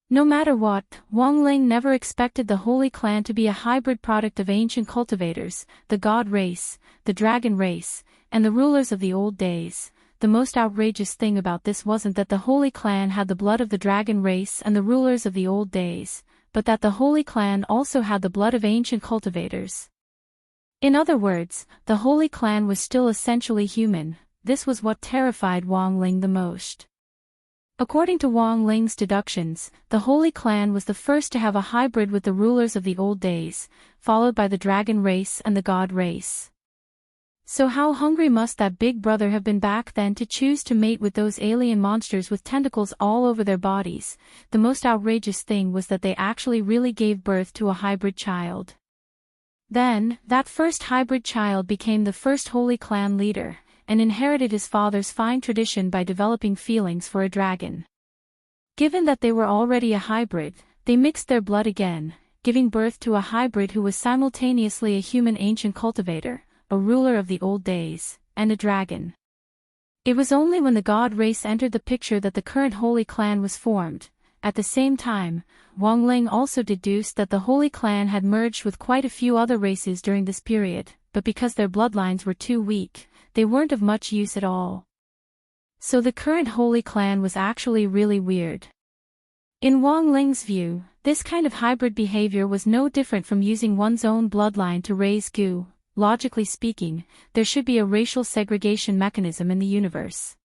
No matter what, Wang Ling never expected the Holy Clan to be a hybrid product of ancient cultivators, the God race, the Dragon race, and the rulers of the old days. The most outrageous thing about this wasn't that the Holy Clan had the blood of the Dragon race and the rulers of the old days, but that the Holy Clan also had the blood of ancient cultivators. In other words, the Holy Clan was still essentially human. This was what terrified Wang Ling the most. According to Wang Ling's deductions, the Holy Clan was the first to have a hybrid with the rulers of the old days, followed by the dragon race and the god race. So how hungry must that big brother have been back then to choose to mate with those alien monsters with tentacles all over their bodies? The most outrageous thing was that they actually really gave birth to a hybrid child. Then, that first hybrid child became the first Holy Clan leader, and inherited his father's fine tradition by developing feelings for a dragon. Given that they were already a hybrid, they mixed their blood again, giving birth to a hybrid who was simultaneously a human ancient cultivator, a ruler of the old days, and a dragon. It was only when the god race entered the picture that the current Holy Clan was formed. At the same time, Wang Ling also deduced that the Holy Clan had merged with quite a few other races during this period, but because their bloodlines were too weak, they weren't of much use at all. So the current Holy Clan was actually really weird. In Wang Ling's view, this kind of hybrid behavior was no different from using one's own bloodline to raise goo. Logically speaking, there should be a racial segregation mechanism in the universe.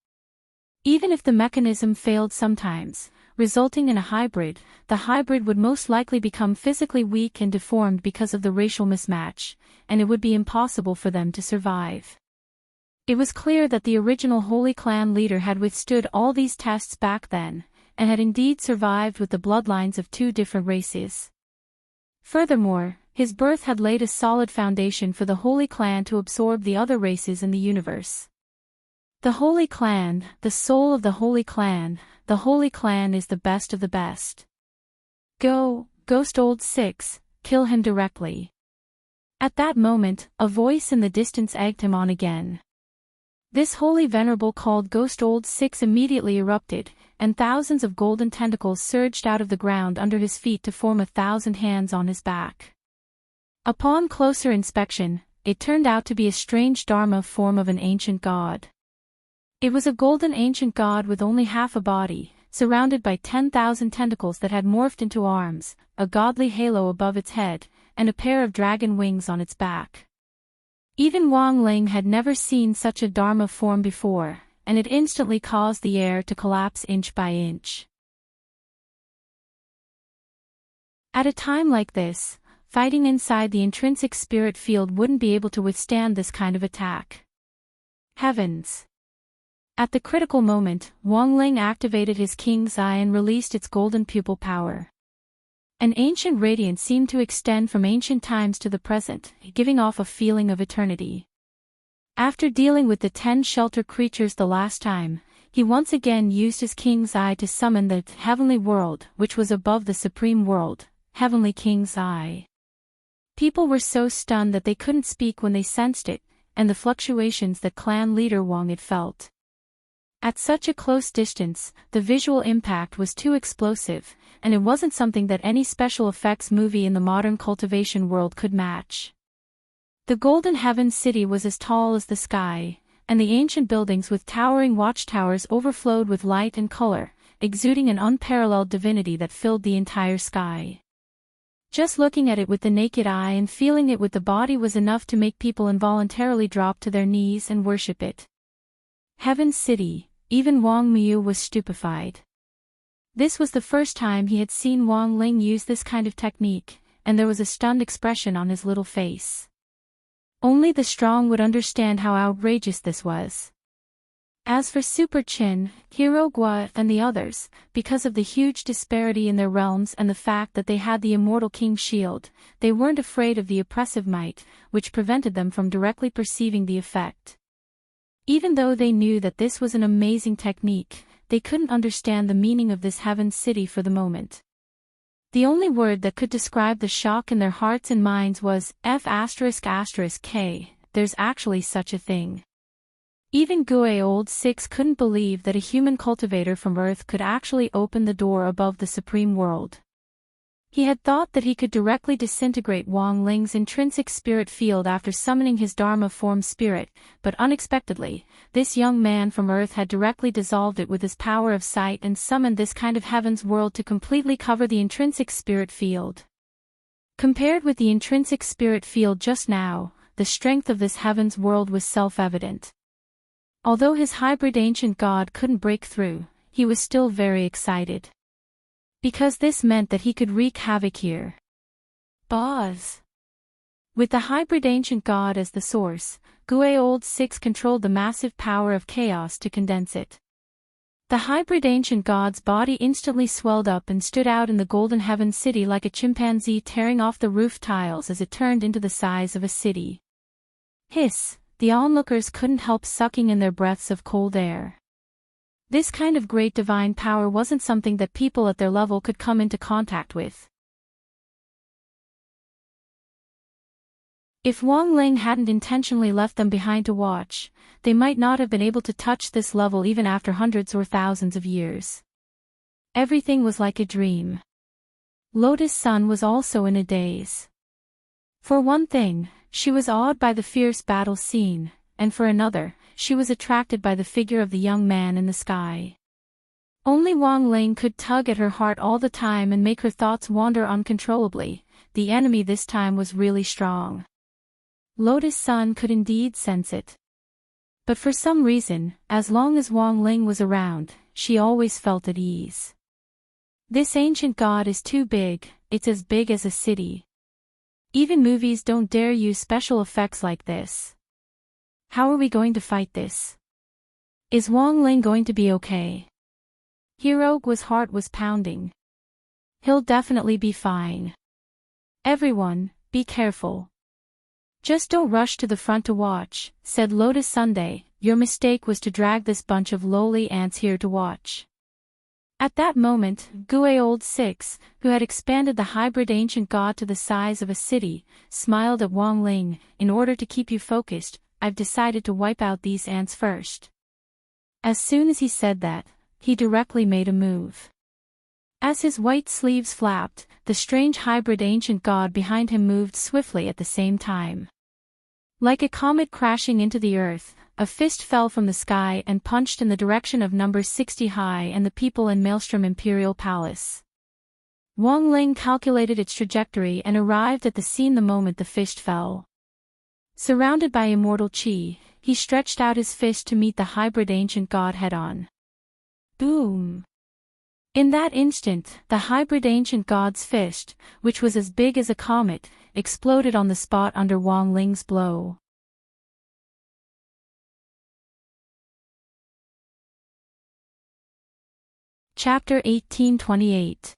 Even if the mechanism failed sometimes, resulting in a hybrid, the hybrid would most likely become physically weak and deformed because of the racial mismatch, and it would be impossible for them to survive. It was clear that the original Holy Clan leader had withstood all these tests back then, and had indeed survived with the bloodlines of two different races. Furthermore, his birth had laid a solid foundation for the Holy Clan to absorb the other races in the universe. The Holy Clan, the soul of the Holy Clan is the best of the best. Go, Ghost Old Six, kill him directly. At that moment, a voice in the distance egged him on again. This holy venerable called Ghost Old Six immediately erupted, and thousands of golden tentacles surged out of the ground under his feet to form 1,000 hands on his back. Upon closer inspection, it turned out to be a strange Dharma form of an ancient god. It was a golden ancient god with only half a body, surrounded by 10,000 tentacles that had morphed into arms, a godly halo above its head, and a pair of dragon wings on its back. Even Wang Ling had never seen such a Dharma form before, and it instantly caused the air to collapse inch by inch. At a time like this, fighting inside the intrinsic spirit field wouldn't be able to withstand this kind of attack. Heavens! At the critical moment, Wang Ling activated his king's eye and released its golden pupil power. An ancient radiance seemed to extend from ancient times to the present, giving off a feeling of eternity. After dealing with the 10 shelter creatures the last time, he once again used his king's eye to summon the heavenly world, which was above the supreme world, Heavenly King's Eye. People were so stunned that they couldn't speak when they sensed it, and the fluctuations that clan leader Wang had felt. At such a close distance, the visual impact was too explosive, and it wasn't something that any special effects movie in the modern cultivation world could match. The Golden Heaven City was as tall as the sky, and the ancient buildings with towering watchtowers overflowed with light and color, exuding an unparalleled divinity that filled the entire sky. Just looking at it with the naked eye and feeling it with the body was enough to make people involuntarily drop to their knees and worship it. Heaven City, even Wang Miu was stupefied. This was the first time he had seen Wang Ling use this kind of technique, and there was a stunned expression on his little face. Only the strong would understand how outrageous this was. As for Super Chin, Hero Gua, and the others, because of the huge disparity in their realms and the fact that they had the immortal King's shield, they weren't afraid of the oppressive might, which prevented them from directly perceiving the effect. Even though they knew that this was an amazing technique, they couldn't understand the meaning of this Heaven City for the moment. The only word that could describe the shock in their hearts and minds was F***K, there's actually such a thing. Even Gue Old Six couldn't believe that a human cultivator from Earth could actually open the door above the supreme world. He had thought that he could directly disintegrate Wang Ling's intrinsic spirit field after summoning his Dharma form spirit, but unexpectedly, this young man from Earth had directly dissolved it with his power of sight and summoned this kind of heaven's world to completely cover the intrinsic spirit field. Compared with the intrinsic spirit field just now, the strength of this heaven's world was self-evident. Although his hybrid ancient god couldn't break through, he was still very excited. Because this meant that he could wreak havoc here. Boz. With the hybrid ancient god as the source, Old 6 controlled the massive power of chaos to condense it. The hybrid ancient god's body instantly swelled up and stood out in the golden heaven city like a chimpanzee tearing off the roof tiles as it turned into the size of a city. Hiss, the onlookers couldn't help sucking in their breaths of cold air. This kind of great divine power wasn't something that people at their level could come into contact with. If Wang Ling hadn't intentionally left them behind to watch, they might not have been able to touch this level even after hundreds or thousands of years. Everything was like a dream. Lotus Sun was also in a daze. For one thing, she was awed by the fierce battle scene, and for another, she was attracted by the figure of the young man in the sky. Only Wang Ling could tug at her heart all the time and make her thoughts wander uncontrollably. The enemy this time was really strong. Lotus Sun could indeed sense it. But for some reason, as long as Wang Ling was around, she always felt at ease. This ancient god is too big, it's as big as a city. Even movies don't dare use special effects like this. How are we going to fight this? Is Wang Ling going to be okay? Heart's heart was pounding. He'll definitely be fine. Everyone, be careful. Just don't rush to the front to watch, said Lotus Sunday. Your mistake was to drag this bunch of lowly ants here to watch. At that moment, Old 6, who had expanded the hybrid ancient god to the size of a city, smiled at Wang Ling. In order to keep you focused, I've decided to wipe out these ants first. As soon as he said that, he directly made a move. As his white sleeves flapped, the strange hybrid ancient god behind him moved swiftly at the same time. Like a comet crashing into the earth, a fist fell from the sky and punched in the direction of number 60 high and the people in Maelstrom Imperial Palace. Wang Ling calculated its trajectory and arrived at the scene the moment the fist fell. Surrounded by immortal chi, he stretched out his fist to meet the hybrid ancient god head-on. Boom! In that instant, the hybrid ancient god's fist, which was as big as a comet, exploded on the spot under Wang Ling's blow. Chapter 1828.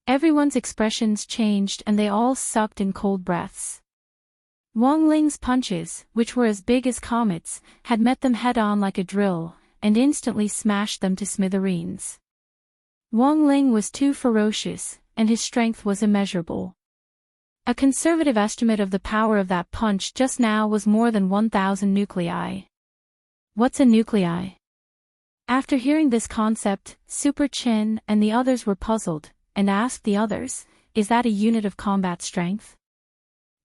Everyone's expressions changed and they all sucked in cold breaths. Wang Ling's punches, which were as big as comets, had met them head-on like a drill, and instantly smashed them to smithereens. Wang Ling was too ferocious, and his strength was immeasurable. A conservative estimate of the power of that punch just now was more than 1,000 nuclei. What's a nuclei? After hearing this concept, Super Chin and the others were puzzled, and asked the others, is that a unit of combat strength?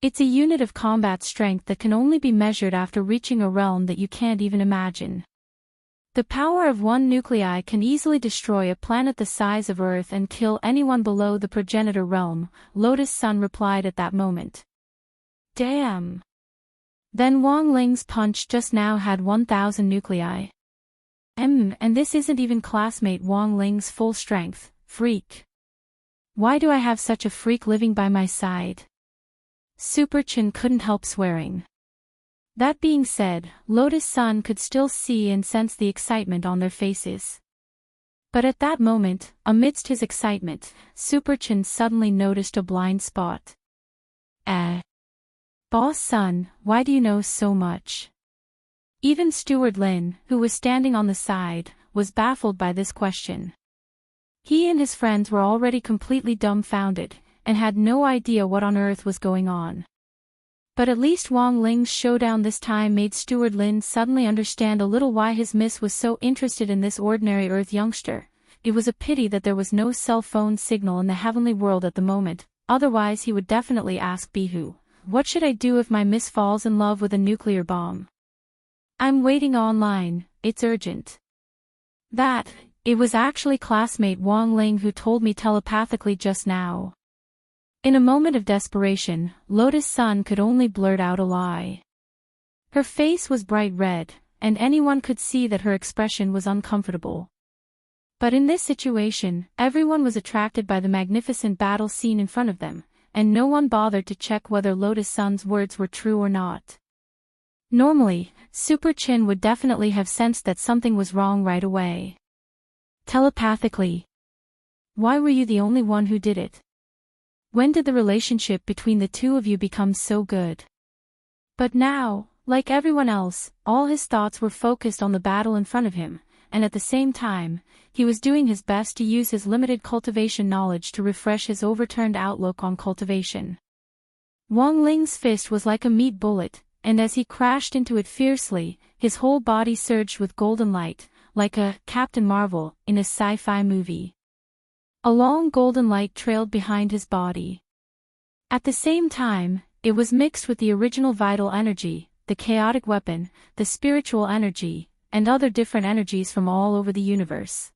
It's a unit of combat strength that can only be measured after reaching a realm that you can't even imagine. The power of one nuclei can easily destroy a planet the size of Earth and kill anyone below the progenitor realm, Lotus Sun replied at that moment. Damn! Then Wang Ling's punch just now had 1,000 nuclei. And this isn't even classmate Wang Ling's full strength, freak. Why do I have such a freak living by my side? Super Chin couldn't help swearing. That being said, Lotus Sun could still see and sense the excitement on their faces. But at that moment, amidst his excitement, Super Chin suddenly noticed a blind spot. Boss Sun, why do you know so much? Even Steward Lin, who was standing on the side, was baffled by this question. He and his friends were already completely dumbfounded, and had no idea what on earth was going on. But at least Wang Ling's showdown this time made Steward Lin suddenly understand a little why his miss was so interested in this ordinary Earth youngster. It was a pity that there was no cell phone signal in the heavenly world at the moment, otherwise he would definitely ask Bihu, what should I do if my miss falls in love with a nuclear bomb? I'm waiting online, it's urgent. It was actually classmate Wang Ling who told me telepathically just now. In a moment of desperation, Lotus Sun could only blurt out a lie. Her face was bright red, and anyone could see that her expression was uncomfortable. But in this situation, everyone was attracted by the magnificent battle scene in front of them, and no one bothered to check whether Lotus Sun's words were true or not. Normally, Super Chin would definitely have sensed that something was wrong right away. Telepathically. Why were you the only one who did it? When did the relationship between the two of you become so good? But now, like everyone else, all his thoughts were focused on the battle in front of him, and at the same time, he was doing his best to use his limited cultivation knowledge to refresh his overturned outlook on cultivation. Wang Ling's fist was like a meat bullet, and as he crashed into it fiercely, his whole body surged with golden light, like a Captain Marvel in a sci-fi movie. A long golden light trailed behind his body. At the same time, it was mixed with the original vital energy, the chaotic weapon, the spiritual energy, and other different energies from all over the universe.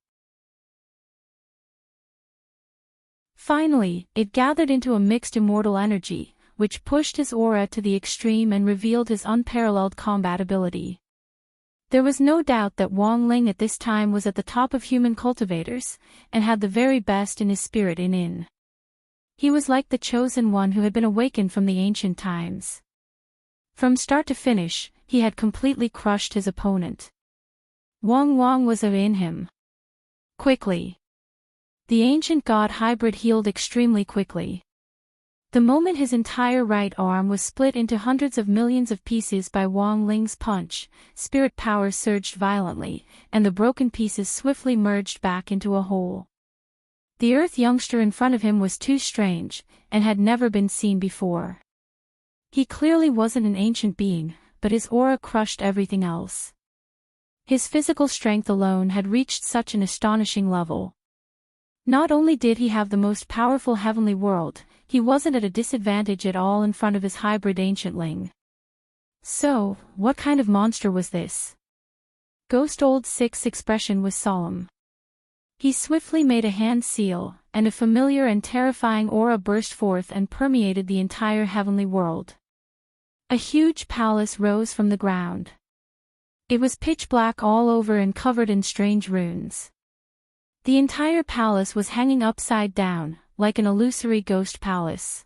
Finally, it gathered into a mixed immortal energy, which pushed his aura to the extreme and revealed his unparalleled combat ability. There was no doubt that Wang Ling at this time was at the top of human cultivators, and had the very best in his spirit in. He was like the chosen one who had been awakened from the ancient times. From start to finish, he had completely crushed his opponent. Wang was in him. Quickly. The ancient god hybrid healed extremely quickly. The moment his entire right arm was split into hundreds of millions of pieces by Wang Ling's punch, spirit power surged violently, and the broken pieces swiftly merged back into a whole. The earth youngster in front of him was too strange, and had never been seen before. He clearly wasn't an ancient being, but his aura crushed everything else. His physical strength alone had reached such an astonishing level. Not only did he have the most powerful heavenly world, he wasn't at a disadvantage at all in front of his hybrid ancient Ling. So, what kind of monster was this? Ghost Old Six's expression was solemn. He swiftly made a hand seal, and a familiar and terrifying aura burst forth and permeated the entire heavenly world. A huge palace rose from the ground. It was pitch black all over and covered in strange runes. The entire palace was hanging upside down, like an illusory ghost palace.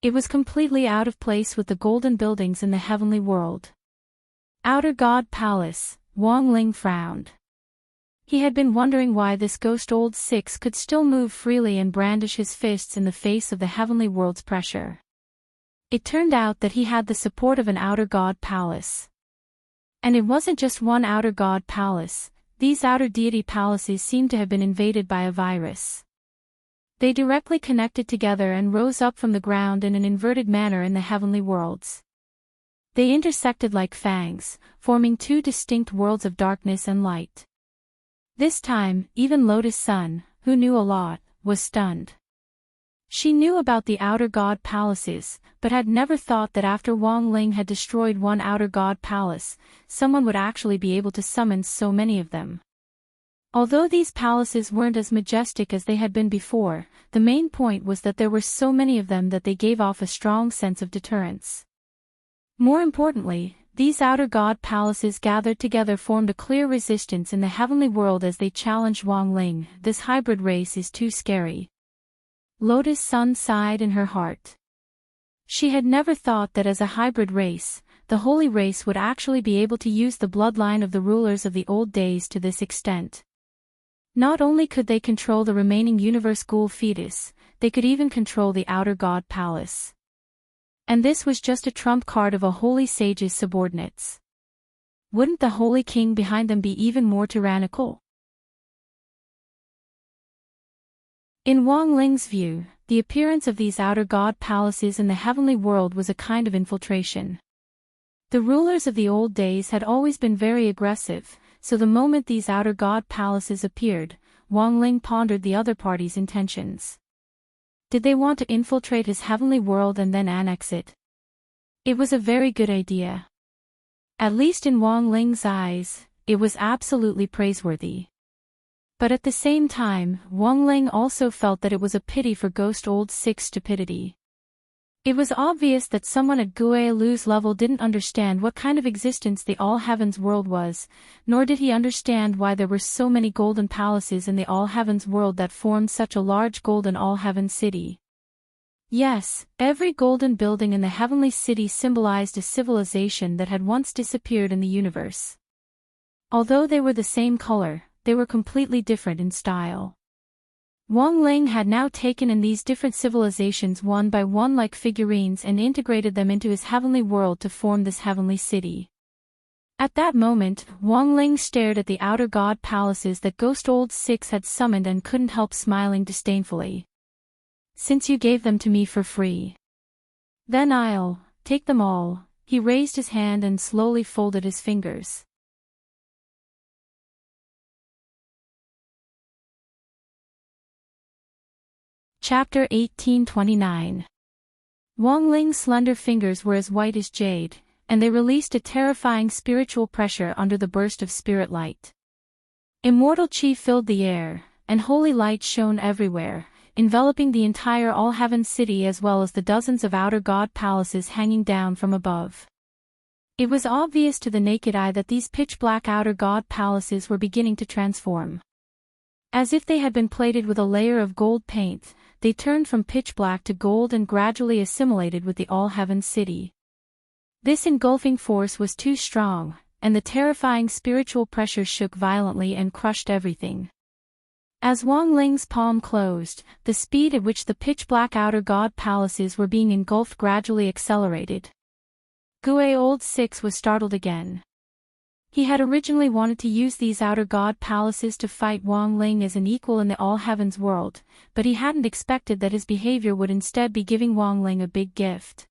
It was completely out of place with the golden buildings in the heavenly world. Outer God Palace, Wang Ling frowned. He had been wondering why this Ghost Old Six could still move freely and brandish his fists in the face of the heavenly world's pressure. It turned out that he had the support of an Outer God Palace. And it wasn't just one Outer God Palace. These outer deity palaces seemed to have been invaded by a virus. They directly connected together and rose up from the ground in an inverted manner in the heavenly worlds. They intersected like fangs, forming two distinct worlds of darkness and light. This time, even Lotus Sun, who knew a lot, was stunned. She knew about the outer god palaces, but had never thought that after Wang Ling had destroyed one outer god palace, someone would actually be able to summon so many of them. Although these palaces weren't as majestic as they had been before, the main point was that there were so many of them that they gave off a strong sense of deterrence. More importantly, these outer god palaces gathered together formed a clear resistance in the heavenly world as they challenged Wang Ling. This hybrid race is too scary. Lotus Sun sighed in her heart. She had never thought that as a hybrid race, the holy race would actually be able to use the bloodline of the rulers of the old days to this extent. Not only could they control the remaining universe ghoul fetus, they could even control the outer god palace. And this was just a trump card of a holy sage's subordinates. Wouldn't the holy king behind them be even more tyrannical? In Wang Ling's view, the appearance of these outer god palaces in the heavenly world was a kind of infiltration. The rulers of the old days had always been very aggressive, so the moment these outer god palaces appeared, Wang Ling pondered the other party's intentions. Did they want to infiltrate his heavenly world and then annex it? It was a very good idea. At least in Wang Ling's eyes, it was absolutely praiseworthy. But at the same time, Wang Ling also felt that it was a pity for Ghost Old Six's stupidity. It was obvious that someone at Guai Lu's level didn't understand what kind of existence the All-Heavens world was, nor did he understand why there were so many golden palaces in the All-Heavens world that formed such a large golden All-Heaven city. Yes, every golden building in the heavenly city symbolized a civilization that had once disappeared in the universe. Although they were the same color, they were completely different in style. Wang Ling had now taken in these different civilizations one by one like figurines and integrated them into his heavenly world to form this heavenly city. At that moment, Wang Ling stared at the outer god palaces that Ghost Old Six had summoned and couldn't help smiling disdainfully. Since you gave them to me for free, then I'll take them all. He raised his hand and slowly folded his fingers. Chapter 1829. Wang Ling's slender fingers were as white as jade, and they released a terrifying spiritual pressure under the burst of spirit light. Immortal qi filled the air, and holy light shone everywhere, enveloping the entire All-Heaven city as well as the dozens of outer god palaces hanging down from above. It was obvious to the naked eye that these pitch-black outer god palaces were beginning to transform. As if they had been plated with a layer of gold paint, they turned from pitch black to gold and gradually assimilated with the All-Heaven city. This engulfing force was too strong, and the terrifying spiritual pressure shook violently and crushed everything. As Wang Ling's palm closed, the speed at which the pitch-black outer god palaces were being engulfed gradually accelerated. Guai Old Six was startled again. He had originally wanted to use these outer god palaces to fight Wang Ling as an equal in the All-Heavens world, but he hadn't expected that his behavior would instead be giving Wang Ling a big gift.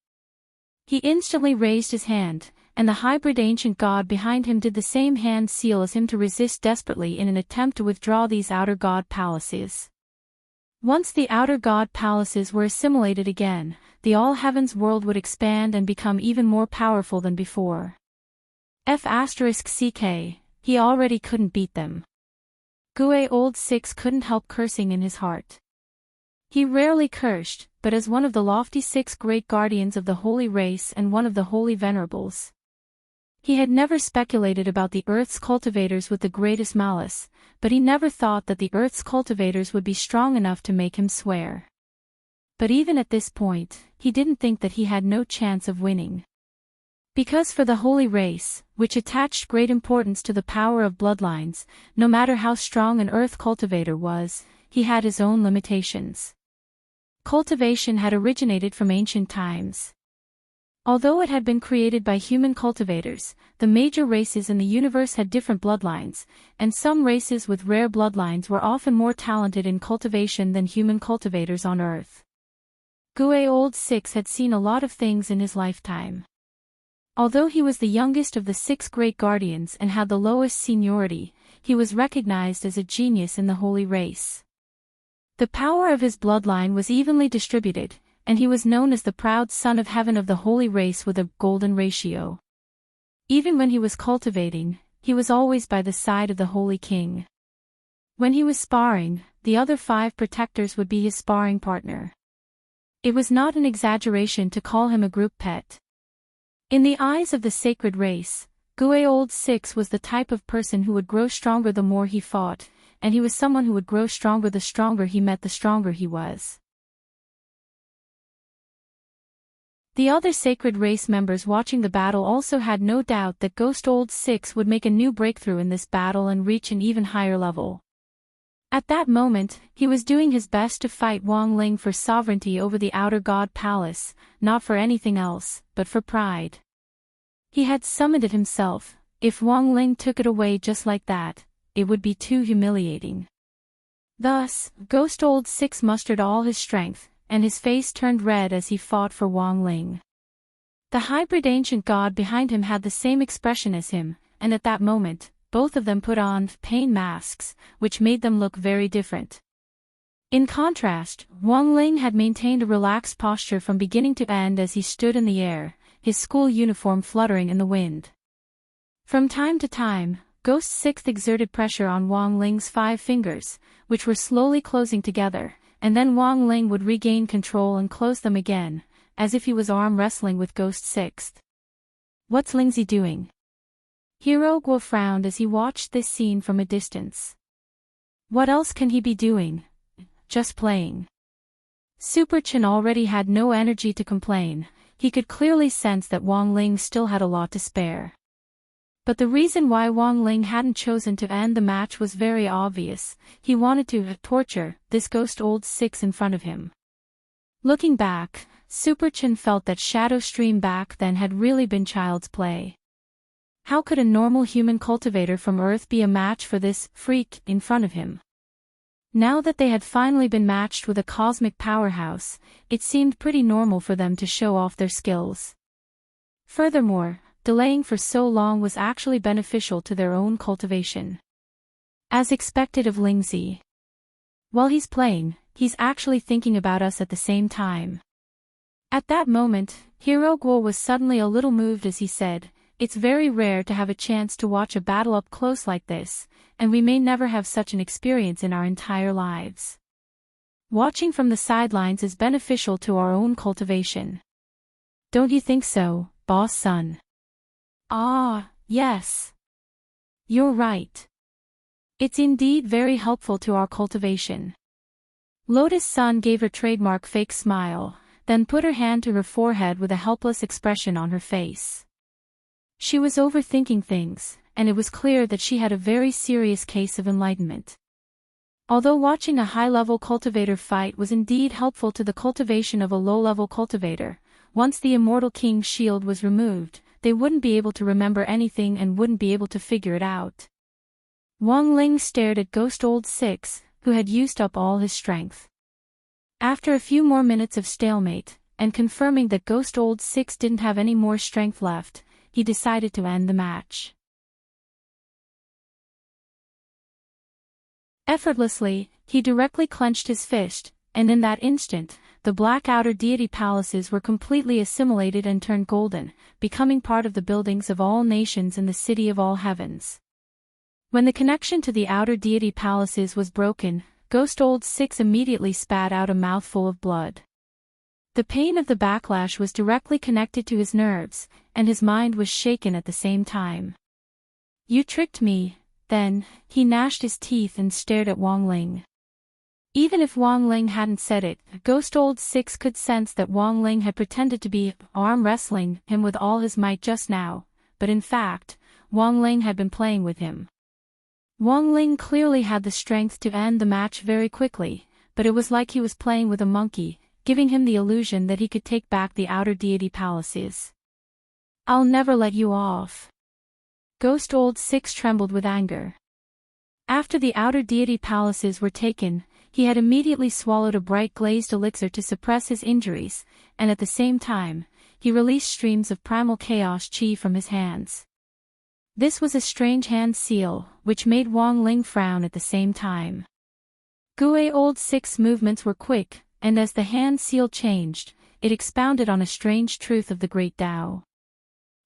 He instantly raised his hand, and the hybrid ancient god behind him did the same hand seal as him to resist desperately in an attempt to withdraw these outer god palaces. Once the outer god palaces were assimilated again, the All-Heavens world would expand and become even more powerful than before. F***ck, he already couldn't beat them. Guai Old Six couldn't help cursing in his heart. He rarely cursed, but as one of the lofty six great guardians of the holy race and one of the holy venerables, he had never speculated about the earth's cultivators with the greatest malice, but he never thought that the earth's cultivators would be strong enough to make him swear. But even at this point, he didn't think that he had no chance of winning. Because for the holy race, which attached great importance to the power of bloodlines, no matter how strong an earth cultivator was, he had his own limitations. Cultivation had originated from ancient times. Although it had been created by human cultivators, the major races in the universe had different bloodlines, and some races with rare bloodlines were often more talented in cultivation than human cultivators on Earth. Guai Old Six had seen a lot of things in his lifetime. Although he was the youngest of the six great guardians and had the lowest seniority, he was recognized as a genius in the holy race. The power of his bloodline was evenly distributed, and he was known as the proud son of heaven of the holy race with a golden ratio. Even when he was cultivating, he was always by the side of the holy king. When he was sparring, the other 5 protectors would be his sparring partner. It was not an exaggeration to call him a group pet. In the eyes of the sacred race, Guai Old Six was the type of person who would grow stronger the more he fought, and he was someone who would grow stronger the stronger he met, the stronger he was. The other sacred race members watching the battle also had no doubt that Ghost Old Six would make a new breakthrough in this battle and reach an even higher level. At that moment, he was doing his best to fight Wang Ling for sovereignty over the outer god palace, not for anything else, but for pride. He had summoned it himself. If Wang Ling took it away just like that, it would be too humiliating. Thus, Ghost Old Six mustered all his strength, and his face turned red as he fought for Wang Ling. The hybrid ancient god behind him had the same expression as him, and at that moment, both of them put on pain masks, which made them look very different. In contrast, Wang Ling had maintained a relaxed posture from beginning to end as he stood in the air, his school uniform fluttering in the wind. From time to time, Ghost 6 exerted pressure on Wang Ling's 5 fingers, which were slowly closing together, and then Wang Ling would regain control and close them again, as if he was arm wrestling with Ghost 6. What's Lingzi doing? Hero Guo frowned as he watched this scene from a distance. What else can he be doing? Just playing. Super Chen already had no energy to complain. He could clearly sense that Wang Ling still had a lot to spare. But the reason why Wang Ling hadn't chosen to end the match was very obvious. He wanted to torture this Ghost Old 6 in front of him. Looking back, Super Chen felt that Shadow Stream back then had really been child's play. How could a normal human cultivator from Earth be a match for this freak in front of him? Now that they had finally been matched with a cosmic powerhouse, it seemed pretty normal for them to show off their skills. Furthermore, delaying for so long was actually beneficial to their own cultivation. As expected of Lingzi. While he's playing, he's actually thinking about us at the same time. At that moment, Hero Guo was suddenly a little moved as he said, "It's very rare to have a chance to watch a battle up close like this, and we may never have such an experience in our entire lives. Watching from the sidelines is beneficial to our own cultivation. Don't you think so, boss son?" "Ah, yes. You're right. It's indeed very helpful to our cultivation." Lotus Sun gave her trademark fake smile, then put her hand to her forehead with a helpless expression on her face. She was overthinking things, and it was clear that she had a very serious case of enlightenment. Although watching a high-level cultivator fight was indeed helpful to the cultivation of a low-level cultivator, once the Immortal King's shield was removed, they wouldn't be able to remember anything and wouldn't be able to figure it out. Wang Ling stared at Ghost Old 6, who had used up all his strength. After a few more minutes of stalemate, and confirming that Ghost Old 6 didn't have any more strength left, he decided to end the match. Effortlessly, he directly clenched his fist, and in that instant, the black outer deity palaces were completely assimilated and turned golden, becoming part of the buildings of all nations in the city of all heavens. When the connection to the outer deity palaces was broken, Ghost Old 6 immediately spat out a mouthful of blood. The pain of the backlash was directly connected to his nerves, and his mind was shaken at the same time. "You tricked me." Then, he gnashed his teeth and stared at Wang Ling. Even if Wang Ling hadn't said it, Ghost Old 6 could sense that Wang Ling had pretended to be arm wrestling him with all his might just now, but in fact, Wang Ling had been playing with him. Wang Ling clearly had the strength to end the match very quickly, but it was like he was playing with a monkey, giving him the illusion that he could take back the outer deity palaces. "I'll never let you off." Ghost Old 6 trembled with anger. After the outer deity palaces were taken, he had immediately swallowed a bright glazed elixir to suppress his injuries, and at the same time, he released streams of primal chaos chi from his hands. This was a strange hand seal, which made Wang Ling frown at the same time. Gue Old 6's movements were quick, and as the hand seal changed, it expounded on a strange truth of the Great Tao.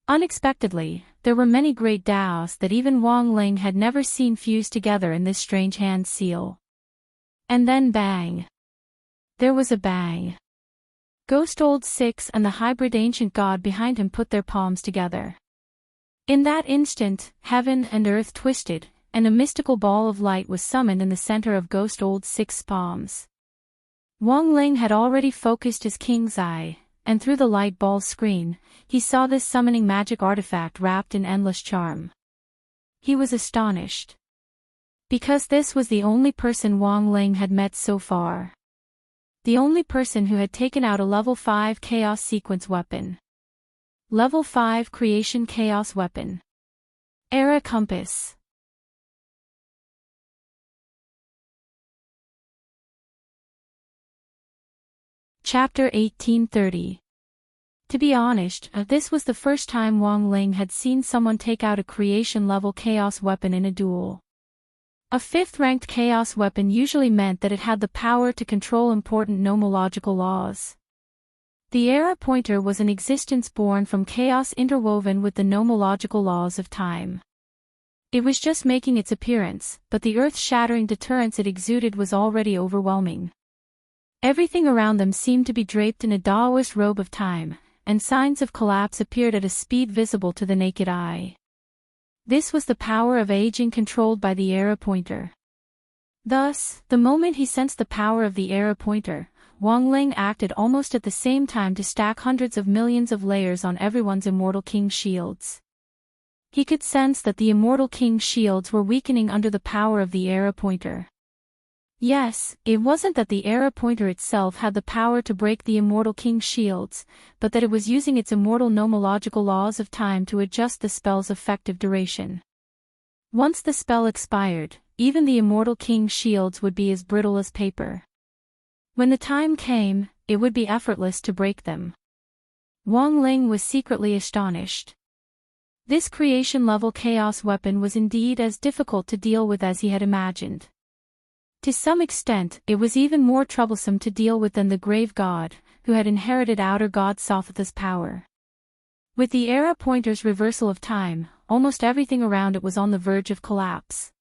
Unexpectedly, there were many great Taos that even Wang Ling had never seen fused together in this strange hand seal. And then bang! There was a bang. Ghost Old 6 and the hybrid ancient god behind him put their palms together. In that instant, heaven and earth twisted, and a mystical ball of light was summoned in the center of Ghost Old 6's palms. Wang Ling had already focused his king's eye, and through the light ball's screen, he saw this summoning magic artifact wrapped in endless charm. He was astonished. Because this was the only person Wang Ling had met so far. The only person who had taken out a level 5 chaos sequence weapon. Level 5 creation chaos weapon. Era compass. Chapter 1830. To be honest, this was the first time Wang Ling had seen someone take out a creation-level chaos weapon in a duel. A 5th-ranked chaos weapon usually meant that it had the power to control important nomological laws. The Era Pointer was an existence born from chaos interwoven with the nomological laws of time. It was just making its appearance, but the earth-shattering deterrence it exuded was already overwhelming. Everything around them seemed to be draped in a Taoist robe of time, and signs of collapse appeared at a speed visible to the naked eye. This was the power of aging controlled by the era pointer. Thus, the moment he sensed the power of the era pointer, Wang Ling acted almost at the same time to stack hundreds of millions of layers on everyone's immortal king shields. He could sense that the immortal king shields were weakening under the power of the era pointer. Yes, it wasn't that the era pointer itself had the power to break the immortal king shields, but that it was using its immortal nomological laws of time to adjust the spell's effective duration. Once the spell expired, even the immortal king shields would be as brittle as paper. When the time came, it would be effortless to break them. Wang Ling was secretly astonished. This creation-level chaos weapon was indeed as difficult to deal with as he had imagined. To some extent, it was even more troublesome to deal with than the grave god, who had inherited outer god Sothatha's power. With the era pointer's reversal of time, almost everything around it was on the verge of collapse.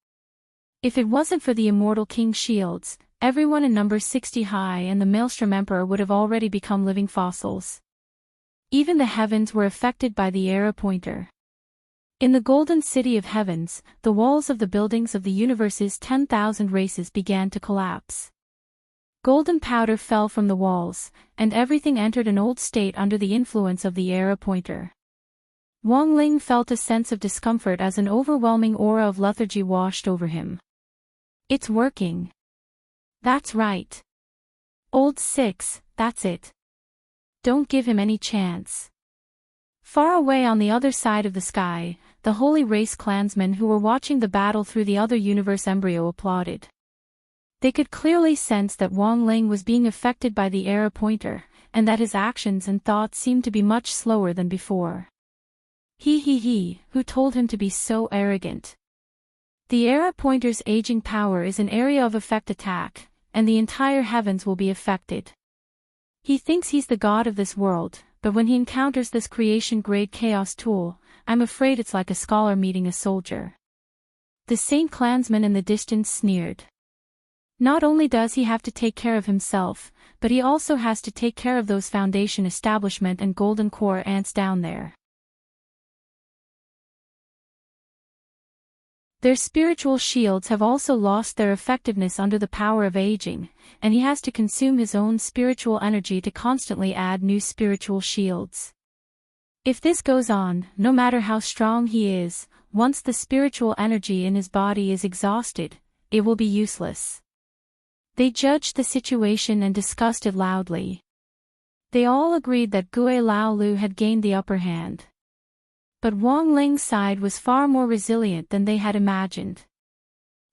If it wasn't for the immortal king shields, everyone in number 60 high and the Maelstrom Emperor would have already become living fossils. Even the heavens were affected by the era pointer. In the golden city of heavens, the walls of the buildings of the universe's 10,000 races began to collapse. Golden powder fell from the walls, and everything entered an old state under the influence of the era pointer. Wang Ling felt a sense of discomfort as an overwhelming aura of lethargy washed over him. It's working. That's right. Old Six, that's it. Don't give him any chance. Far away on the other side of the sky, the holy race clansmen who were watching the battle through the other universe embryo applauded. They could clearly sense that Wang Ling was being affected by the era pointer, and that his actions and thoughts seemed to be much slower than before. He, who told him to be so arrogant? The era pointer's aging power is an area of effect attack, and the entire heavens will be affected. He thinks he's the god of this world, but when he encounters this creation-grade chaos tool, I'm afraid it's like a scholar meeting a soldier. The Saint Clansman in the distance sneered. Not only does he have to take care of himself, but he also has to take care of those Foundation Establishment and Golden Core ants down there. Their spiritual shields have also lost their effectiveness under the power of aging, and he has to consume his own spiritual energy to constantly add new spiritual shields. If this goes on, no matter how strong he is, once the spiritual energy in his body is exhausted, it will be useless. They judged the situation and discussed it loudly. They all agreed that Gue Lao Lu had gained the upper hand. But Wang Ling's side was far more resilient than they had imagined.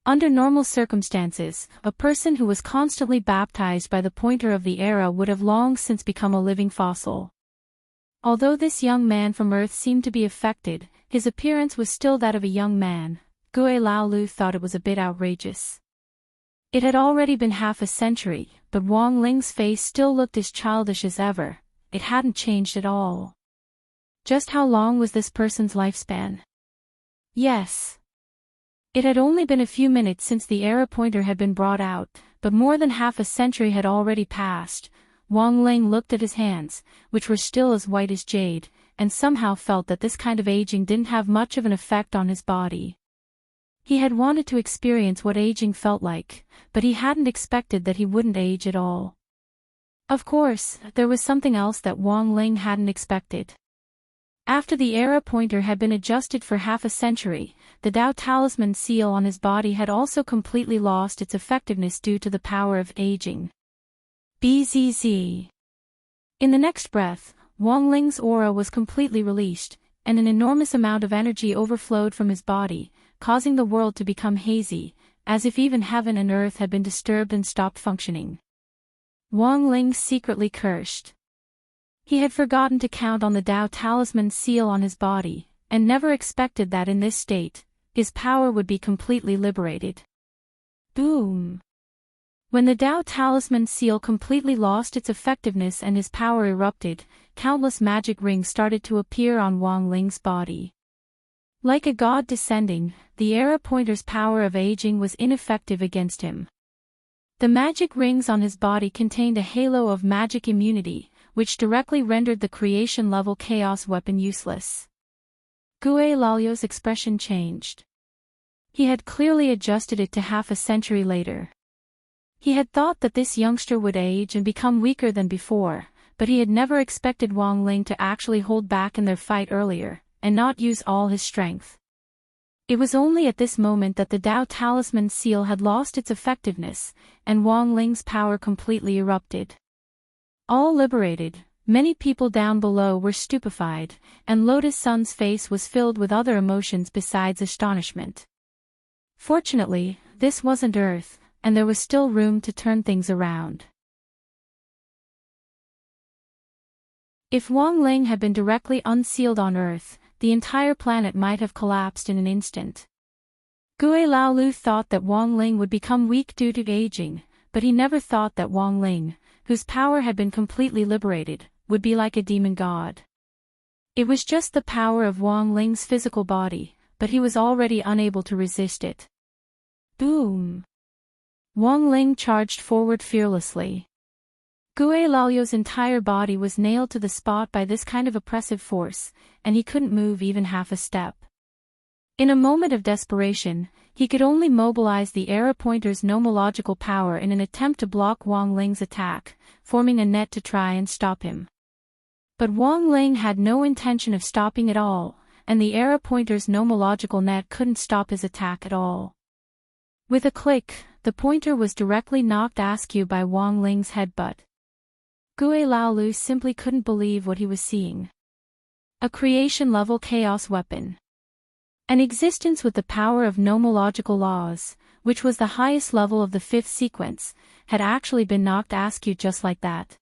Under normal circumstances, a person who was constantly baptized by the pointer of the era would have long since become a living fossil. Although this young man from Earth seemed to be affected, his appearance was still that of a young man. Gue Lao Lu thought it was a bit outrageous. It had already been half a century, but Wang Ling's face still looked as childish as ever. It hadn't changed at all. Just how long was this person's lifespan? Yes. It had only been a few minutes since the era pointer had been brought out, but more than half a century had already passed. Wang Ling looked at his hands, which were still as white as jade, and somehow felt that this kind of aging didn't have much of an effect on his body. He had wanted to experience what aging felt like, but he hadn't expected that he wouldn't age at all. Of course, there was something else that Wang Ling hadn't expected. After the era pointer had been adjusted for half a century, the Tao Talisman seal on his body had also completely lost its effectiveness due to the power of aging. BZZ. In the next breath, Wang Ling's aura was completely released, and an enormous amount of energy overflowed from his body, causing the world to become hazy, as if even heaven and earth had been disturbed and stopped functioning. Wang Ling secretly cursed. He had forgotten to count on the Tao Talisman seal on his body, and never expected that in this state, his power would be completely liberated. Boom! When the Tao Talisman seal completely lost its effectiveness and his power erupted, countless magic rings started to appear on Wang Ling's body. Like a god descending, the era pointer's power of aging was ineffective against him. The magic rings on his body contained a halo of magic immunity, which directly rendered the creation-level chaos weapon useless. Gue Lalio's expression changed. He had clearly adjusted it to half a century later. He had thought that this youngster would age and become weaker than before, but he had never expected Wang Ling to actually hold back in their fight earlier, and not use all his strength. It was only at this moment that the Dao Talisman seal had lost its effectiveness, and Wang Ling's power completely erupted. All liberated, many people down below were stupefied, and Lotus Sun's face was filled with other emotions besides astonishment. Fortunately, this wasn't Earth, and there was still room to turn things around. If Wang Ling had been directly unsealed on Earth, the entire planet might have collapsed in an instant. Gue Laolu thought that Wang Ling would become weak due to aging, but he never thought that Wang Ling, whose power had been completely liberated, would be like a demon god. It was just the power of Wang Ling's physical body, but he was already unable to resist it. Boom! Wang Ling charged forward fearlessly. Gue Lalio's entire body was nailed to the spot by this kind of oppressive force, and he couldn't move even half a step. In a moment of desperation, he could only mobilize the era pointer's nomological power in an attempt to block Wang Ling's attack, forming a net to try and stop him. But Wang Ling had no intention of stopping at all, and the era pointer's nomological net couldn't stop his attack at all. With a click, the pointer was directly knocked askew by Wang Ling's headbutt. Gue Laolu simply couldn't believe what he was seeing. A creation-level chaos weapon. An existence with the power of nomological laws, which was the highest level of the fifth sequence, had actually been knocked askew just like that.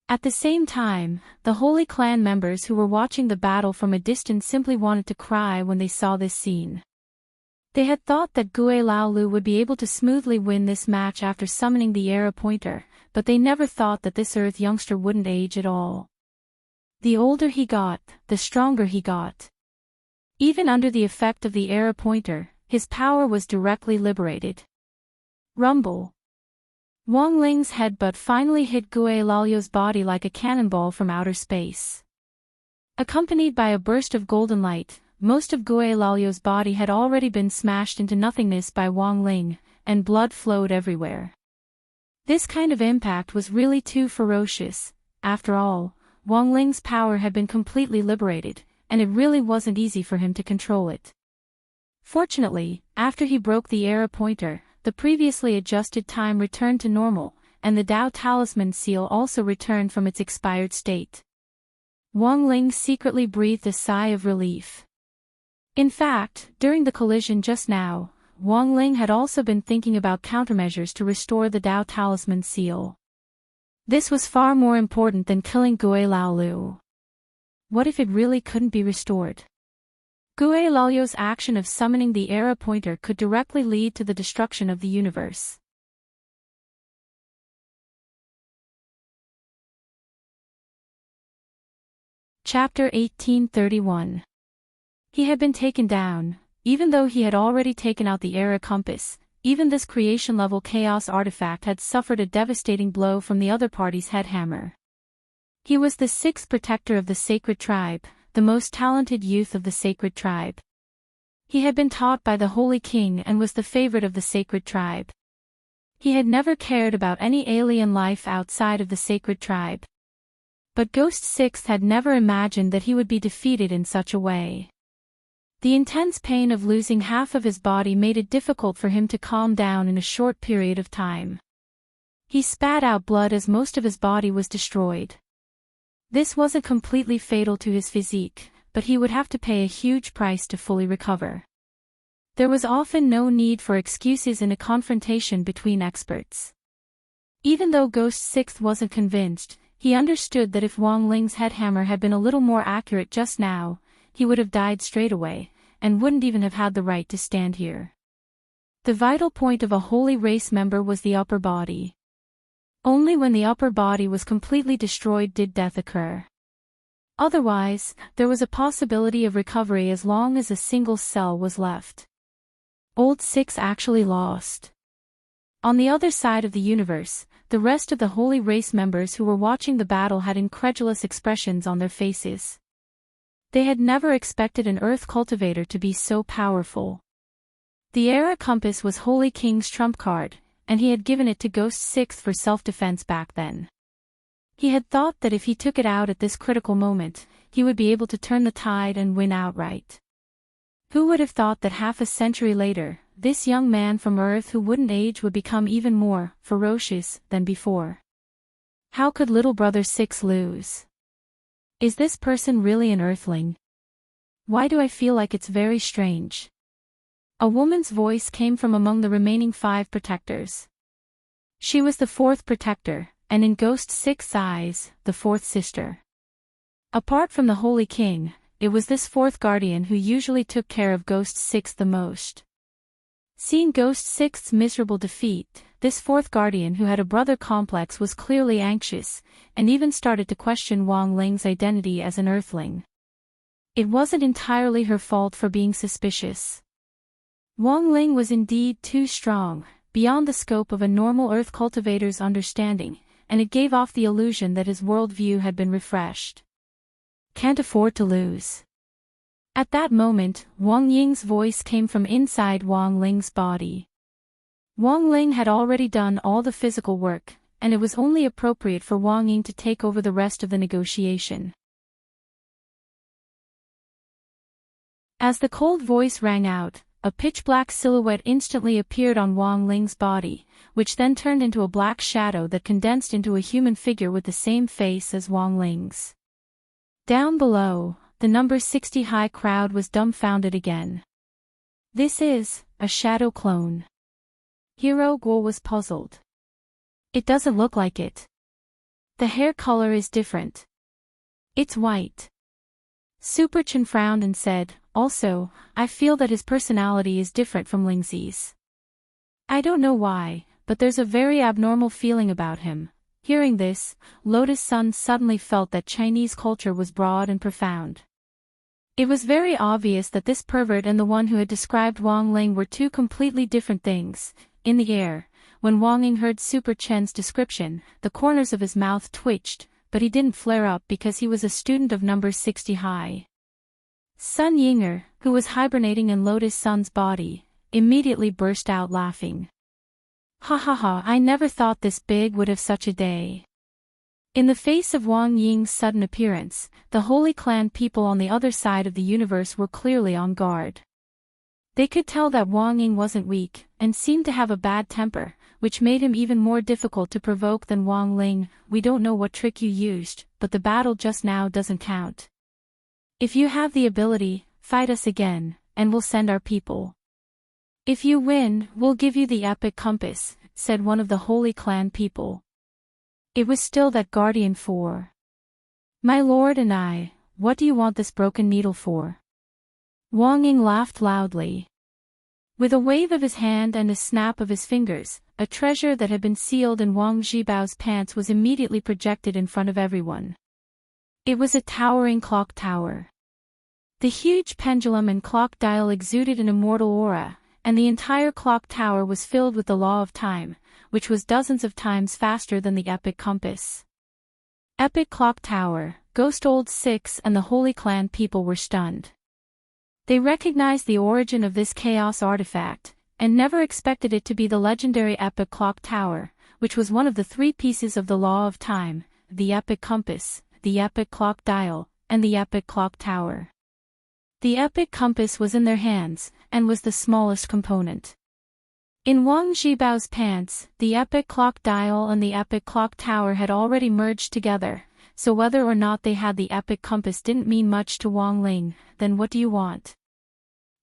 At the same time, the Holy Clan members who were watching the battle from a distance simply wanted to cry when they saw this scene. They had thought that Gue Laolu would be able to smoothly win this match after summoning the era pointer, but they never thought that this Earth youngster wouldn't age at all. The older he got, the stronger he got. Even under the effect of the era pointer, his power was directly liberated. Rumble. Wang Ling's headbutt finally hit Gue Lalio's body like a cannonball from outer space. Accompanied by a burst of golden light, most of Gue Lalio's body had already been smashed into nothingness by Wang Ling, and blood flowed everywhere. This kind of impact was really too ferocious. After all, Wang Ling's power had been completely liberated, and it really wasn't easy for him to control it. Fortunately, after he broke the era pointer, the previously adjusted time returned to normal, and the Dao Talisman seal also returned from its expired state. Wang Ling secretly breathed a sigh of relief. In fact, during the collision just now, Wang Ling had also been thinking about countermeasures to restore the Dao Talisman seal. This was far more important than killing Gue Laolu. What if it really couldn't be restored? Gue Lalio's action of summoning the era pointer could directly lead to the destruction of the universe. Chapter 1831. He had been taken down, even though he had already taken out the era compass. Even this creation-level chaos artifact had suffered a devastating blow from the other party's headhammer. He was the sixth protector of the sacred tribe, the most talented youth of the sacred tribe. He had been taught by the Holy King and was the favorite of the sacred tribe. He had never cared about any alien life outside of the sacred tribe. But Ghost Sixth had never imagined that he would be defeated in such a way. The intense pain of losing half of his body made it difficult for him to calm down in a short period of time. He spat out blood as most of his body was destroyed. This wasn't completely fatal to his physique, but he would have to pay a huge price to fully recover. There was often no need for excuses in a confrontation between experts. Even though Ghost Sixth wasn't convinced, he understood that if Wang Ling's headhammer had been a little more accurate just now, he would have died straight away, and wouldn't even have had the right to stand here. The vital point of a holy race member was the upper body. Only when the upper body was completely destroyed did death occur. Otherwise, there was a possibility of recovery as long as a single cell was left. Old Six actually lost. On the other side of the universe, the rest of the Holy Race members who were watching the battle had incredulous expressions on their faces. They had never expected an Earth cultivator to be so powerful. The Era Compass was Holy King's trump card, and he had given it to Ghost Sixth for self-defense back then. He had thought that if he took it out at this critical moment, he would be able to turn the tide and win outright. Who would have thought that half a century later, this young man from Earth who wouldn't age would become even more ferocious than before? How could little brother Six lose? Is this person really an Earthling? Why do I feel like it's very strange? A woman's voice came from among the remaining 5 protectors. She was the 4th protector, and in Ghost Six's eyes, the 4th sister. Apart from the Holy King, it was this 4th guardian who usually took care of Ghost Six the most. Seeing Ghost Six's miserable defeat, this 4th guardian who had a brother complex was clearly anxious, and even started to question Wang Ling's identity as an Earthling. It wasn't entirely her fault for being suspicious. Wang Ling was indeed too strong, beyond the scope of a normal Earth cultivator's understanding, and it gave off the illusion that his worldview had been refreshed. Can't afford to lose. At that moment, Wang Ying's voice came from inside Wang Ling's body. Wang Ling had already done all the physical work, and it was only appropriate for Wang Ying to take over the rest of the negotiation. As the cold voice rang out, a pitch-black silhouette instantly appeared on Wang Ling's body, which then turned into a black shadow that condensed into a human figure with the same face as Wang Ling's. Down below, the number 60 high crowd was dumbfounded again. This is a shadow clone. Hero Guo was puzzled. It doesn't look like it. The hair color is different. It's white. Super Chen frowned and said, also, I feel that his personality is different from Lingzi's. I don't know why, but there's a very abnormal feeling about him. Hearing this, Lotus Sun suddenly felt that Chinese culture was broad and profound. It was very obvious that this pervert and the one who had described Wang Ling were 2 completely different things. In the air, when Wang Ying heard Super Chen's description, the corners of his mouth twitched, but he didn't flare up because he was a student of number 60 high. Sun Yinger, who was hibernating in Lotus Sun's body, immediately burst out laughing. Ha ha ha, I never thought this big would have such a day. In the face of Wang Ying's sudden appearance, the Holy Clan people on the other side of the universe were clearly on guard. They could tell that Wang Ying wasn't weak, and seemed to have a bad temper, which made him even more difficult to provoke than Wang Ling. We don't know what trick you used, but the battle just now doesn't count. If you have the ability, fight us again, and we'll send our people. If you win, we'll give you the epic compass, said one of the Holy Clan people. It was still that Guardian 4. My lord and I, what do you want this broken needle for? Wang Ying laughed loudly. With a wave of his hand and a snap of his fingers, a treasure that had been sealed in Wang Zhibao's pants was immediately projected in front of everyone. It was a towering clock tower. The huge pendulum and clock dial exuded an immortal aura, and the entire clock tower was filled with the law of time, which was dozens of times faster than the epic compass. Epic Clock Tower, Ghost Old Six and the Holy Clan people were stunned. They recognized the origin of this chaos artifact, and never expected it to be the legendary Epic Clock Tower, which was one of the 3 pieces of the law of time, the epic compass, the epic clock dial, and the epic clock tower. The epic compass was in their hands, and was the smallest component. In Wang Zhibao's pants, the epic clock dial and the epic clock tower had already merged together, so whether or not they had the epic compass didn't mean much to Wang Ling. Then what do you want?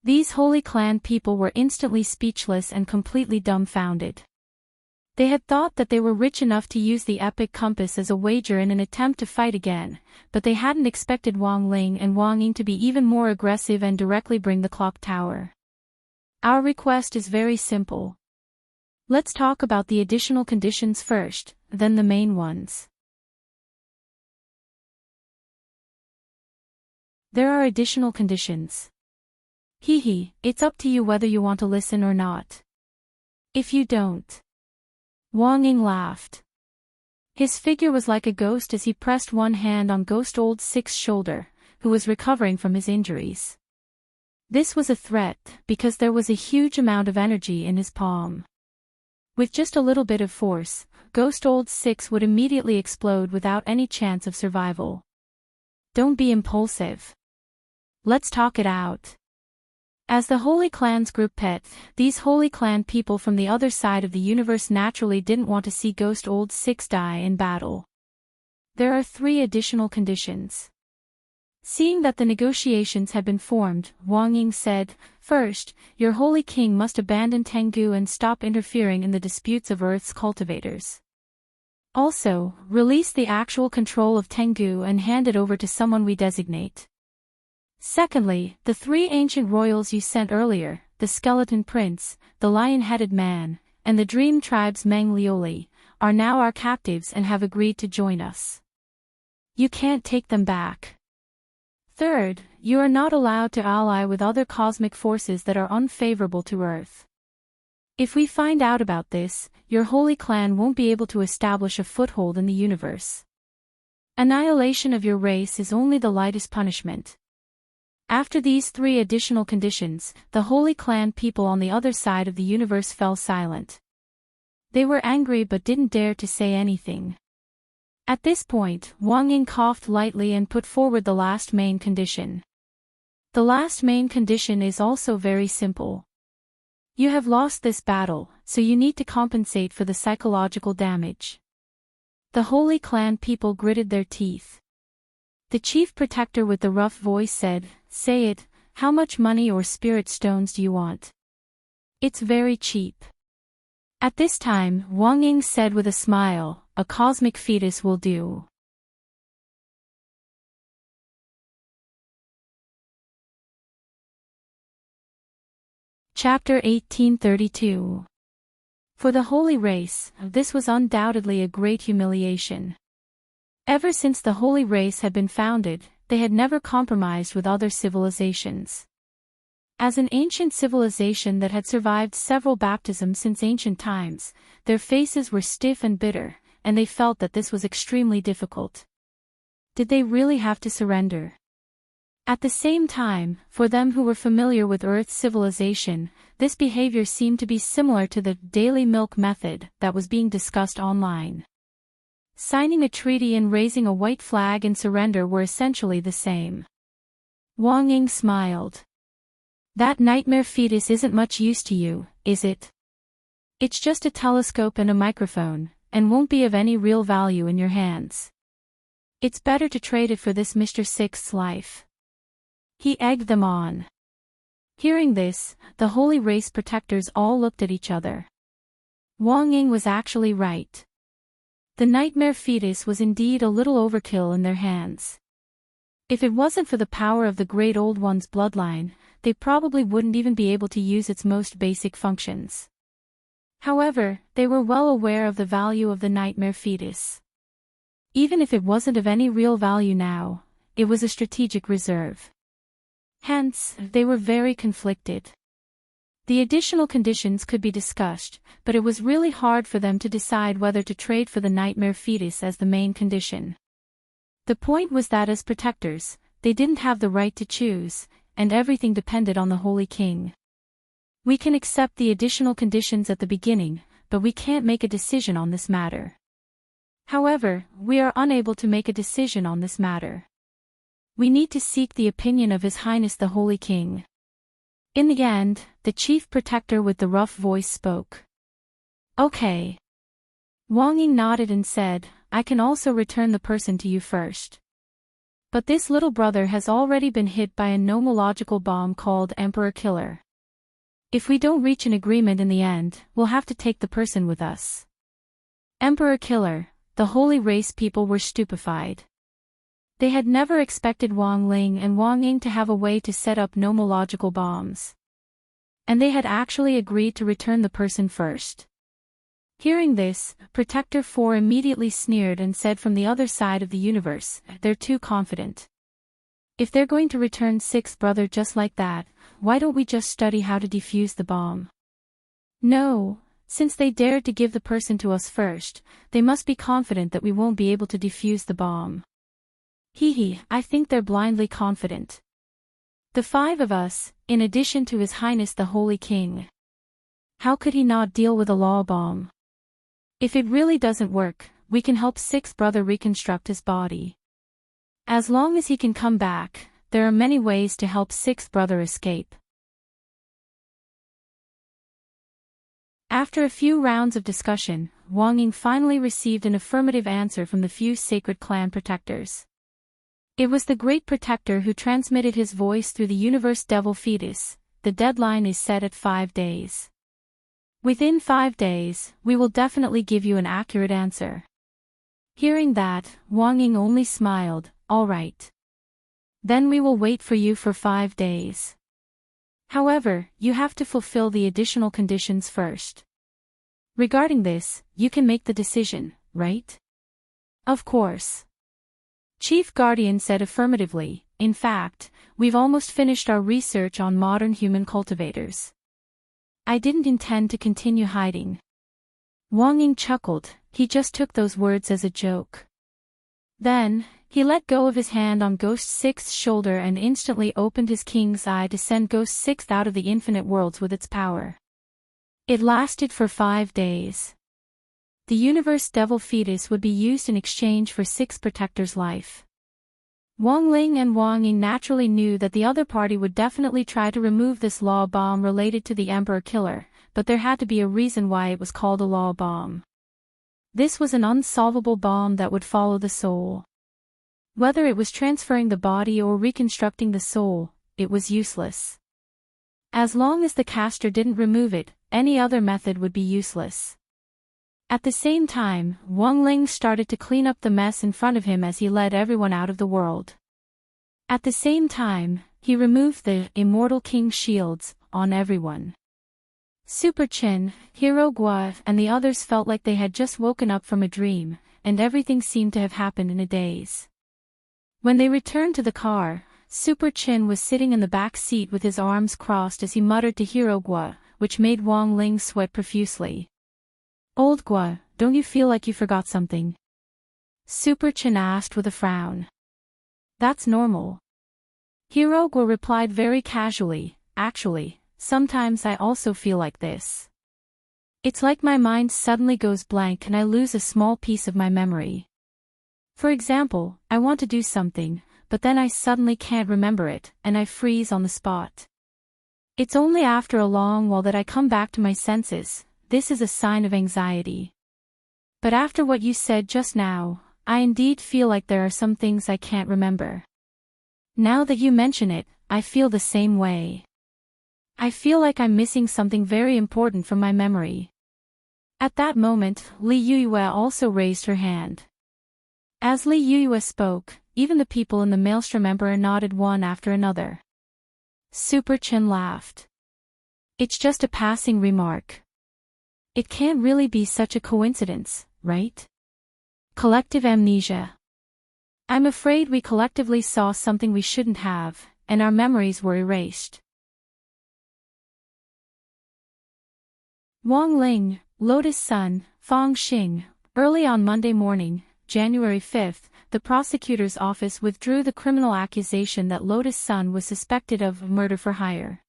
These Holy Clan people were instantly speechless and completely dumbfounded. They had thought that they were rich enough to use the epic compass as a wager in an attempt to fight again, but they hadn't expected Wang Ling and Wang Ying to be even more aggressive and directly bring the clock tower. Our request is very simple. Let's talk about the additional conditions first, then the main ones. There are additional conditions. Hee, it's up to you whether you want to listen or not. If you don't. Wang Ying laughed. His figure was like a ghost as he pressed one hand on Ghost Old Six's shoulder, who was recovering from his injuries. This was a threat, because there was a huge amount of energy in his palm. With just a little bit of force, Ghost Old Six would immediately explode without any chance of survival. Don't be impulsive. Let's talk it out. As the Holy Clan's group pet, these Holy Clan people from the other side of the universe naturally didn't want to see Ghost Old Six die in battle. There are 3 additional conditions. Seeing that the negotiations had been formed, Wang Ying said, "First, your Holy King must abandon Tengu and stop interfering in the disputes of Earth's cultivators. Also, release the actual control of Tengu and hand it over to someone we designate. Secondly, the 3 ancient royals you sent earlier, the Skeleton Prince, the Lion-Headed Man, and the Dream Tribe's Meng Lioli, are now our captives and have agreed to join us. You can't take them back. Third, you are not allowed to ally with other cosmic forces that are unfavorable to Earth. If we find out about this, your Holy Clan won't be able to establish a foothold in the universe. Annihilation of your race is only the lightest punishment." After these 3 additional conditions, the Holy Clan people on the other side of the universe fell silent. They were angry but didn't dare to say anything. At this point, Wang Ying coughed lightly and put forward the last main condition. The last main condition is also very simple. You have lost this battle, so you need to compensate for the psychological damage. The Holy Clan people gritted their teeth. The chief protector with the rough voice said, "Say it, how much money or spirit stones do you want? It's very cheap." At this time, Wang Ying said with a smile, "A cosmic fetus will do." Chapter 1832. For the Holy Race, this was undoubtedly a great humiliation. Ever since the Holy Race had been founded, they had never compromised with other civilizations. As an ancient civilization that had survived several baptisms since ancient times, their faces were stiff and bitter, and they felt that this was extremely difficult. Did they really have to surrender? At the same time, for them who were familiar with Earth's civilization, this behavior seemed to be similar to the daily milk method that was being discussed online. Signing a treaty and raising a white flag in surrender were essentially the same. Wang Ying smiled. "That nightmare fetus isn't much use to you, is it? It's just a telescope and a microphone, and won't be of any real value in your hands. It's better to trade it for this Mr. Sixth's life." He egged them on. Hearing this, the Holy Race protectors all looked at each other. Wang Ying was actually right. The nightmare fetus was indeed a little overkill in their hands. If it wasn't for the power of the Great Old One's bloodline, they probably wouldn't even be able to use its most basic functions. However, they were well aware of the value of the nightmare fetus. Even if it wasn't of any real value now, it was a strategic reserve. Hence, they were very conflicted. The additional conditions could be discussed, but it was really hard for them to decide whether to trade for the nightmare fetus as the main condition. The point was that as protectors, they didn't have the right to choose, and everything depended on the Holy King. "We can accept the additional conditions at the beginning, but we can't make a decision on this matter. However, we are unable to make a decision on this matter. We need to seek the opinion of His Highness the Holy King." In the end, the chief protector with the rough voice spoke. "Okay." Wang Ying nodded and said, "I can also return the person to you first. But this little brother has already been hit by a nomological bomb called Emperor Killer. If we don't reach an agreement in the end, we'll have to take the person with us." Emperor Killer, the Holy Race people were stupefied. They had never expected Wang Ling and Wang Ying to have a way to set up nomological bombs. And they had actually agreed to return the person first. Hearing this, Protector 4 immediately sneered and said from the other side of the universe, "They're too confident. If they're going to return sixth brother just like that, why don't we just study how to defuse the bomb? No, since they dared to give the person to us first, they must be confident that we won't be able to defuse the bomb. Hee, I think they're blindly confident. The five of us, in addition to His Highness the Holy King. How could he not deal with a law bomb? If it really doesn't work, we can help sixth brother reconstruct his body. As long as he can come back, there are many ways to help sixth brother escape. After a few rounds of discussion, Wang Ying finally received an affirmative answer from the few sacred clan protectors. It was the great protector who transmitted his voice through the universe devil fetus. The deadline is set at 5 days. Within 5 days, we will definitely give you an accurate answer. Hearing that, Wang Ying only smiled. All right. Then we will wait for you for 5 days. However, you have to fulfill the additional conditions first. Regarding this, you can make the decision, right? Of course. Chief Guardian said affirmatively. In fact, we've almost finished our research on modern human cultivators. I didn't intend to continue hiding. Wang Ying chuckled. He just took those words as a joke. Then, he let go of his hand on Ghost Sixth's shoulder and instantly opened his king's eye to send Ghost Sixth out of the infinite worlds with its power. It lasted for 5 days. The universe devil fetus would be used in exchange for Sixth Protector's life. Wang Ling and Wang Ying naturally knew that the other party would definitely try to remove this law bomb related to the Emperor Killer, but there had to be a reason why it was called a law bomb. This was an unsolvable bomb that would follow the soul. Whether it was transferring the body or reconstructing the soul, it was useless. As long as the caster didn't remove it, any other method would be useless. At the same time, Wang Ling started to clean up the mess in front of him as he led everyone out of the world. At the same time, he removed the Immortal King's shields on everyone. Super Chin, Hero Gua, and the others felt like they had just woken up from a dream, and everything seemed to have happened in a daze. When they returned to the car, Super Chin was sitting in the back seat with his arms crossed as he muttered to Hero Gua, which made Wang Ling sweat profusely. Old Gua, don't you feel like you forgot something? Super Chin asked with a frown. That's normal. Hero Gua replied very casually, actually, sometimes I also feel like this. It's like my mind suddenly goes blank and I lose a small piece of my memory. For example, I want to do something, but then I suddenly can't remember it, and I freeze on the spot. It's only after a long while that I come back to my senses. This is a sign of anxiety. But after what you said just now, I indeed feel like there are some things I can't remember. Now that you mention it, I feel the same way. I feel like I'm missing something very important from my memory. At that moment, Li Yuyue also raised her hand. As Li Yuyue spoke, even the people in the Maelstrom Emperor nodded one after another. Super Chin laughed. It's just a passing remark. It can't really be such a coincidence, right? Collective amnesia. I'm afraid we collectively saw something we shouldn't have, and our memories were erased. Wang Ling, Lotus Sun, Fang Xing. Early on Monday morning, January 5th, the prosecutor's office withdrew the criminal accusation that Lotus Sun was suspected of murder for hire.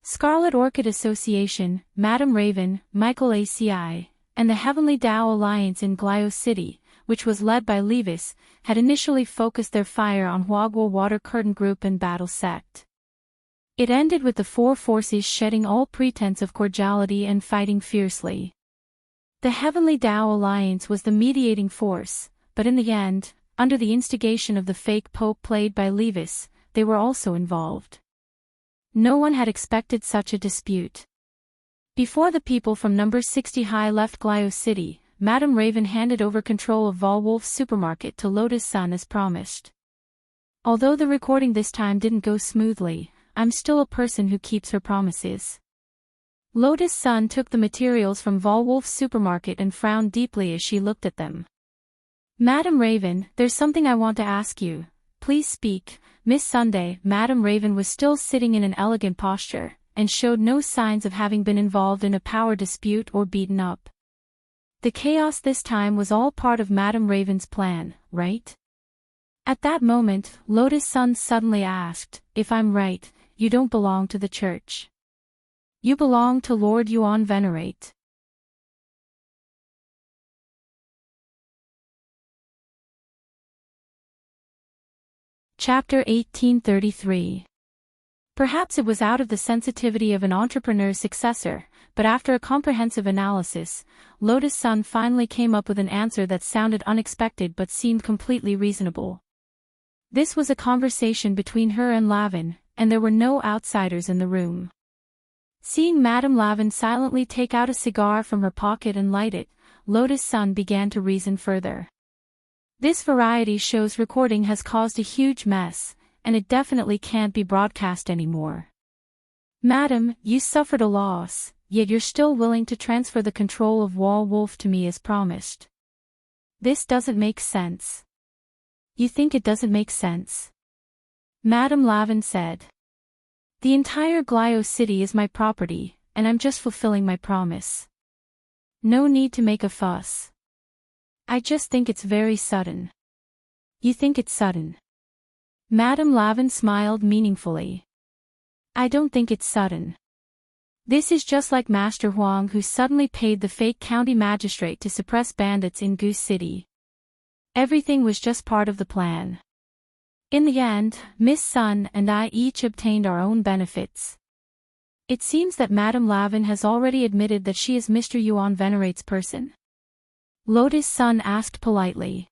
Scarlet Orchid Association, Madame Raven, Michael ACI, and the Heavenly Tao Alliance in Glio City, which was led by Levis, had initially focused their fire on Huaguo Water Curtain Group and Battle Sect. It ended with the four forces shedding all pretense of cordiality and fighting fiercely. The Heavenly Tao Alliance was the mediating force, but in the end, under the instigation of the fake Pope played by Levis, they were also involved. No one had expected such a dispute. Before the people from number 60 High left Glio City, Madame Raven handed over control of Volwolf's supermarket to Lotus Sun as promised. Although the recording this time didn't go smoothly, I'm still a person who keeps her promises. Lotus Sun took the materials from Volwolf's supermarket and frowned deeply as she looked at them. Madame Raven, there's something I want to ask you. please speak, Miss Sunday. Madam Raven was still sitting in an elegant posture, and showed no signs of having been involved in a power dispute or beaten up. The chaos this time was all part of Madam Raven's plan, right? At that moment, Lotus Sun suddenly asked, if I'm right, you don't belong to the church. You belong to Lord Yuan Venerate. Chapter 1833. Perhaps it was out of the sensitivity of an entrepreneur's successor, but after a comprehensive analysis, Lotus Sun finally came up with an answer that sounded unexpected but seemed completely reasonable. This was a conversation between her and Lavin, and there were no outsiders in the room. Seeing Madame Lavin silently take out a cigar from her pocket and light it, Lotus Sun began to reason further. This variety show's recording has caused a huge mess, and it definitely can't be broadcast anymore. Madam, you suffered a loss, yet you're still willing to transfer the control of Wall Wolf to me as promised. This doesn't make sense. You think it doesn't make sense? Madame Lavin said. The entire Glio city is my property, and I'm just fulfilling my promise. No need to make a fuss. I just think it's very sudden. You think it's sudden? Madame Lavin smiled meaningfully. I don't think it's sudden. This is just like Master Huang, who suddenly paid the fake county magistrate to suppress bandits in Goose City. Everything was just part of the plan. In the end, Miss Sun and I each obtained our own benefits. It seems that Madame Lavin has already admitted that she is Mr. Yuan Venerate's person. Lotus Sun asked politely.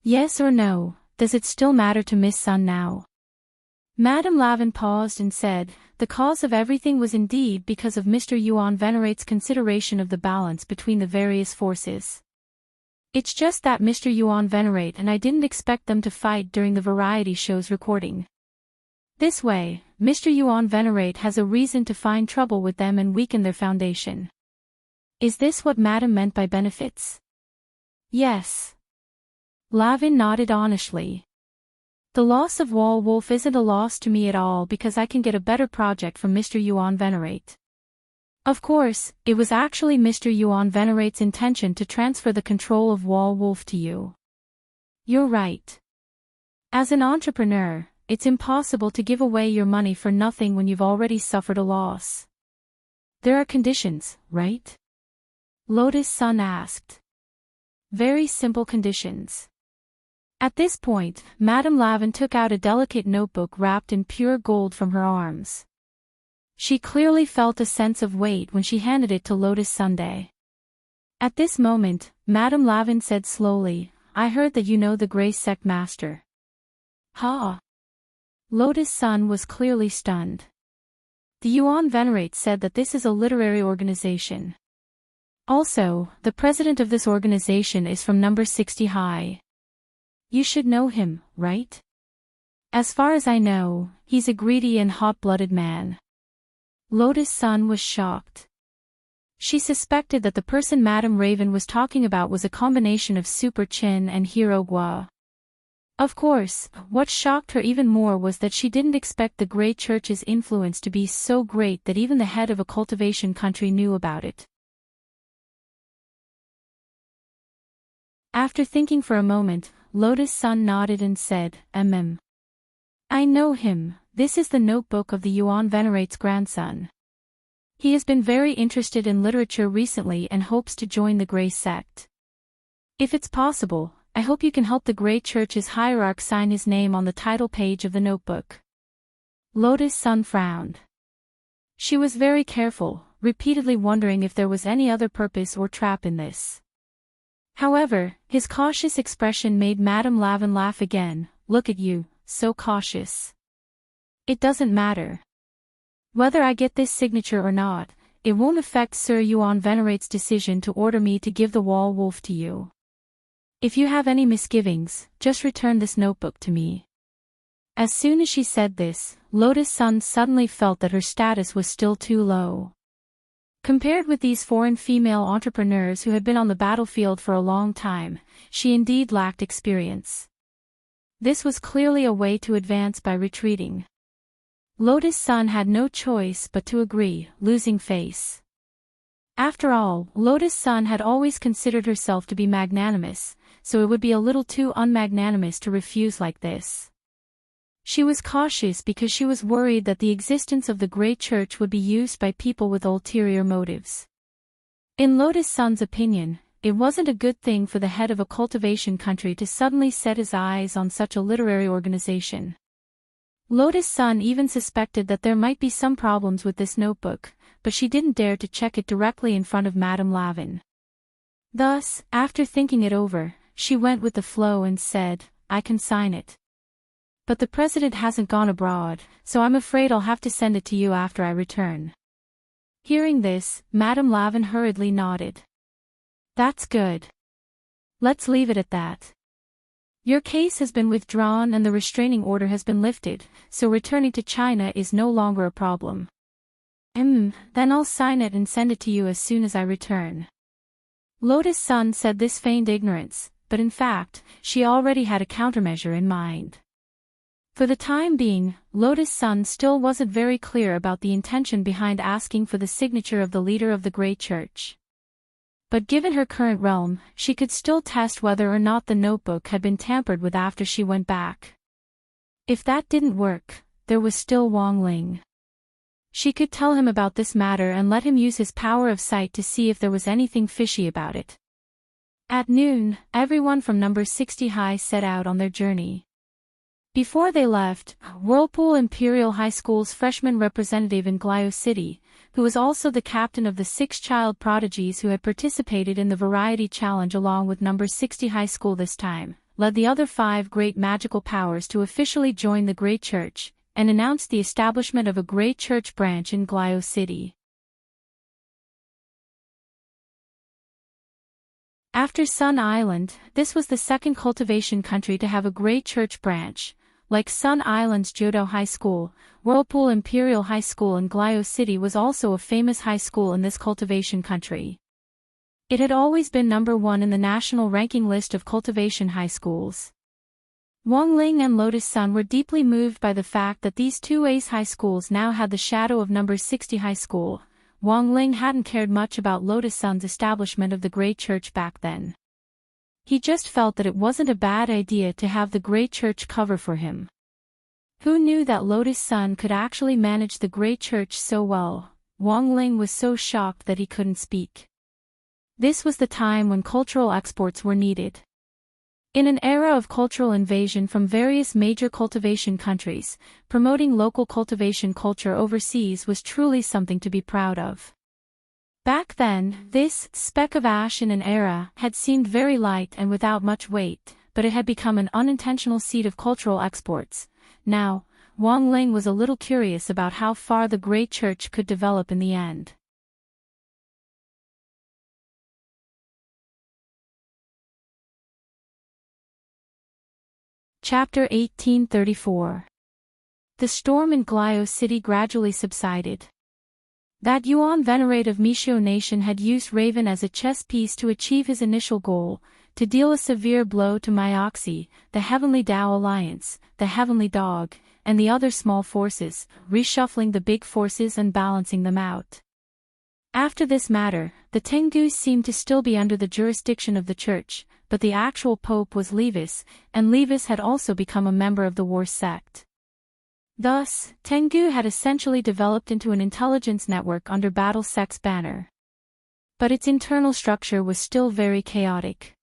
Yes or no, does it still matter to Miss Sun now? Madame Lavin paused and said, the cause of everything was indeed because of Mr. Yuan Venerate's consideration of the balance between the various forces. It's just that Mr. Yuan Venerate and I didn't expect them to fight during the variety show's recording. This way, Mr. Yuan Venerate has a reason to find trouble with them and weaken their foundation. Is this what Madame meant by benefits? Yes. Lavin nodded honestly. The loss of Wall Wolf isn't a loss to me at all because I can get a better project from Mr. Yuan Venerate. Of course, it was actually Mr. Yuan Venerate's intention to transfer the control of Wall Wolf to you. You're right. As an entrepreneur, it's impossible to give away your money for nothing when you've already suffered a loss. There are conditions, right? Lotus Sun asked. Very simple conditions. At this point, Madame Lavin took out a delicate notebook wrapped in pure gold from her arms. She clearly felt a sense of weight when she handed it to Lotus Sunday. At this moment, Madame Lavin said slowly, I heard that you know the Grey Sect Master. Ha! Lotus Sun was clearly stunned. The Yuan Venerate said that this is a literary organization. Also, the president of this organization is from number 60 high. You should know him, right? As far as I know, he's a greedy and hot-blooded man. Lotus Sun was shocked. She suspected that the person Madame Raven was talking about was a combination of Super Chin and Hero Gua. Of course, what shocked her even more was that she didn't expect the Grey Church's influence to be so great that even the head of a cultivation country knew about it. After thinking for a moment, Lotus Sun nodded and said, I know him, this is the notebook of the Yuan Venerate's grandson. He has been very interested in literature recently and hopes to join the Grey Sect. If it's possible, I hope you can help the Grey Church's hierarch sign his name on the title page of the notebook. Lotus Sun frowned. She was very careful, repeatedly wondering if there was any other purpose or trap in this. However, his cautious expression made Madame Lavin laugh again. Look at you, so cautious. It doesn't matter. Whether I get this signature or not, it won't affect Sir Yuan Venerate's decision to order me to give the Wall Wolf to you. If you have any misgivings, just return this notebook to me. As soon as she said this, Lotus Sun suddenly felt that her status was still too low. Compared with these foreign female entrepreneurs who had been on the battlefield for a long time, she indeed lacked experience. This was clearly a way to advance by retreating. Lotus Sun had no choice but to agree, losing face. After all, Lotus Sun had always considered herself to be magnanimous, so it would be a little too unmagnanimous to refuse like this. She was cautious because she was worried that the existence of the Great Church would be used by people with ulterior motives. In Lotus Sun's opinion, it wasn't a good thing for the head of a cultivation country to suddenly set his eyes on such a literary organization. Lotus Sun even suspected that there might be some problems with this notebook, but she didn't dare to check it directly in front of Madame Lavin. Thus, after thinking it over, she went with the flow and said, "I can sign it. But the president hasn't gone abroad, so I'm afraid I'll have to send it to you after I return." Hearing this, Madame Lavin hurriedly nodded. "That's good. Let's leave it at that. Your case has been withdrawn and the restraining order has been lifted, so returning to China is no longer a problem. Then I'll sign it and send it to you as soon as I return." Lotus Sun said this feigned ignorance, but in fact, she already had a countermeasure in mind. For the time being, Lotus Sun still wasn't very clear about the intention behind asking for the signature of the leader of the Great Church. But given her current realm, she could still test whether or not the notebook had been tampered with after she went back. If that didn't work, there was still Wang Ling. She could tell him about this matter and let him use his power of sight to see if there was anything fishy about it. At noon, everyone from number 60 High set out on their journey. Before they left, Whirlpool Imperial High School's freshman representative in Glio City, who was also the captain of the 6 child prodigies who had participated in the Variety Challenge along with number 60 High School this time, led the other 5 great magical powers to officially join the Great Church, and announced the establishment of a Great Church branch in Glio City. After Sun Island, this was the second cultivation country to have a Great Church branch. Like Sun Island's Jodo High School, Whirlpool Imperial High School in Glio City was also a famous high school in this cultivation country. It had always been number 1 in the national ranking list of cultivation high schools. Wang Ling and Lotus Sun were deeply moved by the fact that these 2 ace high schools now had the shadow of number 60 High School. Wang Ling hadn't cared much about Lotus Sun's establishment of the Great Church back then. He just felt that it wasn't a bad idea to have the Great Church cover for him. Who knew that Lotus Sun could actually manage the Great Church so well? Wang Ling was so shocked that he couldn't speak. This was the time when cultural exports were needed. In an era of cultural invasion from various major cultivation countries, promoting local cultivation culture overseas was truly something to be proud of. Back then, this speck of ash in an era had seemed very light and without much weight, but it had become an unintentional seed of cultural exports. Now, Wang Ling was a little curious about how far the Great Church could develop in the end. Chapter 1834. The storm in Glio City gradually subsided. That Yuan venerate of Mishio Nation had used Raven as a chess piece to achieve his initial goal, to deal a severe blow to Myoxi, the Heavenly Tao Alliance, the Heavenly Dog, and the other small forces, reshuffling the big forces and balancing them out. After this matter, the Tengus seemed to still be under the jurisdiction of the Church, but the actual Pope was Levis, and Levis had also become a member of the war sect. Thus, Tengu had essentially developed into an intelligence network under Battle Sect's banner. But its internal structure was still very chaotic.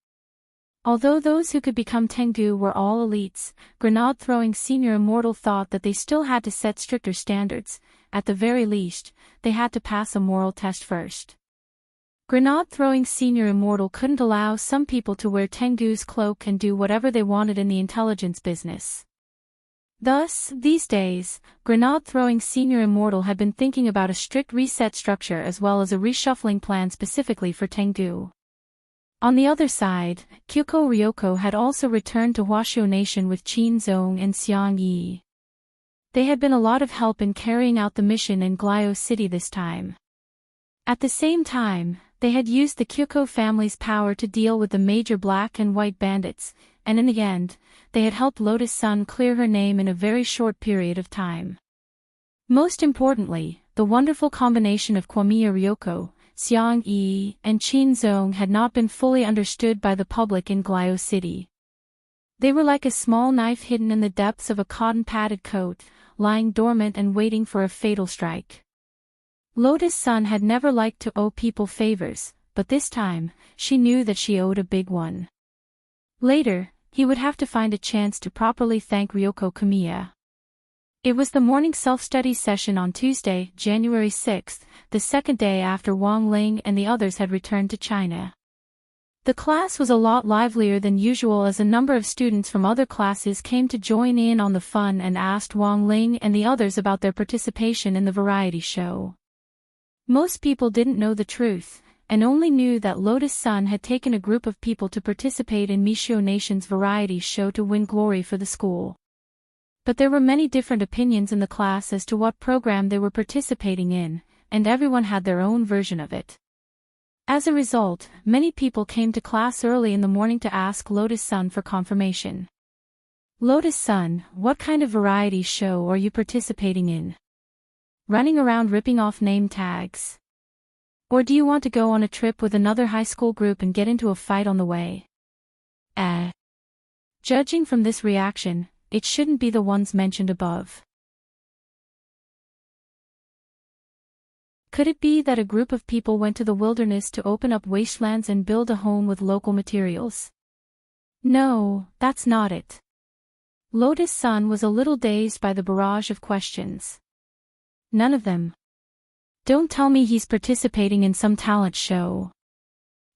Although those who could become Tengu were all elites, Grenade-throwing Senior Immortal thought that they still had to set stricter standards. At the very least, they had to pass a moral test first. Grenade-throwing Senior Immortal couldn't allow some people to wear Tengu's cloak and do whatever they wanted in the intelligence business. Thus, these days, Grenade-throwing Senior Immortal had been thinking about a strict reset structure as well as a reshuffling plan specifically for Tengu. On the other side, Kyuko Ryoko had also returned to Huaxiao Nation with Qin Zong and Xiang Yi. They had been a lot of help in carrying out the mission in Glio City this time. At the same time, they had used the Kyuko family's power to deal with the major black and white bandits, and in the end, they had helped Lotus Sun clear her name in a very short period of time. Most importantly, the wonderful combination of Kwamiya Ryoko, Xiang Yi, and Qin Zong had not been fully understood by the public in Glio City. They were like a small knife hidden in the depths of a cotton-padded coat, lying dormant and waiting for a fatal strike. Lotus Sun had never liked to owe people favors, but this time, she knew that she owed a big one. Later, he would have to find a chance to properly thank Ryoko Kamiya. It was the morning self-study session on Tuesday, January 6th, the second day after Wang Ling and the others had returned to China. The class was a lot livelier than usual as a number of students from other classes came to join in on the fun and asked Wang Ling and the others about their participation in the variety show. Most people didn't know the truth, and only knew that Lotus Sun had taken a group of people to participate in Mishio Nation's variety show to win glory for the school. But there were many different opinions in the class as to what program they were participating in, and everyone had their own version of it. As a result, many people came to class early in the morning to ask Lotus Sun for confirmation. Lotus Sun, what kind of variety show are you participating in? Running around ripping off name tags? Or do you want to go on a trip with another high school group and get into a fight on the way? Judging from this reaction, it shouldn't be the ones mentioned above. Could it be that a group of people went to the wilderness to open up wastelands and build a home with local materials? No, that's not it. Lotus Sun was a little dazed by the barrage of questions. None of them. Don't tell me he's participating in some talent show.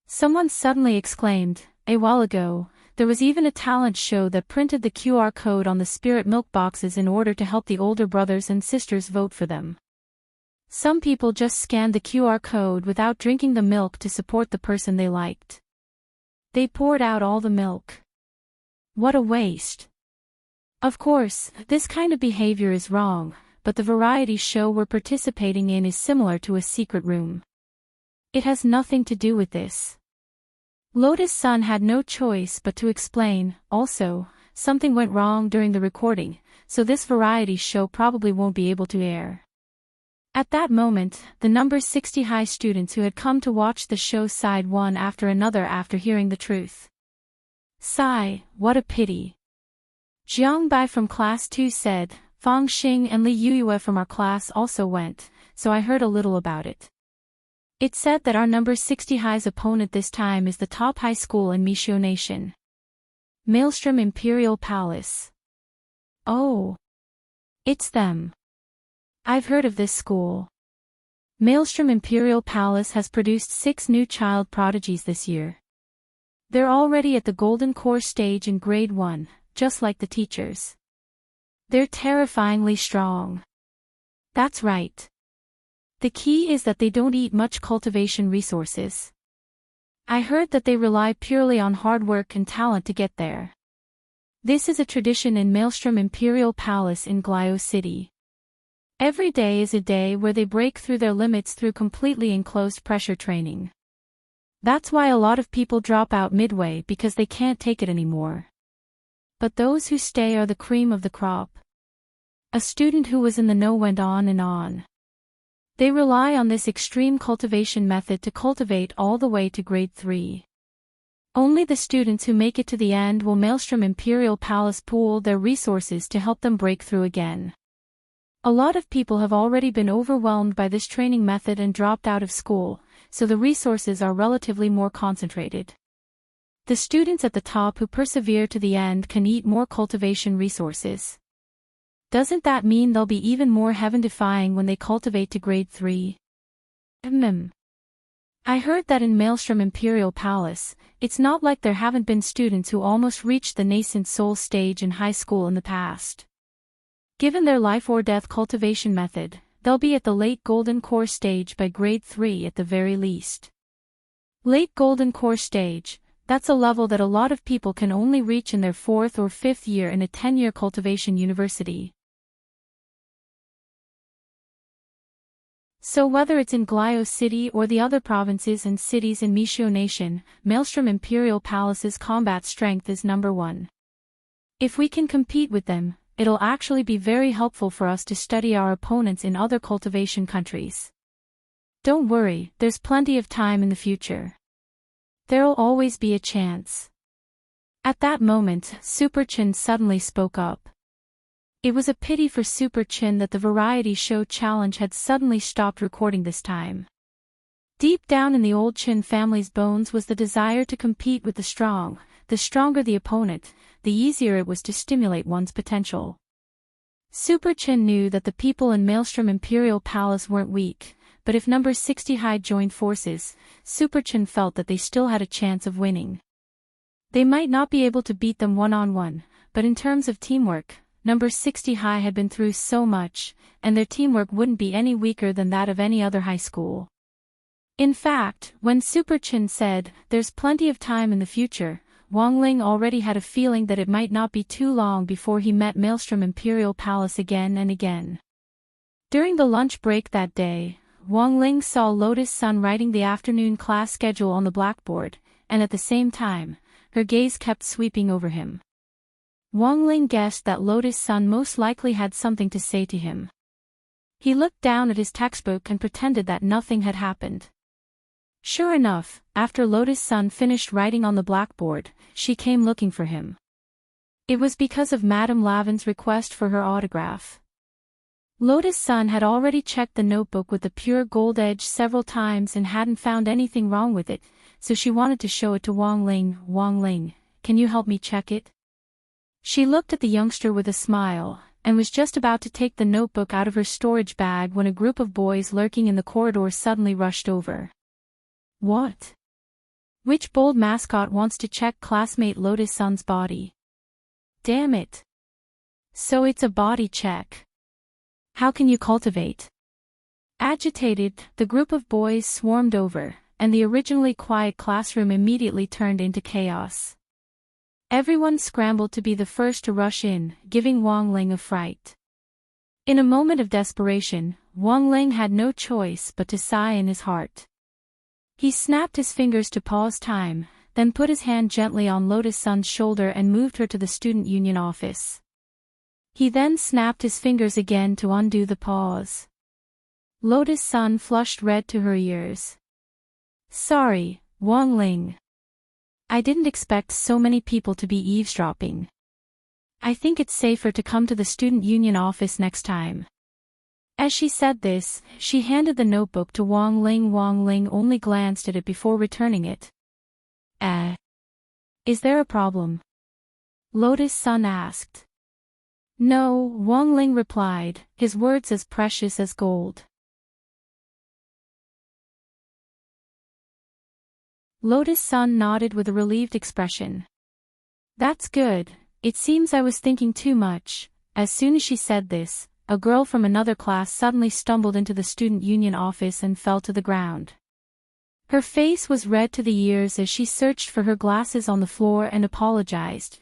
Someone suddenly exclaimed, a while ago, there was even a talent show that printed the QR code on the spirit milk boxes in order to help the older brothers and sisters vote for them. Some people just scanned the QR code without drinking the milk to support the person they liked. They poured out all the milk. What a waste. Of course, this kind of behavior is wrong, but the variety show we're participating in is similar to a secret room. It has nothing to do with this. Lotus Sun had no choice but to explain. Also, something went wrong during the recording, so this variety show probably won't be able to air. At that moment, the number 60 high students who had come to watch the show sighed one after another after hearing the truth. Sigh, what a pity. Jiang Bai from class 2 said, Fang Xing and Li Yuyue from our class also went, so I heard a little about it. It said that our number 60 high's opponent this time is the top high school in Mishio Nation. Maelstrom Imperial Palace. Oh. It's them. I've heard of this school. Maelstrom Imperial Palace has produced 6 new child prodigies this year. They're already at the Golden Core stage in grade 1, just like the teachers. They're terrifyingly strong. That's right. The key is that they don't eat much cultivation resources. I heard that they rely purely on hard work and talent to get there. This is a tradition in Maelstrom Imperial Palace in Glio City. Every day is a day where they break through their limits through completely enclosed pressure training. That's why a lot of people drop out midway because they can't take it anymore. But those who stay are the cream of the crop. A student who was in the know went on and on. They rely on this extreme cultivation method to cultivate all the way to grade 3. Only the students who make it to the end will Maelstrom Imperial Palace pool their resources to help them break through again. A lot of people have already been overwhelmed by this training method and dropped out of school, so the resources are relatively more concentrated. The students at the top who persevere to the end can eat more cultivation resources. Doesn't that mean they'll be even more heaven-defying when they cultivate to grade 3? I heard that in Maelstrom Imperial Palace, it's not like there haven't been students who almost reached the nascent soul stage in high school in the past. Given their life-or-death cultivation method, they'll be at the late Golden Core stage by grade 3 at the very least. Late Golden Core stage, that's a level that a lot of people can only reach in their 4th or 5th year in a 10-year cultivation university. So whether it's in Glio City or the other provinces and cities in Mishio Nation, Maelstrom Imperial Palace's combat strength is number one. If we can compete with them, it'll actually be very helpful for us to study our opponents in other cultivation countries. Don't worry, there's plenty of time in the future. There'll always be a chance. At that moment, Super Chin suddenly spoke up. It was a pity for Super Chin that the variety show challenge had suddenly stopped recording this time. Deep down in the old Chin family's bones was the desire to compete with the strong. The stronger the opponent, the easier it was to stimulate one's potential. Super Chin knew that the people in Maelstrom Imperial Palace weren't weak, but if number 60 High joined forces, Super Chin felt that they still had a chance of winning. They might not be able to beat them one-on-one, but in terms of teamwork, number 60 High had been through so much, and their teamwork wouldn't be any weaker than that of any other high school. In fact, when Super Chin said, "There's plenty of time in the future," Wang Ling already had a feeling that it might not be too long before he met Maelstrom Imperial Palace again and again. During the lunch break that day, Wang Ling saw Lotus Sun writing the afternoon class schedule on the blackboard, and at the same time, her gaze kept sweeping over him. Wang Ling guessed that Lotus Sun most likely had something to say to him. He looked down at his textbook and pretended that nothing had happened. Sure enough, after Lotus Sun finished writing on the blackboard, she came looking for him. It was because of Madame Lavin's request for her autograph. Lotus Sun had already checked the notebook with the pure gold edge several times and hadn't found anything wrong with it, so she wanted to show it to Wang Ling. "Wang Ling, can you help me check it?" She looked at the youngster with a smile, and was just about to take the notebook out of her storage bag when a group of boys lurking in the corridor suddenly rushed over. "What? Which bold mascot wants to check classmate Lotus Sun's body? Damn it. So it's a body check. How can you cultivate?" Agitated, the group of boys swarmed over, and the originally quiet classroom immediately turned into chaos. Everyone scrambled to be the first to rush in, giving Wang Ling a fright. In a moment of desperation, Wang Ling had no choice but to sigh in his heart. He snapped his fingers to pause time, then put his hand gently on Lotus Sun's shoulder and moved her to the student union office. He then snapped his fingers again to undo the pause. Lotus Sun flushed red to her ears. "Sorry, Wang Ling. I didn't expect so many people to be eavesdropping. I think it's safer to come to the student union office next time." As she said this, she handed the notebook to Wang Ling. Wang Ling only glanced at it before returning it. Is there a problem?" Lotus Sun asked. "No," Wang Ling replied, his words as precious as gold. Lotus Sun nodded with a relieved expression. "That's good, it seems I was thinking too much." As soon as she said this, a girl from another class suddenly stumbled into the student union office and fell to the ground. Her face was red to the ears as she searched for her glasses on the floor and apologized.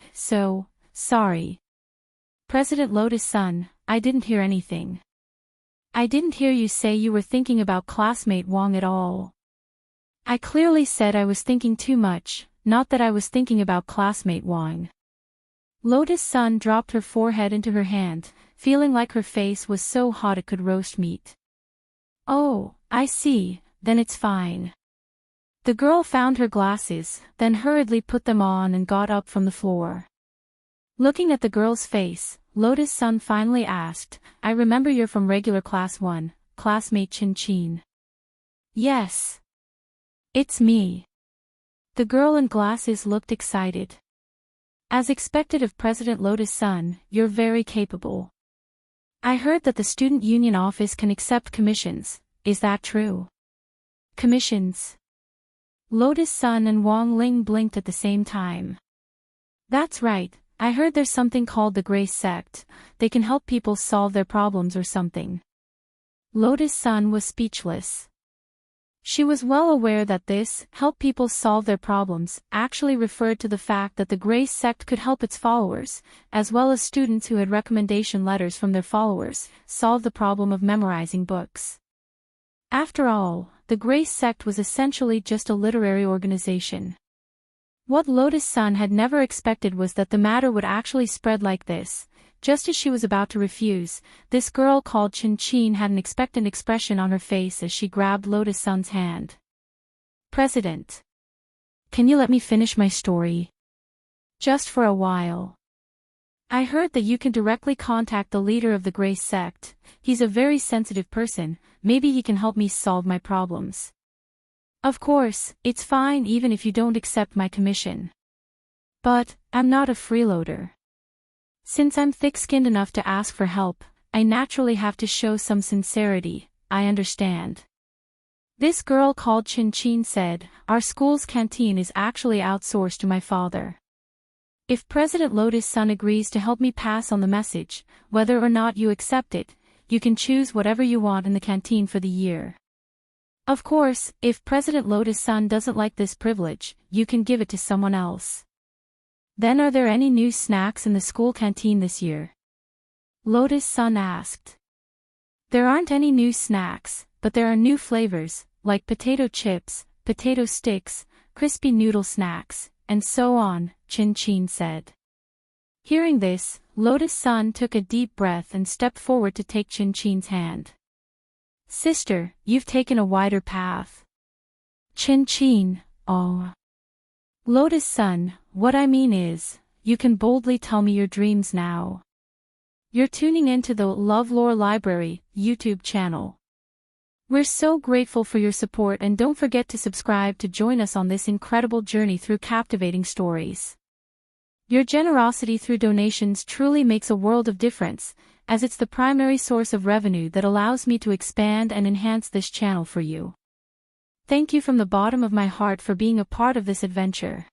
Sorry. President Lotus Sun, I didn't hear anything. I didn't hear you say you were thinking about classmate Wang at all. I clearly said I was thinking too much, not that I was thinking about classmate Wang." Lotus Sun dropped her forehead into her hand, feeling like her face was so hot it could roast meat. "Oh, I see, then it's fine." The girl found her glasses, then hurriedly put them on and got up from the floor. Looking at the girl's face, Lotus Sun finally asked, "I remember you're from regular class 1, classmate Chin Chin." "Yes. It's me." The girl in glasses looked excited. "As expected of President Lotus Sun, you're very capable. I heard that the student union office can accept commissions, is that true?" "Commissions?" Lotus Sun and Wang Ling blinked at the same time. "That's right, I heard there's something called the Grace Sect, they can help people solve their problems or something." Lotus Sun was speechless. She was well aware that this, help people solve their problems, actually referred to the fact that the Grace Sect could help its followers, as well as students who had recommendation letters from their followers, solve the problem of memorizing books. After all, the Grace sect was essentially just a literary organization. What Lotus Sun had never expected was that the matter would actually spread like this. Just as she was about to refuse, this girl called Chin had an expectant expression on her face as she grabbed Lotus Sun's hand. President. Can you let me finish my story? Just for a while. I heard that you can directly contact the leader of the Grace sect. He's a very sensitive person, maybe he can help me solve my problems. Of course, it's fine even if you don't accept my commission. But, I'm not a freeloader. Since I'm thick-skinned enough to ask for help, I naturally have to show some sincerity. I understand. This girl called Chin said, our school's canteen is actually outsourced to my father. If President Lotus Sun agrees to help me pass on the message, whether or not you accept it, you can choose whatever you want in the canteen for the year. Of course, if President Lotus Sun doesn't like this privilege, you can give it to someone else. Then are there any new snacks in the school canteen this year? Lotus Sun asked. There aren't any new snacks, but there are new flavors, like potato chips, potato sticks, crispy noodle snacks, and so on, Chin said. Hearing this, Lotus Sun took a deep breath and stepped forward to take Chin's hand. Sister, you've taken a wider path. Chin, oh. Lotus Sun, what I mean is, you can boldly tell me your dreams now. You're tuning into the LoveLore Library YouTube channel. We're so grateful for your support and don't forget to subscribe to join us on this incredible journey through captivating stories. Your generosity through donations truly makes a world of difference, as it's the primary source of revenue that allows me to expand and enhance this channel for you. Thank you from the bottom of my heart for being a part of this adventure.